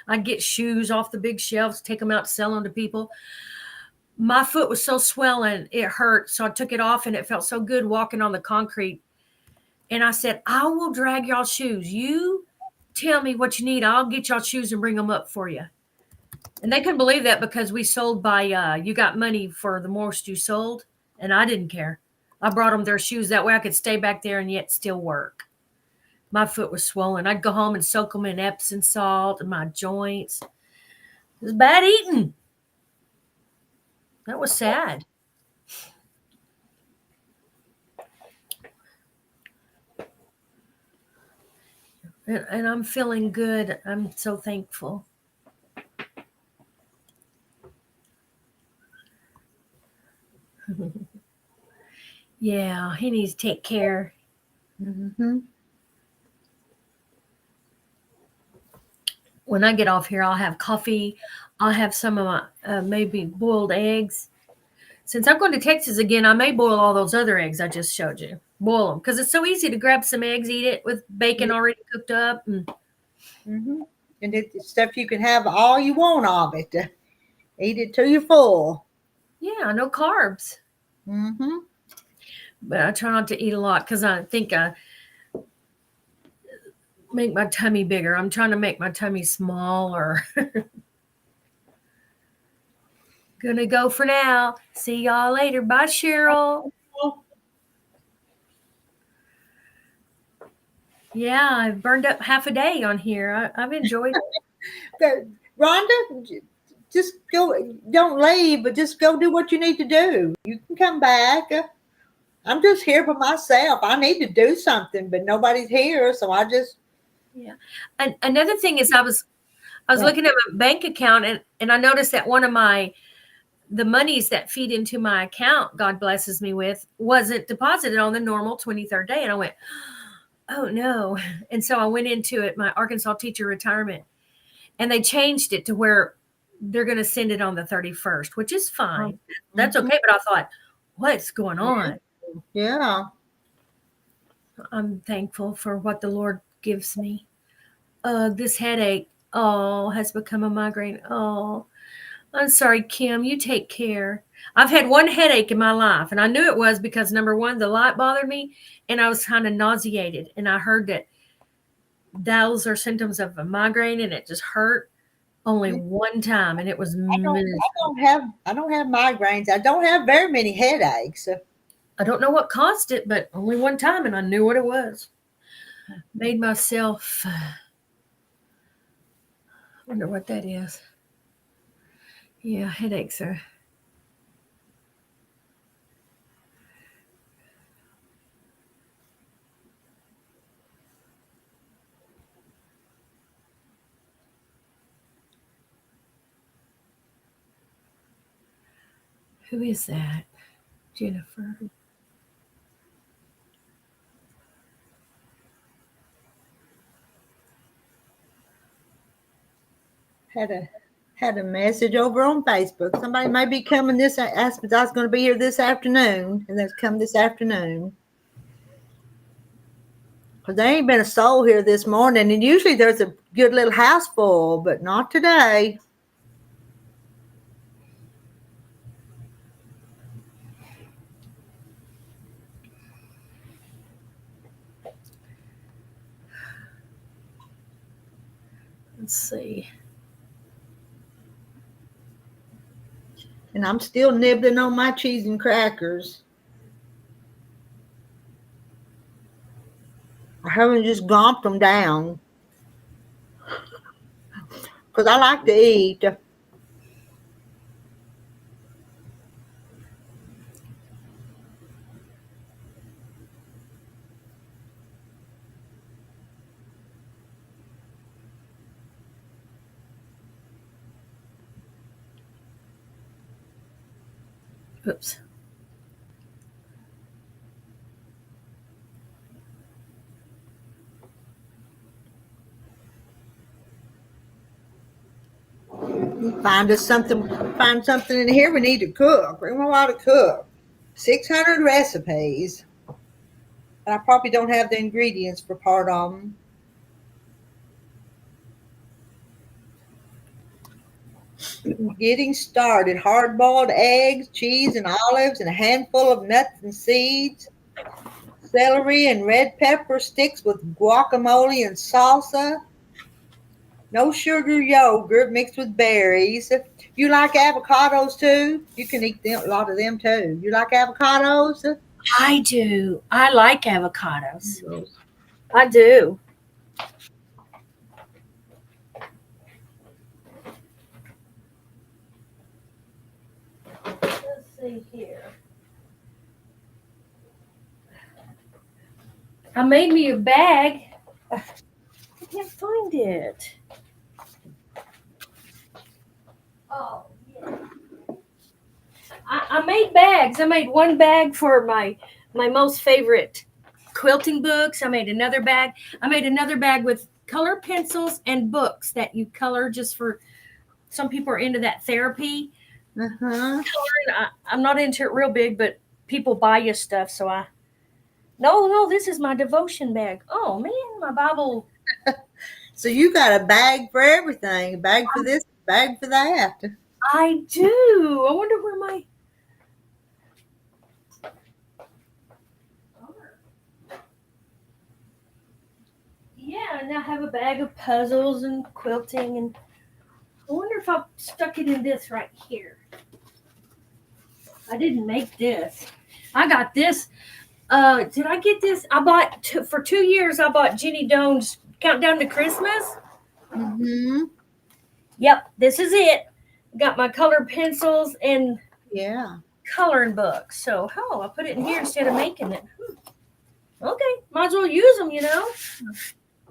I'd get shoes off the big shelves, take them out to sell them to people. My foot was so swollen, it hurt. So I took it off and it felt so good walking on the concrete. And I said, I will drag y'all shoes. You tell me what you need. I'll get y'all shoes and bring them up for you. And they couldn't believe that because we sold by, you got money for the most you sold. And I didn't care. I brought them their shoes. That way I could stay back there and yet still work. My foot was swollen. I'd go home and soak them in Epsom salt and my joints. It was bad eating. That was sad. And I'm feeling good. I'm so thankful. Yeah, he needs to take care. Mm-hmm. When I get off here, I'll have coffee. I'll have some of my maybe boiled eggs. Since I'm going to Texas again, I may boil all those other eggs I just showed you. Boil them because it's so easy to grab some eggs, eat it with bacon already cooked up. And it's stuff you can have all you want of it. Eat it till you're full. Yeah, no carbs. Mm-hmm. But I try not to eat a lot because I think I make my tummy bigger. I'm trying to make my tummy smaller. Gonna go for now. See y'all later. Bye, Cheryl. Yeah, I've burned up half a day on here. I've enjoyed it. Rhonda, just go. Don't leave, but just go do what you need to do. You can come back. I'm just here for myself. I need to do something, but nobody's here, so I just. Yeah. And another thing is I was looking at my bank account and I noticed that one of the monies that feed into my account, God blesses me with, wasn't deposited on the normal 23rd day. And I went, oh no. And so I went into it, my Arkansas teacher retirement, and they changed it to where they're going to send it on the 31st, which is fine. That's okay. But I thought, what's going on? Yeah. I'm thankful for what the Lord gives me. This headache, has become a migraine. I'm sorry, Kim, you take care. I've had one headache in my life, and I knew it was because, number one, the light bothered me, and I was kind of nauseated, and I heard that those are symptoms of a migraine, and it just hurt only one time, and it was I don't have migraines. I don't have very many headaches. I don't know what caused it, but only one time, and I knew what it was. Made myself wonder what that is. Yeah, headaches are. Who is that? Jennifer. Had a message over on Facebook. Somebody may be coming this. Asked if I was going to be here this afternoon, and that's come this afternoon. Because there ain't been a soul here this morning, and usually there's a good little house full, but not today. Let's see. And I'm still nibbling on my cheese and crackers. I haven't just gomped them down. Because I like to eat. Oops. Find something in here we need to cook. We want a lot to cook. 600 recipes. And I probably don't have the ingredients for part of them. Getting started. Hard-boiled eggs, cheese, and olives, and a handful of nuts and seeds. Celery and red pepper sticks with guacamole and salsa. No sugar yogurt mixed with berries. You like avocados too? You can eat them, a lot of them too. You like avocados? I do. I like avocados. I do. Let's see here. I made me a bag. I can't find it. Oh, yeah. I made bags. I made one bag for my most favorite quilting books. I made another bag. I made another bag with color pencils and books that you color just for some people are into that therapy. Uh-huh. I'm not into it real big, but people buy you stuff. So no, this is my devotion bag. Oh man, my Bible. So you got a bag for everything. A bag for this, a bag for that. I do. I wonder where my. Yeah, and I have a bag of puzzles and quilting, and I wonder if I stuck it in this right here. I didn't make this. I got this Did I get this? I bought for 2 years. I bought Jenny Doan's Countdown to Christmas. Mm-hmm. Yep, this is it. Got my colored pencils and Yeah. coloring books. So, I put it in here instead of making it. Okay, might as well use them,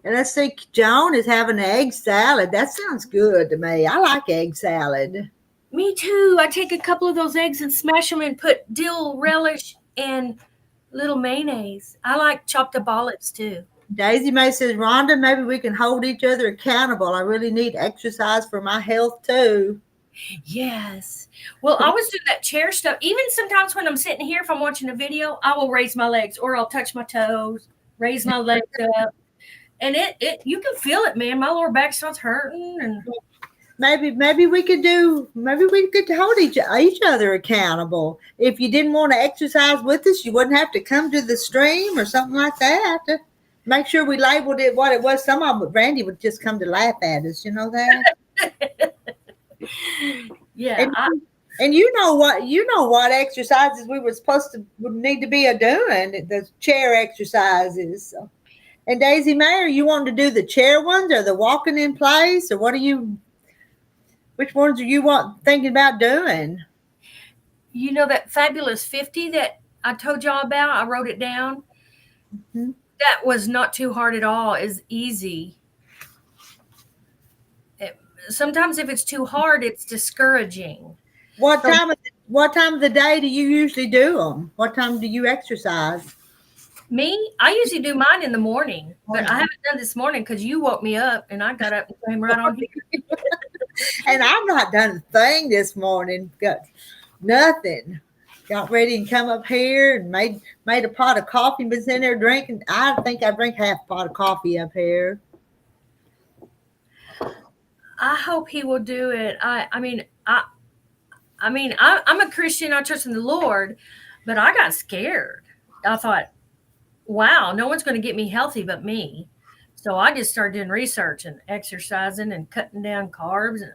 And let's see, Joan is having an egg salad. That sounds good to me. I like egg salad. Me too. I take a couple of those eggs and smash them and put dill relish and little mayonnaise. I like chopped up olives too. Daisy Mae says, Rhonda, maybe we can hold each other accountable. I really need exercise for my health too. Yes. Well, I was doing that chair stuff. Even sometimes when I'm sitting here, if I'm watching a video, I will raise my legs or I'll touch my toes, raise my legs up. And it you can feel it, man. My lower back starts hurting. And maybe we could hold each other accountable. If you didn't want to exercise with us, you wouldn't have to come to the stream or something like that. Make sure we labeled it what it was. Some of them, Randy would just come to laugh at us. You know that? Yeah. And you know what exercises we were would need to be doing, the chair exercises. So. And Daisy Mayer, you want to do the chair ones or the walking in place, or which ones are you thinking about doing? You know that fabulous 50 that I told y'all about? I wrote it down. Mm-hmm. That was not too hard at all. It's easy. Sometimes if it's too hard, it's discouraging. What time of the day do you usually do them? What time do you exercise? Me? I usually do mine in the morning, but I haven't done this morning because you woke me up and I got up and came right on here. And I've not done a thing this morning. Got nothing. Got ready and come up here and made a pot of coffee, but in there drinking. I think I drink half a pot of coffee up here. I hope he will do it. I'm a Christian. I trust in the Lord, but I got scared. I thought, wow, no one's going to get me healthy but me. So I just started doing research and exercising and cutting down carbs. And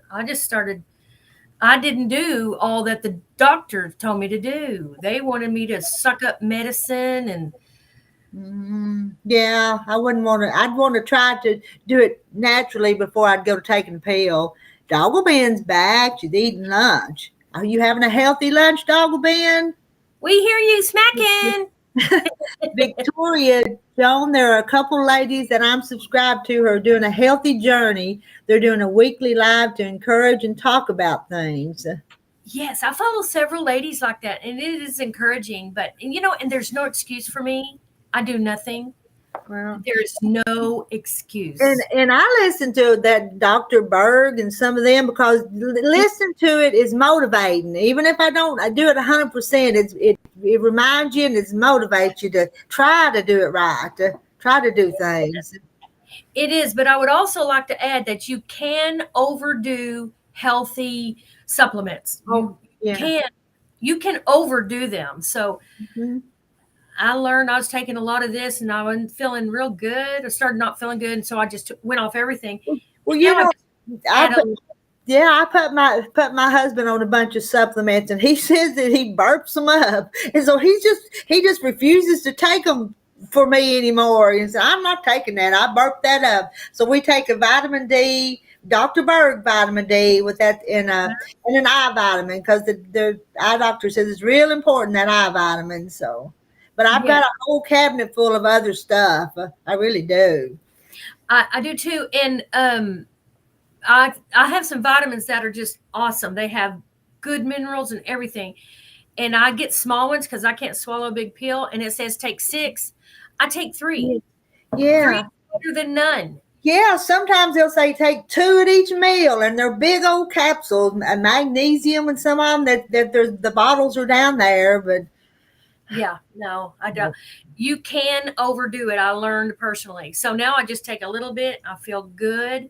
I didn't do all that the doctors told me to do. They wanted me to suck up medicine and. Yeah, I wouldn't want to. I'd want to try to do it naturally before I'd go to taking a pill. Doggle Ben's back. She's eating lunch. Are you having a healthy lunch, Doggle Ben? We hear you smacking. Victoria, Joan, there are a couple ladies that I'm subscribed to who are doing a healthy journey. They're doing a weekly live to encourage and talk about things. Yes, I follow several ladies like that, and it is encouraging. But, and there's no excuse for me. I do nothing. Well, there's no excuse. And I listen to that Dr. Berg and some of them because listen to it is motivating. Even if I do it 100%, it reminds you and it motivates you to try to do it right, to try to do things. It is, but I would also like to add that you can overdo healthy supplements. You can overdo them. So I learned I was taking a lot of this and I wasn't feeling real good. I started not feeling good. And so I just went off everything. Well, I put my husband on a bunch of supplements and he says that he burps them up. And so he just refuses to take them for me anymore. And so I'm not taking that. I burp that up. So we take a vitamin D, Dr. Berg vitamin D with that and an eye vitamin because the eye doctor says it's real important, that eye vitamin. So. But I've got a whole cabinet full of other stuff. I really do. I do too. And I have some vitamins that are just awesome. They have good minerals and everything. And I get small ones because I can't swallow a big pill. And it says take 6. I take 3. Yeah. 3 is better than none. Yeah, sometimes they'll say take 2 at each meal, and they're big old capsules, and magnesium, and some of them that the bottles are down there, but. Yeah, no, I don't. You can overdo it. I learned personally. So now I just take a little bit. I feel good.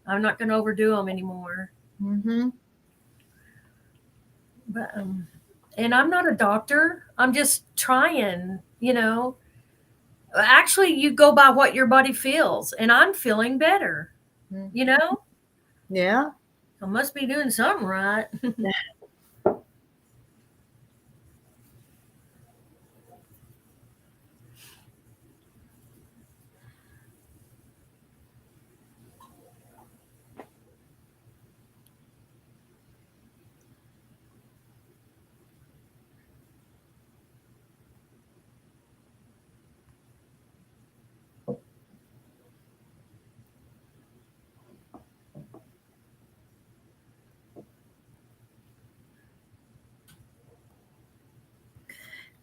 I'm not going to overdo them anymore. Mm-hmm. But, and I'm not a doctor. I'm just trying, Actually, you go by what your body feels, and I'm feeling better, Yeah. I must be doing something right.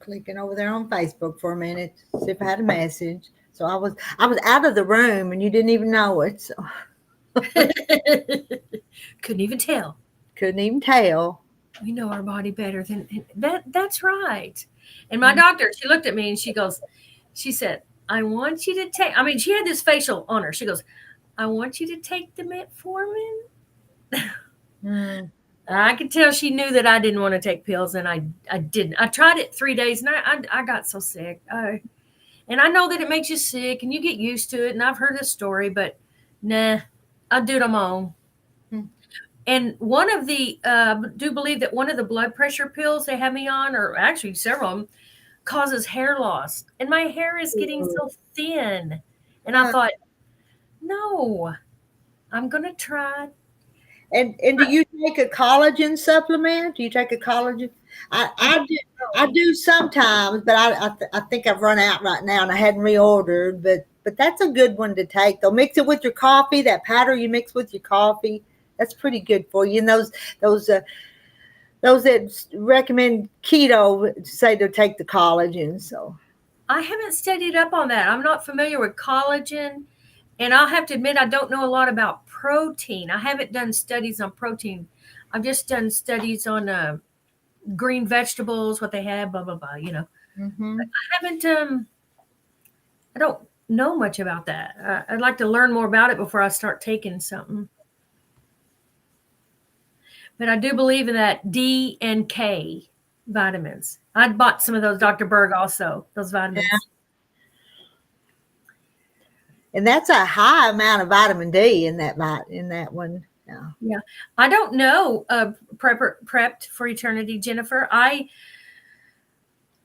clicking over there on Facebook for a minute, see if I had a message. So I was out of the room and you didn't even know it. So Couldn't even tell. couldn't even tell. We know our body better than that. That's right. And my doctor, she looked at me and she said, I want you to take, I mean, she had this facial on her. She goes, I want you to take the metformin. Mm. I could tell she knew that I didn't want to take pills, and I didn't. I tried it 3 days, and I got so sick. And I know that it makes you sick, and you get used to it, and I've heard this story, but nah, I'll do it on my own. And one of the, do believe that one of the blood pressure pills they have me on, or actually several of them, causes hair loss. And my hair is getting so thin. And I thought, no, I'm going to try. And do you take a collagen supplement? Do you take a collagen? I do sometimes, but I think I've run out right now and I hadn't reordered. But that's a good one to take. Though mix it with your coffee. That powder you mix with your coffee, that's pretty good for you. And those that recommend keto say to take the collagen. So I haven't studied up on that. I'm not familiar with collagen. And I'll have to admit, I don't know a lot about protein. I haven't done studies on protein. I've just done studies on green vegetables, what they have, blah, blah, blah, you know. Mm-hmm. I haven't, I don't know much about that. I'd like to learn more about it before I start taking something. But I do believe in that D and K vitamins. I bought some of those, Dr. Berg also, those vitamins. Yeah. And that's a high amount of vitamin D in that one. Yeah. Yeah. I don't know, prepped for eternity, Jennifer. I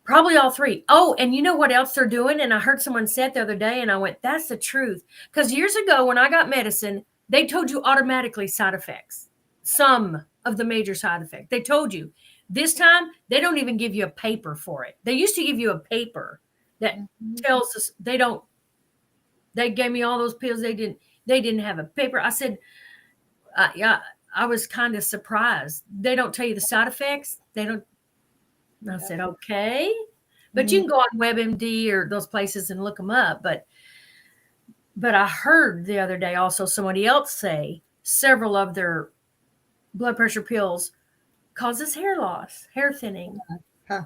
probably all three. Oh, and you know what else they're doing? And I heard someone say it the other day and I went, that's the truth. Because years ago when I got medicine, they told you automatically side effects. Some of the major side effects. They told you. This time, they don't even give you a paper for it. They used to give you a paper that tells us they gave me all those pills. They didn't have a paper. I said, yeah, I was kind of surprised. They don't tell you the side effects. They don't. I said, okay, but you can go on WebMD or those places and look them up. But I heard the other day also somebody else say several of their blood pressure pills causes hair loss, hair thinning. Huh.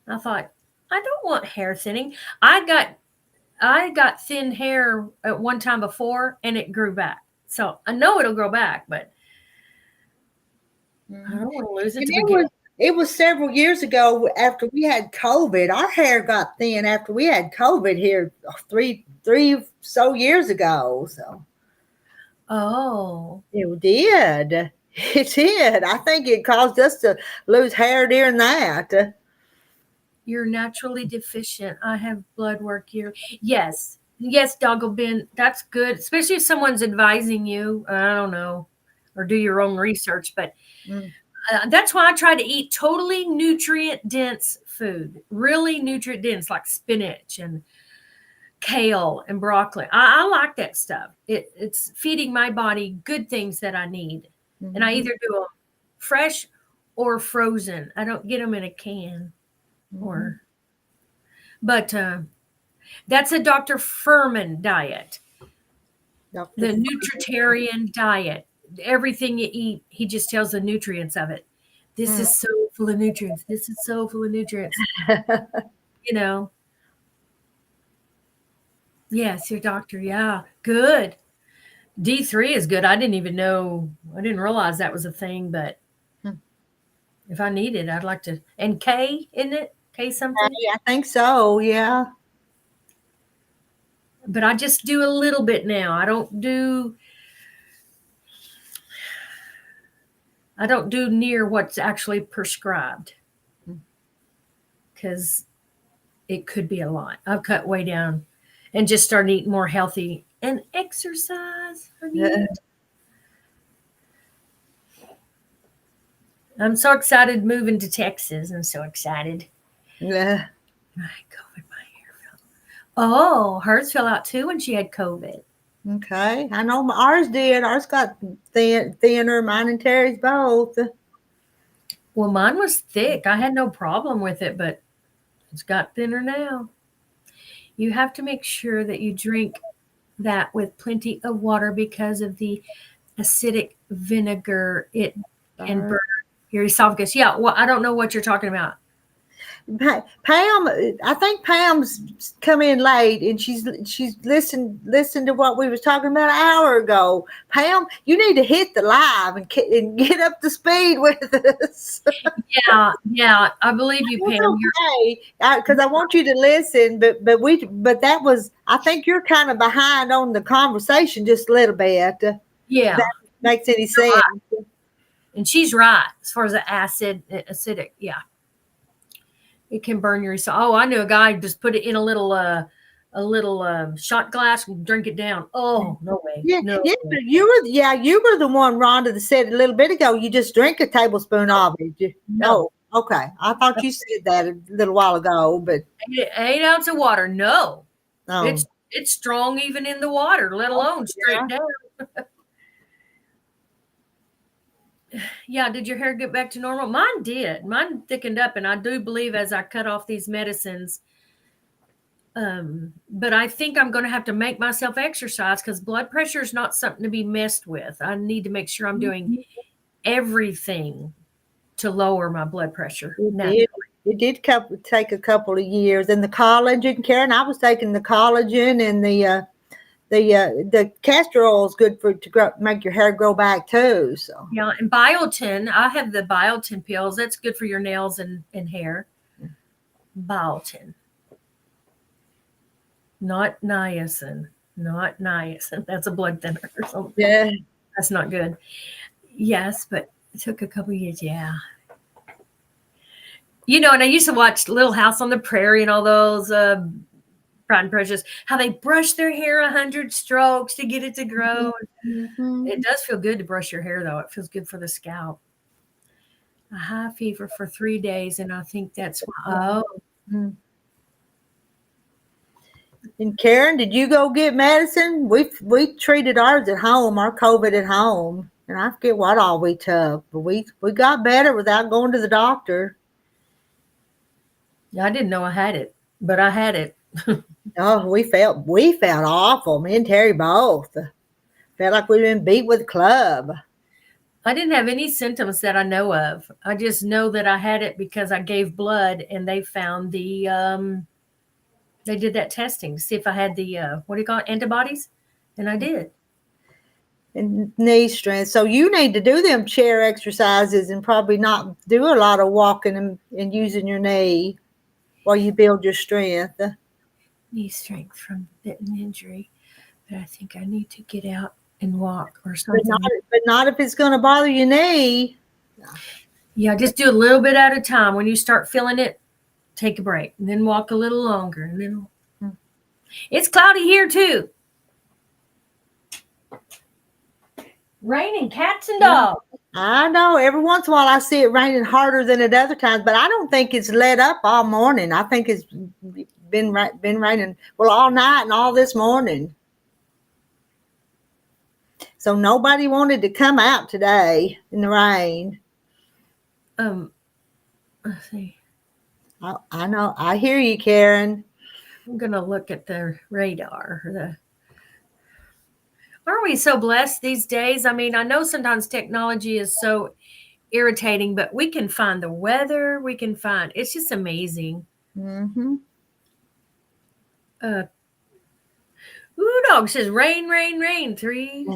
I thought, I don't want hair thinning. I got thin hair at one time before and it grew back. So I know it'll grow back, but I don't want to lose it to begin. It was several years ago after we had COVID. Our hair got thin after we had COVID here three so years ago. So it did. It did. I think it caused us to lose hair during that. You're naturally deficient. I have blood work here. Yes, Doggle Bin. That's good, especially if someone's advising you. I don't know, or do your own research. But that's why I try to eat totally nutrient-dense food, really nutrient-dense, like spinach and kale and broccoli. I like that stuff. It's feeding my body good things that I need. Mm-hmm. And I either do them fresh or frozen. I don't get them in a can. But that's a Dr. Furman diet. The nutritarian diet. Everything you eat, he just tells the nutrients of it. This is so full of nutrients. This is so full of nutrients. You know. Yes, your doctor. Yeah, good. D3 is good. I didn't realize that was a thing, but if I need it, I'd like to. And K, isn't it? K something? I think so, yeah. But I just do a little bit now. I don't do near what's actually prescribed because it could be a lot. I've cut way down and just started eating more healthy and exercise. I'm so excited moving to Texas. I'm so excited. Yeah. COVID, my hair fell. Oh, hers fell out too when she had COVID. Okay. I know ours did. Ours got thinner. Mine and Terry's both. Well, mine was thick. I had no problem with it, but It's got thinner now. You have to make sure that you drink that with plenty of water because of the acidic vinegar. It can burn your esophagus. Yeah, well, I don't know what you're talking about. Pam, I think Pam's come in late and she's listened to what we was talking about an hour ago. Pam, you need to hit the live and get up to speed with us. Yeah, I believe you, Pam. Okay, because I want you to listen, but that was, I think you're kind of behind on the conversation just a little bit. Yeah, that makes any sense. Right. And she's right as far as the acidic. Yeah. It can burn your esophagus. Oh, I knew a guy just put it in a little shot glass and drink it down. Oh, no way. Yeah, no yeah, way. you were the one, Rhonda, that said a little bit ago you just drink a tablespoon of it. No. Oh, okay. I thought you said that a little while ago, but 8 ounces of water. No, oh. it's strong even in the water, let alone straight down. Yeah, did your hair get back to normal? Mine did. Mine thickened up, and I do believe as I cut off these medicines. But I think I'm going to have to make myself exercise because blood pressure is not something to be messed with. I need to make sure I'm doing everything to lower my blood pressure. It did take a couple of years, and the collagen, Karen. I was taking the collagen and the castor oil is good to make your hair grow back too. So yeah, and biotin. I have the biotin pills. That's good for your nails and hair. Biotin, not niacin. Not niacin. That's a blood thinner or something. Yeah, that's not good. Yes, but it took a couple of years. Yeah. And I used to watch Little House on the Prairie and all those Pride and Prejudice, how they brush their hair 100 strokes to get it to grow. Mm-hmm. It does feel good to brush your hair, though. It feels good for the scalp. A high fever for 3 days, and I think that's why. Oh. And Karen, did you go get medicine? We treated ours at home, our COVID at home, and I forget what all we took, but we got better without going to the doctor. I didn't know I had it, but I had it. Oh, we felt awful. Me and Terry both felt like we'd been beat with a club. I didn't have any symptoms that I know of. I just know that I had it because I gave blood, and they found they did that testing to see if I had the what do you call it, antibodies, and I did. And knee strength. So you need to do them chair exercises and probably not do a lot of walking and using your knee while you build your strength. Knee strength from an injury, but I think I need to get out and walk or something. But not if it's going to bother your knee. Yeah, just do a little bit at a time. When you start feeling it, take a break and then walk a little longer. And then it's cloudy here too. Raining cats and dogs. I know. Every once in a while I see it raining harder than at other times, but I don't think it's let up all morning. I think it's been raining all night and all this morning. So nobody wanted to come out today in the rain. Let's see. I know. I hear you, Karen. I'm gonna look at the radar. Aren't we so blessed these days? I mean, I know sometimes technology is so irritating, but we can find the weather. It's just amazing. Mm-hmm. Dog says rain, 3.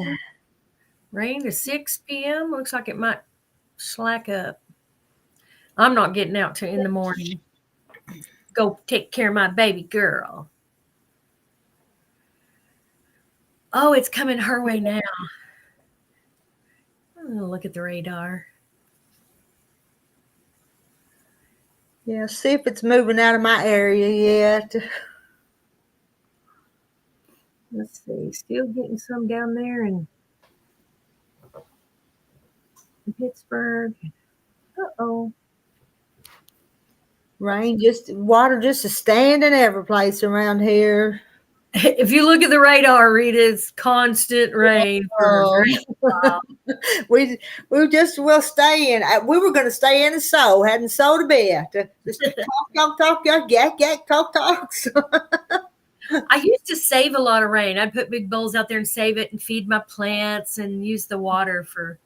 Rain to 6 p.m. Looks like it might slack up. I'm not getting out till in the morning. Go take care of my baby girl. Oh, it's coming her way now. I'm going to look at the radar. Yeah, see if it's moving out of my area yet. Let's see. Still getting some down there in Pittsburgh. Uh-oh. Water just is standing every place around here. If you look at the radar, Rita, it's constant rain for a Oh. great while. We'll stay in. We were going to stay in and sew. Hadn't sewed a bit. Just talk, yak, talk. I used to save a lot of rain. I'd put big bowls out there and save it and feed my plants and use the water for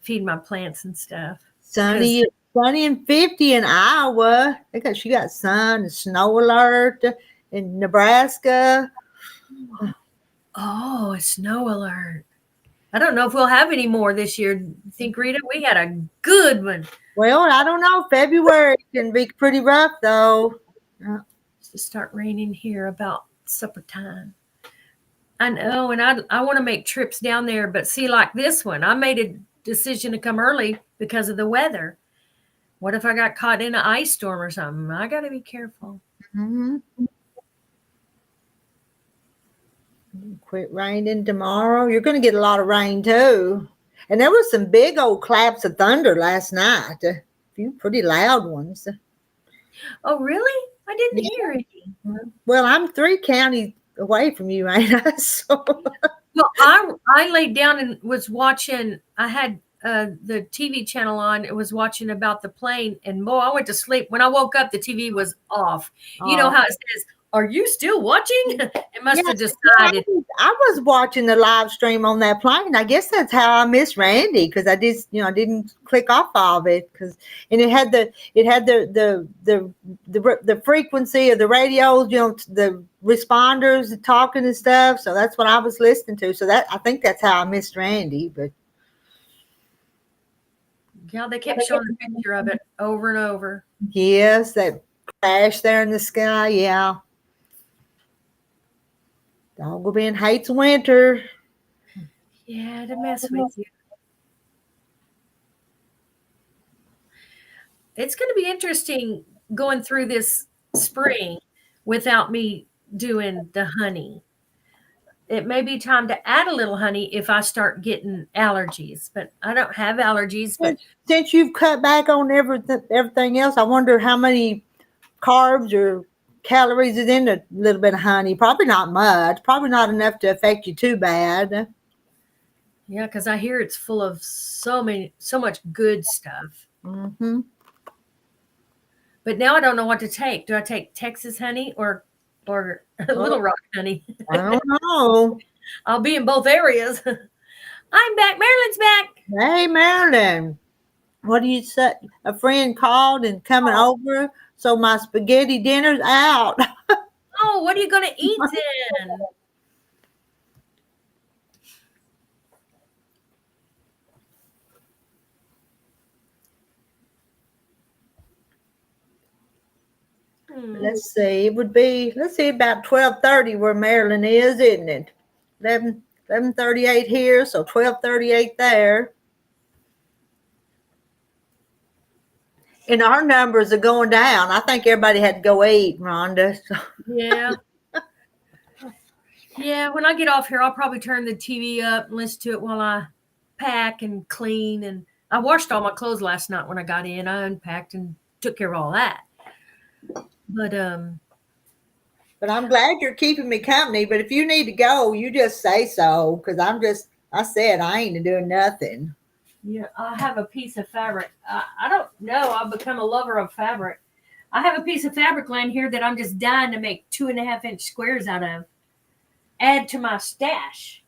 feed my plants and stuff. Sunny and 50 in Iowa. She got sun and snow alert in Nebraska. Oh, a snow alert. I don't know if we'll have any more this year. Think, Rita? We had a good one. Well, I don't know. February can be pretty rough, though. It's to start raining here about supper time. I know, and I want to make trips down there, but see, like this one, I made a decision to come early because of the weather. What if I got caught in an ice storm or something? I got to be careful. Mm-hmm. Quit raining tomorrow. You're going to get a lot of rain too. And there was some big old claps of thunder last night. A few pretty loud ones. Oh, really? I didn't hear any. Well, I'm 3 counties away from you, ain't I? So. Well, I laid down and was watching. I had the TV channel on. It was watching about the plane, and boy, I went to sleep. When I woke up, the TV was off. You know how it says, "Are you still watching?" It must have decided. I was watching the live stream on that plane. I guess that's how I missed Randy, because I didn't click off of it, and it had the frequency of the radios, the responders talking and stuff. So that's what I was listening to. So I think that's how I missed Randy. But yeah, they kept showing a picture of it over and over. Yes, that crash there in the sky. Yeah. Dog Ben hates winter. Yeah, to mess with you. It's going to be interesting going through this spring without me doing the honey. It may be time to add a little honey if I start getting allergies, but I don't have allergies. But since you've cut back on everything else, I wonder how many carbs or calories is in a little bit of honey. Probably not much. Probably not enough to affect you too bad. Yeah, because I hear it's full of so much good stuff. Mm-hmm. But now I don't know what to take. Do I take Texas honey or Little Rock honey? I don't know. I'll be in both areas. I'm back. Marilyn's back. Hey, Marilyn. What do you say? A friend called and coming over, so my spaghetti dinner's out. Oh, what are you going to eat then? Let's see. It would be, about 12:30 where Marilyn is, isn't it? 11:38 here, so 12:38 there. And our numbers are going down. I think everybody had to go eat, Rhonda. So. Yeah. Yeah, when I get off here, I'll probably turn the TV up and listen to it while I pack and clean. And I washed all my clothes last night when I got in. I unpacked and took care of all that. But I'm glad you're keeping me company. But if you need to go, you just say so, because I said I ain't doing nothing. Yeah, I have a piece of fabric. I don't know. I've become a lover of fabric. I have a piece of fabric laying here that I'm just dying to make 2.5-inch squares out of. Add to my stash.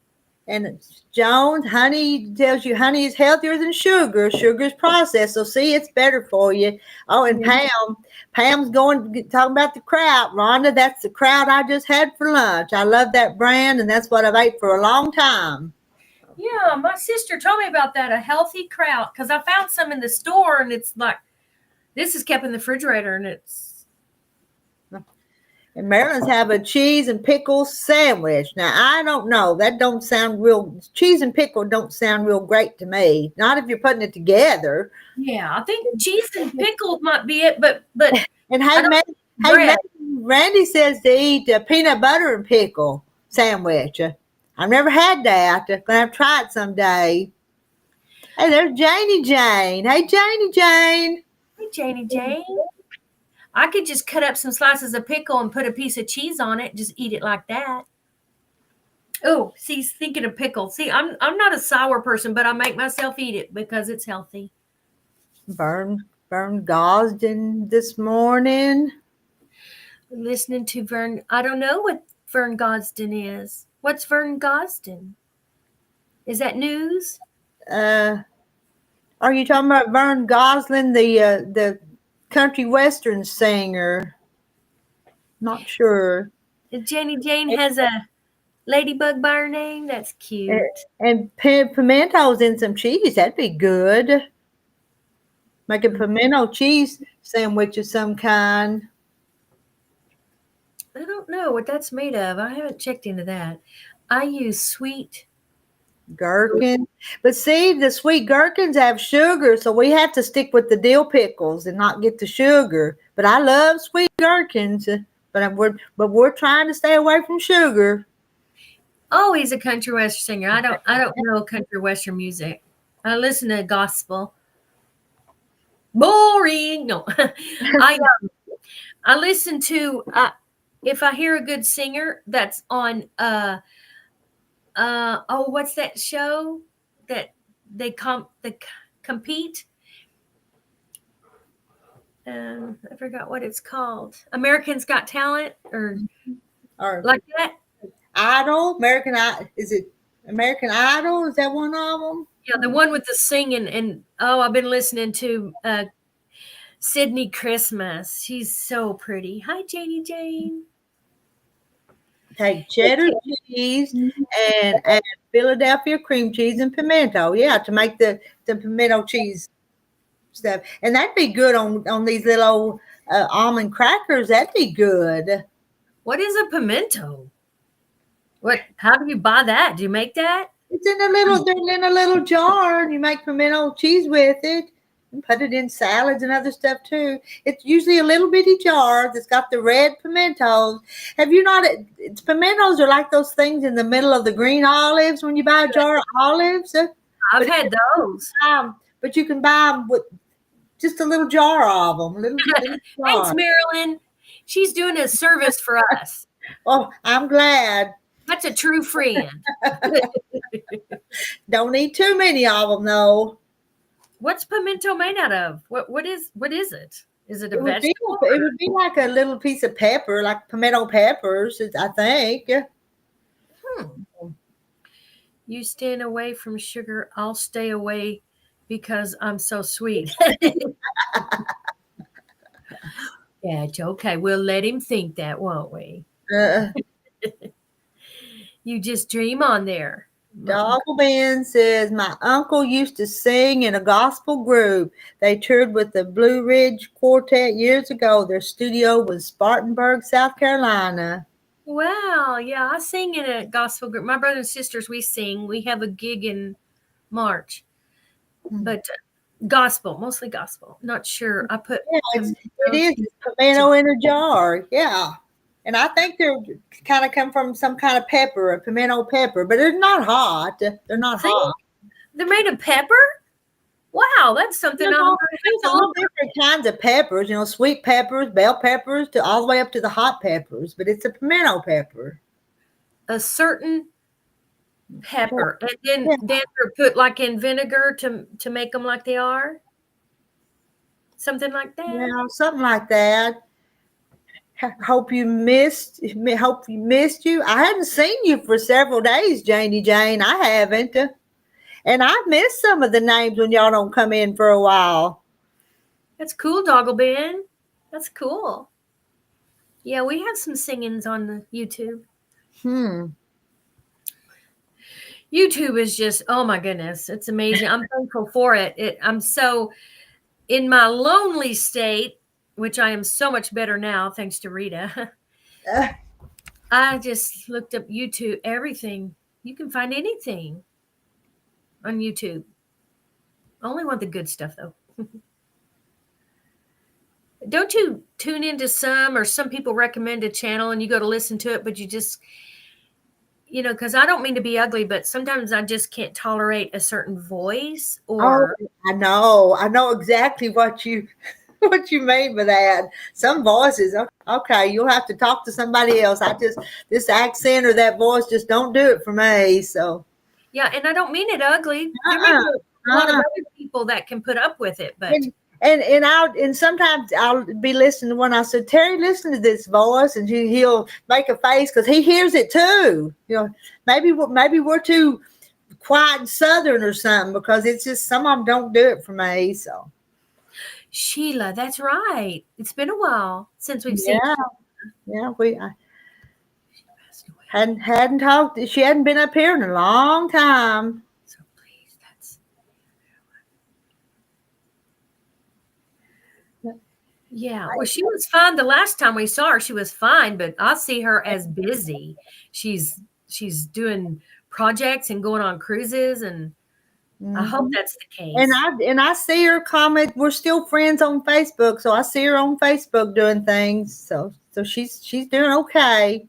And Jones, honey tells you honey is healthier than sugar. Sugar is processed, so see, it's better for you. Oh, and Pam's talking about the kraut. Rhonda, that's the kraut I just had for lunch. I love that brand, and that's what I've ate for a long time. Yeah, my sister told me about that, a healthy kraut, because I found some in the store, and it's like, this is kept in the refrigerator, and it's... And Maryland's have a cheese and pickle sandwich. Now, I don't know. That don't sound real. Cheese and pickle don't sound real great to me. Not if you're putting it together. Yeah, I think cheese and pickle might be it, but and hey, Randy says to eat a peanut butter and pickle sandwich. I've never had that. I'm gonna have to try it someday. Hey, there's Janie Jane. Hey, Janie Jane. Hey, Janie Jane. I could just cut up some slices of pickle and put a piece of cheese on it, just eat it like that. Oh, see, thinking of pickle. See, I'm not a sour person, but I make myself eat it because it's healthy. Vern Gosden this morning. Listening to Vern. I don't know what Vern Gosden is. What's Vern Gosden? Is that news? Are you talking about Vern Gosling, the country western singer? Not sure. Jenny Jane has a ladybug by her name. That's cute. And pimentos in some cheese. That'd be good. Make a pimento cheese sandwich of some kind. I don't know what that's made of. I haven't checked into that. I use sweet Gherkin. But see, the sweet gherkins have sugar, so we have to stick with the dill pickles and not get the sugar. But I love sweet gherkins, but we're trying to stay away from sugar. Oh, he's a country western singer. I don't know country western music. I listen to gospel. Boring. No. I listen to if I hear a good singer that's on what's that show that they compete? I forgot what it's called. Americans Got Talent or like that. Idol, American Idol. Is it American Idol? Is that one of them? Yeah, the one with the singing. And I've been listening to Sydney Christmas. She's so pretty. Hi, Janie Jane. Take cheddar cheese and add Philadelphia cream cheese and pimento. Yeah, to make the pimento cheese stuff. And that'd be good on these little almond crackers. That'd be good. What is a pimento? How do you buy that? Do you make that? It's they're in a little jar, and you make pimento cheese with it and put it in salads and other stuff too. It's usually a little bitty jar that's got the red pimentos. Have you not? Pimentos are like those things in the middle of the green olives when you buy a jar of olives. I've had those. But you can buy them with just a little jar of them. Little Thanks, Marilyn. She's doing a service for us. Oh, I'm glad. That's a true friend. Don't eat too many of them, though. What's pimento made out of? What is it? Is it a vegetable? It would be like a little piece of pepper, like pimento peppers, I think. You stand away from sugar. I'll stay away because I'm so sweet. Yeah, it's okay. We'll let him think that, won't we? You just dream on there. Doggle Ben says, my uncle used to sing in a gospel group. They toured with the Blue Ridge Quartet years ago. Their studio was Spartanburg, South Carolina. Wow. Yeah, I sing in a gospel group. My brothers and sisters, we sing. We have a gig in March. But gospel, mostly gospel. Not sure. I put it is pimento in a jar. Yeah. And I think they're kind of come from some kind of pepper, a pimento pepper, but they're not hot. They're not hot. They're made of pepper? Wow, that's something. There's all different kinds of peppers, sweet peppers, bell peppers, to all the way up to the hot peppers, but it's a pimento pepper. A certain pepper. And then they're put like in vinegar to make them like they are? Something like that? Yeah, something like that. Hope you missed you. I hadn't seen you for several days, Janie Jane. I haven't. And I missed some of the names when y'all don't come in for a while. That's cool, Doggle Ben. That's cool. Yeah, we have some singings on the YouTube. YouTube is just, oh my goodness, it's amazing. I'm thankful for it. I'm so in my lonely state, which I am so much better now, thanks to Rita. I just looked up YouTube, everything. You can find anything on YouTube. Only want the good stuff, though. Don't you tune into some people recommend a channel and you go to listen to it, but you just, because I don't mean to be ugly, but sometimes I just can't tolerate a certain voice or. Oh, I know exactly what you. What you mean by that? Some voices, okay, you'll have to talk to somebody else. This accent or that voice just don't do it for me. So Yeah, and I don't mean it ugly. There may be a lot of other people that can put up with it, but and sometimes I'll be listening when I said, Terry, listen to this voice, and he'll make a face because he hears it too. Maybe we're too quiet and southern or something, because it's just some of them don't do it for me. So Sheila, that's right. It's been a while since we've seen. Yeah, hadn't talked. She hadn't been up here in a long time. So please, yeah. Well, she was fine the last time we saw her. She was fine, but I see her as busy. She's doing projects and going on cruises, and I hope that's the case. And I see her comment. We're still friends on Facebook, so I see her on Facebook doing things. So she's doing okay.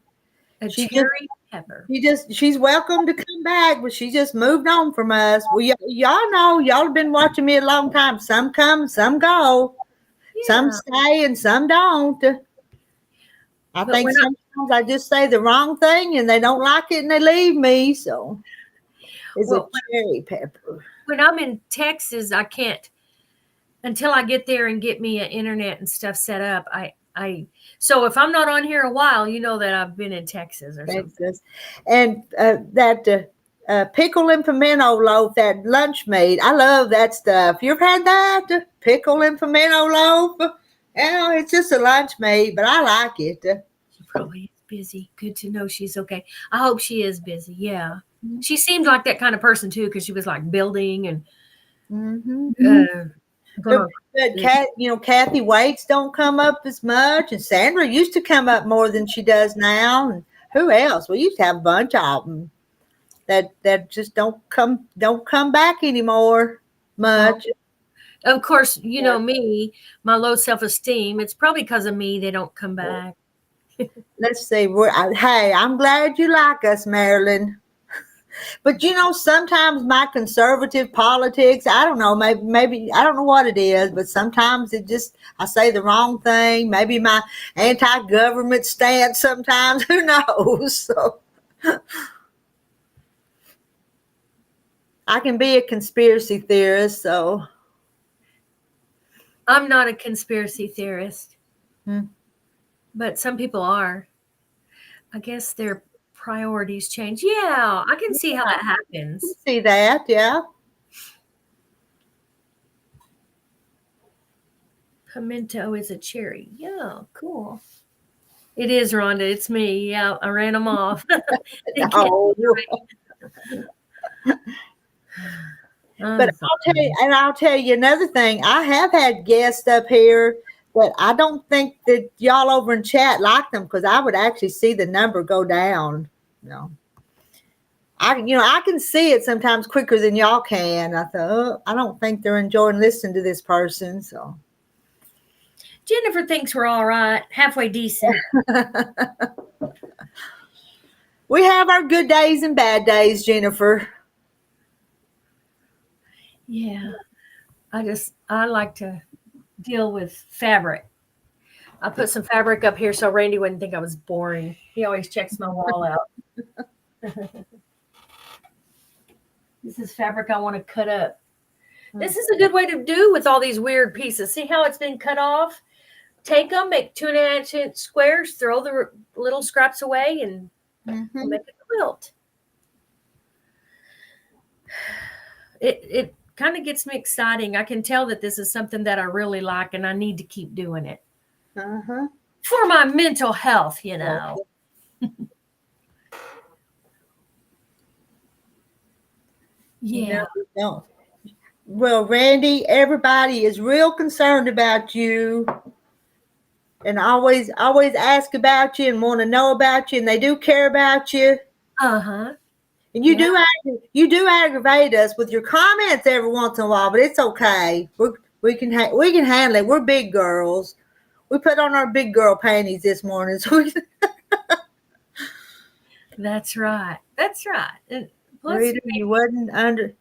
Cherry pepper. She's welcome to come back, but she just moved on from us. Well, y'all know, y'all have been watching me a long time. Some come, some go. Yeah. Some stay and some don't. I think sometimes I just say the wrong thing and they don't like it and they leave me. So it's a cherry pepper. When I'm in Texas, I can't, until I get there and get me an internet and stuff set up. So if I'm not on here a while, you know that I've been in Texas or something. And that pickle and pimento loaf, that lunch meat, I love that stuff. You ever had that? Pickle and pimento loaf? Yeah, it's just a lunch meat, but I like it. She probably is busy. Good to know she's okay. I hope she is busy. Yeah. She seemed like that kind of person too, because she was like building and but Kathy Waits don't come up as much, and Sandra used to come up more than she does now. And who else? We used to have a bunch of them that just don't come back anymore much. Of course, you know me, my low self-esteem. It's probably because of me they don't come back. Let's see. Hey, I'm glad you like us, Marilyn. But sometimes my conservative politics, I don't know, maybe I don't know what it is, but sometimes I say the wrong thing. Maybe my anti-government stance sometimes, who knows? So I can be a conspiracy theorist, so. I'm not a conspiracy theorist, but some people are. I guess their priorities change. Yeah, I can see how that happens. See that, yeah. Pimento is a cherry. Yeah, cool. It is, Rhonda. It's me. Yeah, I ran them off. But I'll tell you another thing. I have had guests up here, but I don't think that y'all over in chat like them, because I would actually see the number go down. I can see it sometimes quicker than y'all can. I thought, I don't think they're enjoying listening to this person. So Jennifer thinks we're all right, halfway decent. We have our good days and bad days, Jennifer. Yeah, I like to deal with fabric. I put some fabric up here so Randy wouldn't think I was boring. He always checks my wall out. This is fabric I want to cut up. This is a good way to do with all these weird pieces. See how it's been cut off? Take them, make 2.5-inch squares, throw the little scraps away, and make a quilt. It kind of gets me exciting. I can tell that this is something that I really like, and I need to keep doing it. For my mental health, Yeah. No. Well, Randy, everybody is real concerned about you, and always ask about you and want to know about you, and they do care about you. And you do aggravate us with your comments every once in a while, but it's okay. We can handle it. We're big girls. We put on our big girl panties this morning. So That's right. And plus, Rita, you wasn't under.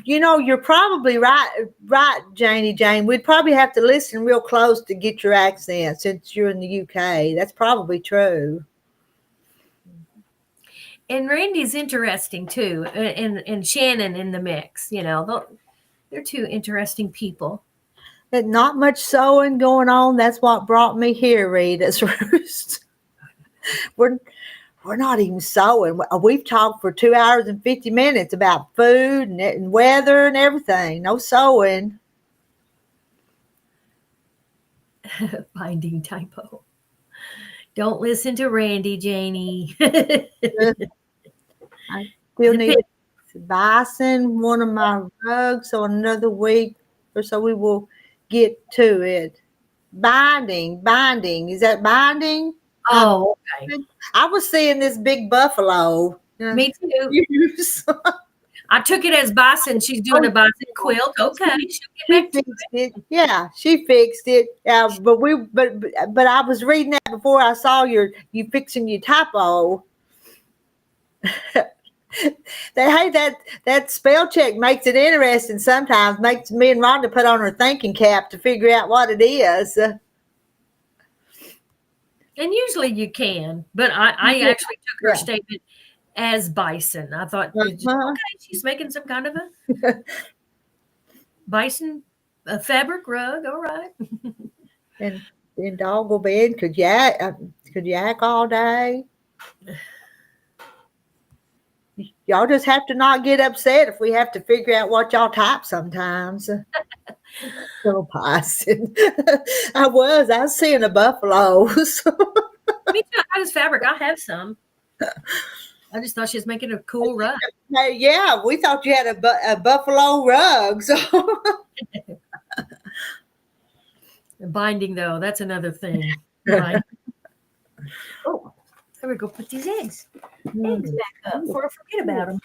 You're probably right, Jane. We'd probably have to listen real close to get your accent since you're in the UK. That's probably true. And Randy's interesting too, and Shannon in the mix. They're two interesting people. But not much sewing going on. That's what brought me here, Rita's Roost. We're not even sewing. We've talked for 2 hours and 50 minutes about food and weather and everything. No sewing. Binding typo. Don't listen to Randy, Janie. I still need bison one of my rugs, so another week or so we will get to it. Binding. Is that binding? Oh, okay. I was seeing this big buffalo. Me too. I took it as bison. She's doing a bison quilt. Okay, she'll get back to it. Yeah, she fixed it. Yeah, but I was reading that before I saw you fixing your typo. That spell check makes it interesting sometimes. Makes me and Rhonda put on her thinking cap to figure out what it is. And usually you can, but I actually took her statement as bison. I thought, okay, she's making some kind of a bison fabric rug. All right. And dog will be in. Could yak all day. Y'all just have to not get upset if we have to figure out what y'all type sometimes. Little bison. I was seeing a buffalo. Me too. I use fabric. I have some. I just thought she was making a cool rug. Yeah, we thought you had a buffalo rug. So. Binding, though, that's another thing. Right. Oh, there we go. Put these eggs back up before I forget about them.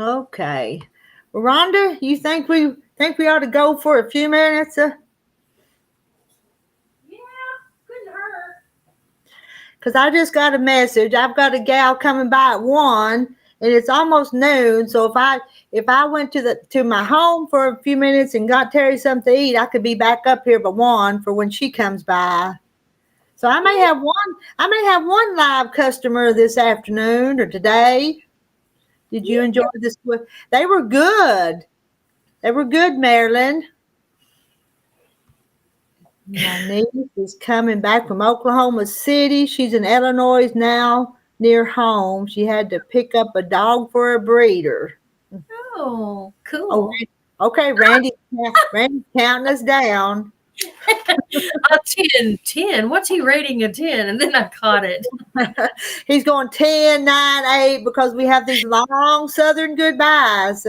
Okay, Rhonda, you think we ought to go for a few minutes? Yeah, couldn't hurt. Because I just got a message. I've got a gal coming by at 1, and it's almost noon. So if I went to my home for a few minutes and got Terry something to eat, I could be back up here by 1 for when she comes by. So I may have one live customer this afternoon or today. Did you enjoy this? They were good. Marilyn. My niece is coming back from Oklahoma City. She's in Illinois now, near home. She had to pick up a dog for a breeder. Oh, cool. Oh, okay, Randy's counting us down. 10. What's he rating a 10? And then I caught it. He's going 10, 9, 8 because we have these long Southern goodbyes.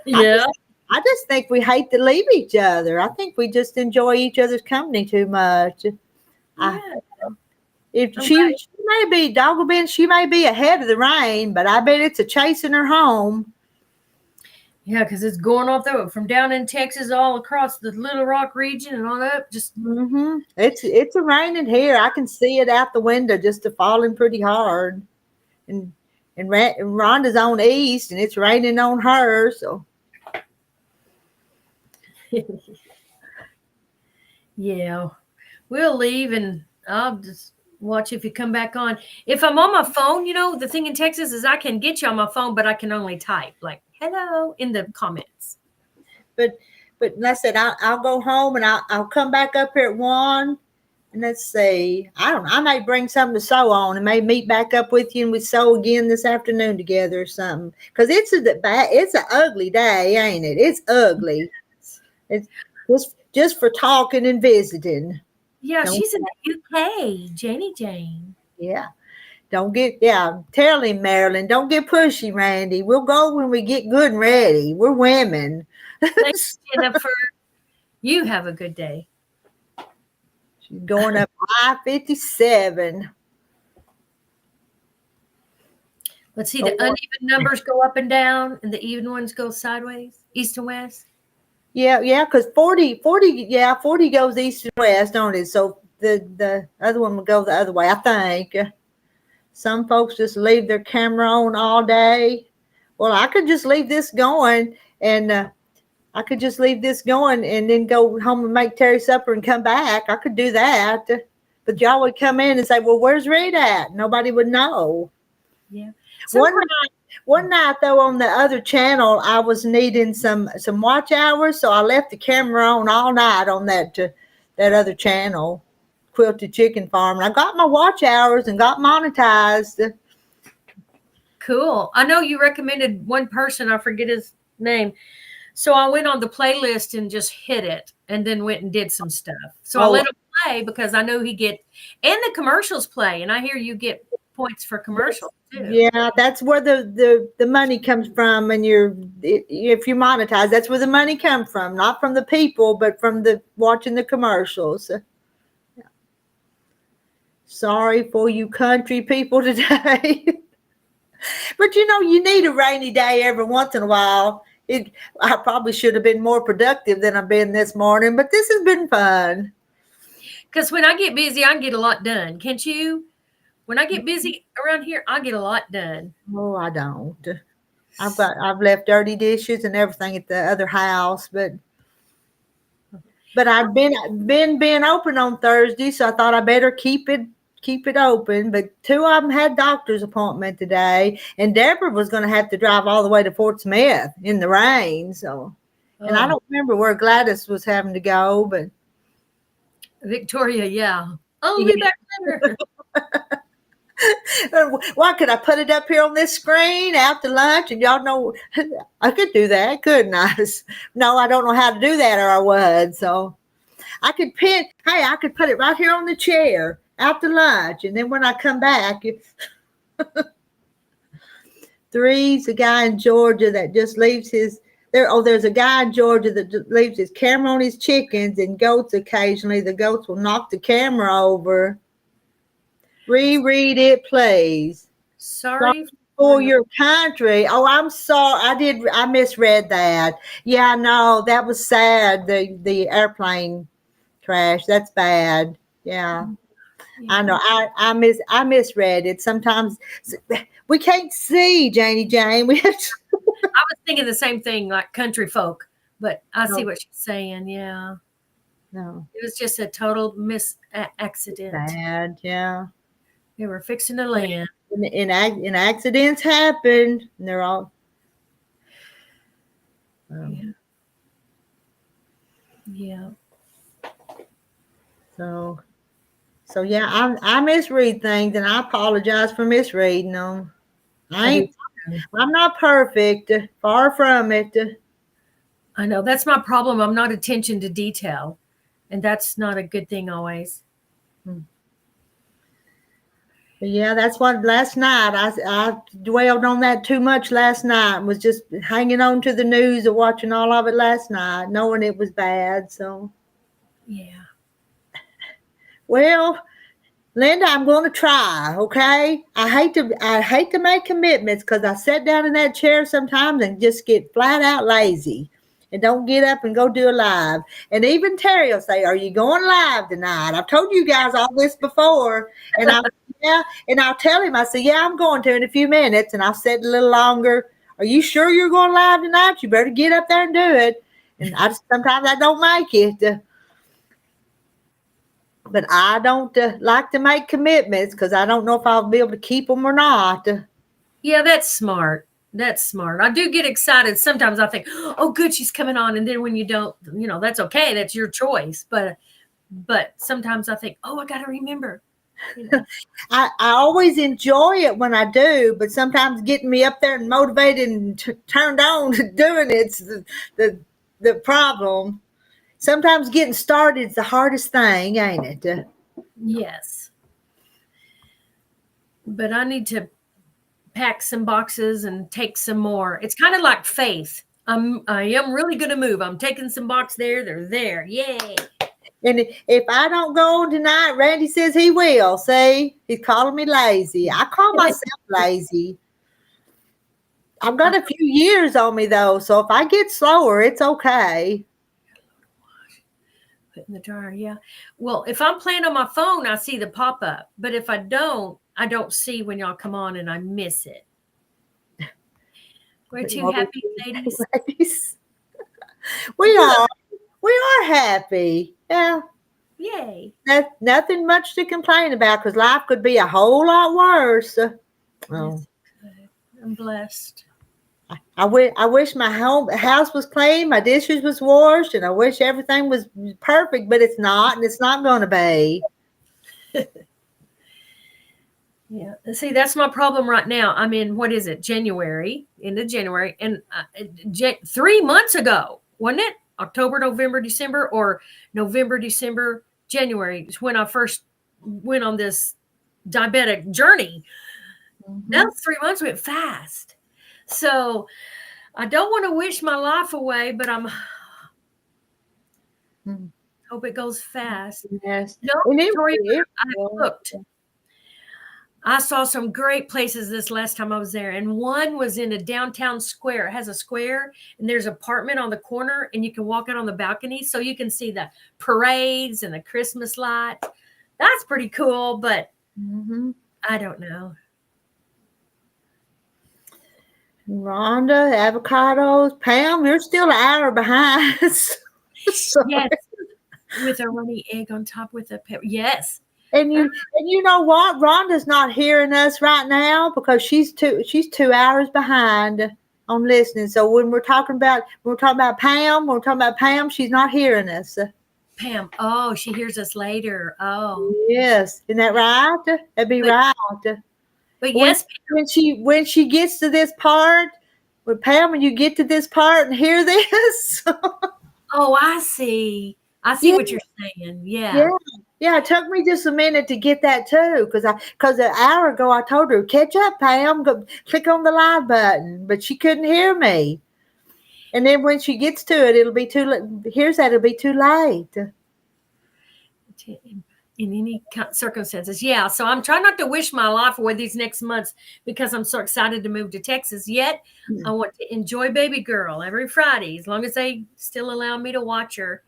Yeah. I just think we hate to leave each other. I think we just enjoy each other's company too much. Yeah. She may be, Doggle Ben, she may be ahead of the rain, but I bet it's a chasing her home. Yeah, because it's going off there from down in Texas all across the Little Rock region and all that. Just It's a raining here. I can see it out the window, just falling pretty hard. And Rhonda's on east, and it's raining on her. So yeah, we'll leave and I'll just watch if you come back on. If I'm on my phone, the thing in Texas is I can get you on my phone, but I can only type like hello in the comments. But like I said, I'll go home and I'll come back up here at 1. And let's see. I don't know. I may bring something to sew on and may meet back up with you and we sew again this afternoon together or something. Because it's an ugly day, ain't it? It's ugly. It's just for talking and visiting. Yeah, she's in the UK, Jane. Yeah. Tell him, Marilyn, don't get pushy, Randy. We'll go when we get good and ready. We're women. Thanks, Jennifer. You have a good day. She's going up I-57. Let's see, the uneven numbers go up and down, and the even ones go sideways, east and west. Yeah, because 40 goes east and west, don't it? So the other one will go the other way, I think. Some folks just leave their camera on all day. Well, I could just leave this going, and then go home and make Terry supper and come back. I could do that. But y'all would come in and say, well, where's Reed at? Nobody would know. Yeah. One night though, on the other channel, I was needing some watch hours, so I left the camera on all night on that other channel, Quilted Chicken Farm. And I got my watch hours and got monetized. Cool. I know you recommended one person, I forget his name. So I went on the playlist and just hit it and then went and did some stuff. So I let him play because I know and the commercials play, and I hear you get points for commercials too. Yeah, that's where the money comes from, and if you monetize, that's where the money comes from, not from the people, but from the watching the commercials. Yeah. Sorry for you country people today. But you need a rainy day every once in a while. I probably should have been more productive than I've been this morning, but this has been fun. Because when I get busy, I get a lot done. Can't you? When I get busy around here, I get a lot done. Oh, I don't. I've left dirty dishes and everything at the other house, but I've been open on Thursday, so I thought I better keep it open. But two of them had doctor's appointment today, and Deborah was going to have to drive all the way to Fort Smith in the rain. So, and I don't remember where Gladys was having to go, but Victoria, yeah. I'll be back later. Why could I put it up here on this screen out to lunch? And y'all know I could do that, couldn't I? No, I don't know how to do that, or I would. So I could I could put it right here on the chair out to lunch. And then when I come back, Three's a guy in Georgia that just leaves there's a guy in Georgia that leaves his camera on his chickens and goats occasionally. The goats will knock the camera over. Reread it, please. Sorry for your country. Oh, I'm sorry. I misread that. Yeah, no, that was sad. The airplane crash. That's bad. Yeah. I know. I misread it. Sometimes we can't see, Janie Jane. We have to. I was thinking the same thing, like country folk, but I see what she's saying. Yeah. No. It was just a total accident. Bad. Yeah. They were fixing to land. And accidents happen. And they're all. Yeah. So yeah, I misread things, and I apologize for misreading them. I'm not perfect, far from it. I know that's my problem. I'm not attention to detail, and that's not a good thing always. But yeah, that's what last night I dwelled on that too much last night. Was just hanging on to the news and watching all of it last night, knowing it was bad. So yeah. Well, Linda, I'm going to try. Okay, I hate to make commitments because I sit down in that chair sometimes and just get flat out lazy and don't get up and go do a live. And even Terry will say, "Are you going live tonight?" I've told you guys all this before, and I'll tell him. I say, "Yeah, I'm going to in a few minutes," and I'll sit a little longer. "Are you sure you're going live tonight? You better get up there and do it." And sometimes I don't make it. But I don't like to make commitments because I don't know if I'll be able to keep them or not. Yeah, that's smart. That's smart. I do get excited. Sometimes I think, oh, good, she's coming on. And then when you don't, that's okay. That's your choice. But sometimes I think, oh, I got to remember. I always enjoy it when I do, but sometimes getting me up there and motivated and turned on to doing it's the problem. Sometimes getting started is the hardest thing, ain't it? Yes. But I need to pack some boxes and take some more. It's kind of like faith. I am really going to move. I'm taking some boxes there. They're there. Yay. And if I don't go on tonight, Randy says he will. See, he's calling me lazy. I call myself lazy. I've got a few years on me though, so if I get slower, it's okay. Put in the dryer, yeah. Well, if I'm playing on my phone, I see the pop-up. But if I don't see when y'all come on and I miss it. We're two happy ladies. We are. We are happy. Yeah. Yay. Nothing much to complain about because life could be a whole lot worse. Yes, good. I'm blessed. I wish my house was clean, my dishes was washed, and I wish everything was perfect, but it's not, and it's not going to be. Yeah. See, that's my problem right now. I'm in, what is it, January, into January, and 3 months ago, wasn't it? October, November, December, or November, December, January is when I first went on this diabetic journey. Those 3 months went fast. So I don't want to wish my life away, but I'm hope it goes fast. Yes. No, Victoria, I looked. I saw some great places this last time I was there, and one was in a downtown square. It has a square, and there's an apartment on the corner, and you can walk out on the balcony, so you can see the parades and the Christmas lights. That's pretty cool, but I don't know. Rhonda, avocados, Pam, you're still an hour behind. Yes, with a runny egg on top with a pepper. Yes. And you know what? Rhonda's not hearing us right now because she's 2 hours behind on listening. So when we're talking about Pam, she's not hearing us. Pam, oh, she hears us later. Oh, yes, isn't that right? That'd be right. But yes, when she gets to this part, Pam, when you get to this part and hear this. Oh, I see what you're saying. Yeah. Yeah, it took me just a minute to get that too, because an hour ago I told her, catch up, Pam, go click on the live button, but she couldn't hear me. And then when she gets to it, it'll be too late. It'll be too late. In any circumstances, yeah. So I'm trying not to wish my life away these next months because I'm so excited to move to Texas. Yet I want to enjoy baby girl every Friday, as long as they still allow me to watch her.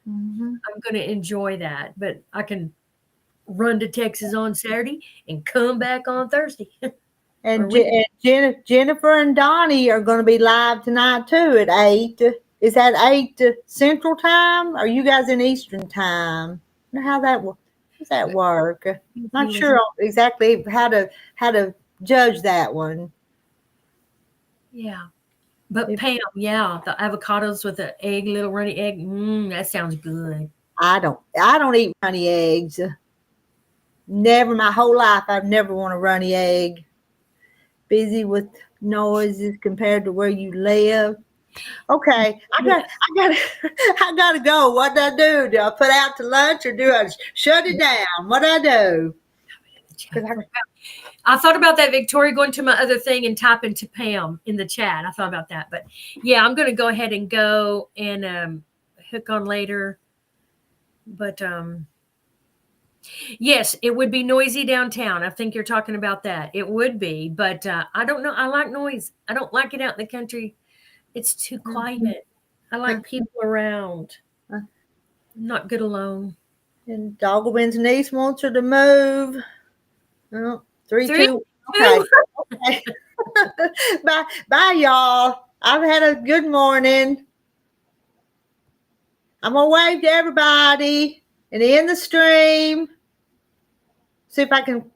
I'm going to enjoy that, but I can run to Texas on Saturday and come back on Thursday. And Jennifer and Donnie are going to be live tonight too at 8. Is that 8 Central Time? Or are you guys in Eastern Time? I don't know how does that work? I'm not sure exactly how to judge that one. Yeah. But Pam, yeah, the avocados with the egg, little runny egg, that sounds good. I don't eat runny eggs. Never, my whole life, I've never want a runny egg. Busy with noises compared to where you live. Okay, I gotta go. What do I do? Do I put out to lunch or do I shut it down? What do I do? I thought about that, Victoria, going to my other thing and typing to Pam in the chat. I thought about that. But yeah, I'm going to go ahead and go and hook on later. But yes, it would be noisy downtown. I think you're talking about that. It would be. But I don't know. I like noise. I don't like it out in the country. It's too quiet. I like people around. I'm not good alone. And Dogwin's niece wants her to move. Oh, 3, 2. Okay. Bye, y'all. I've had a good morning. I'm gonna wave to everybody and end the stream. See if I can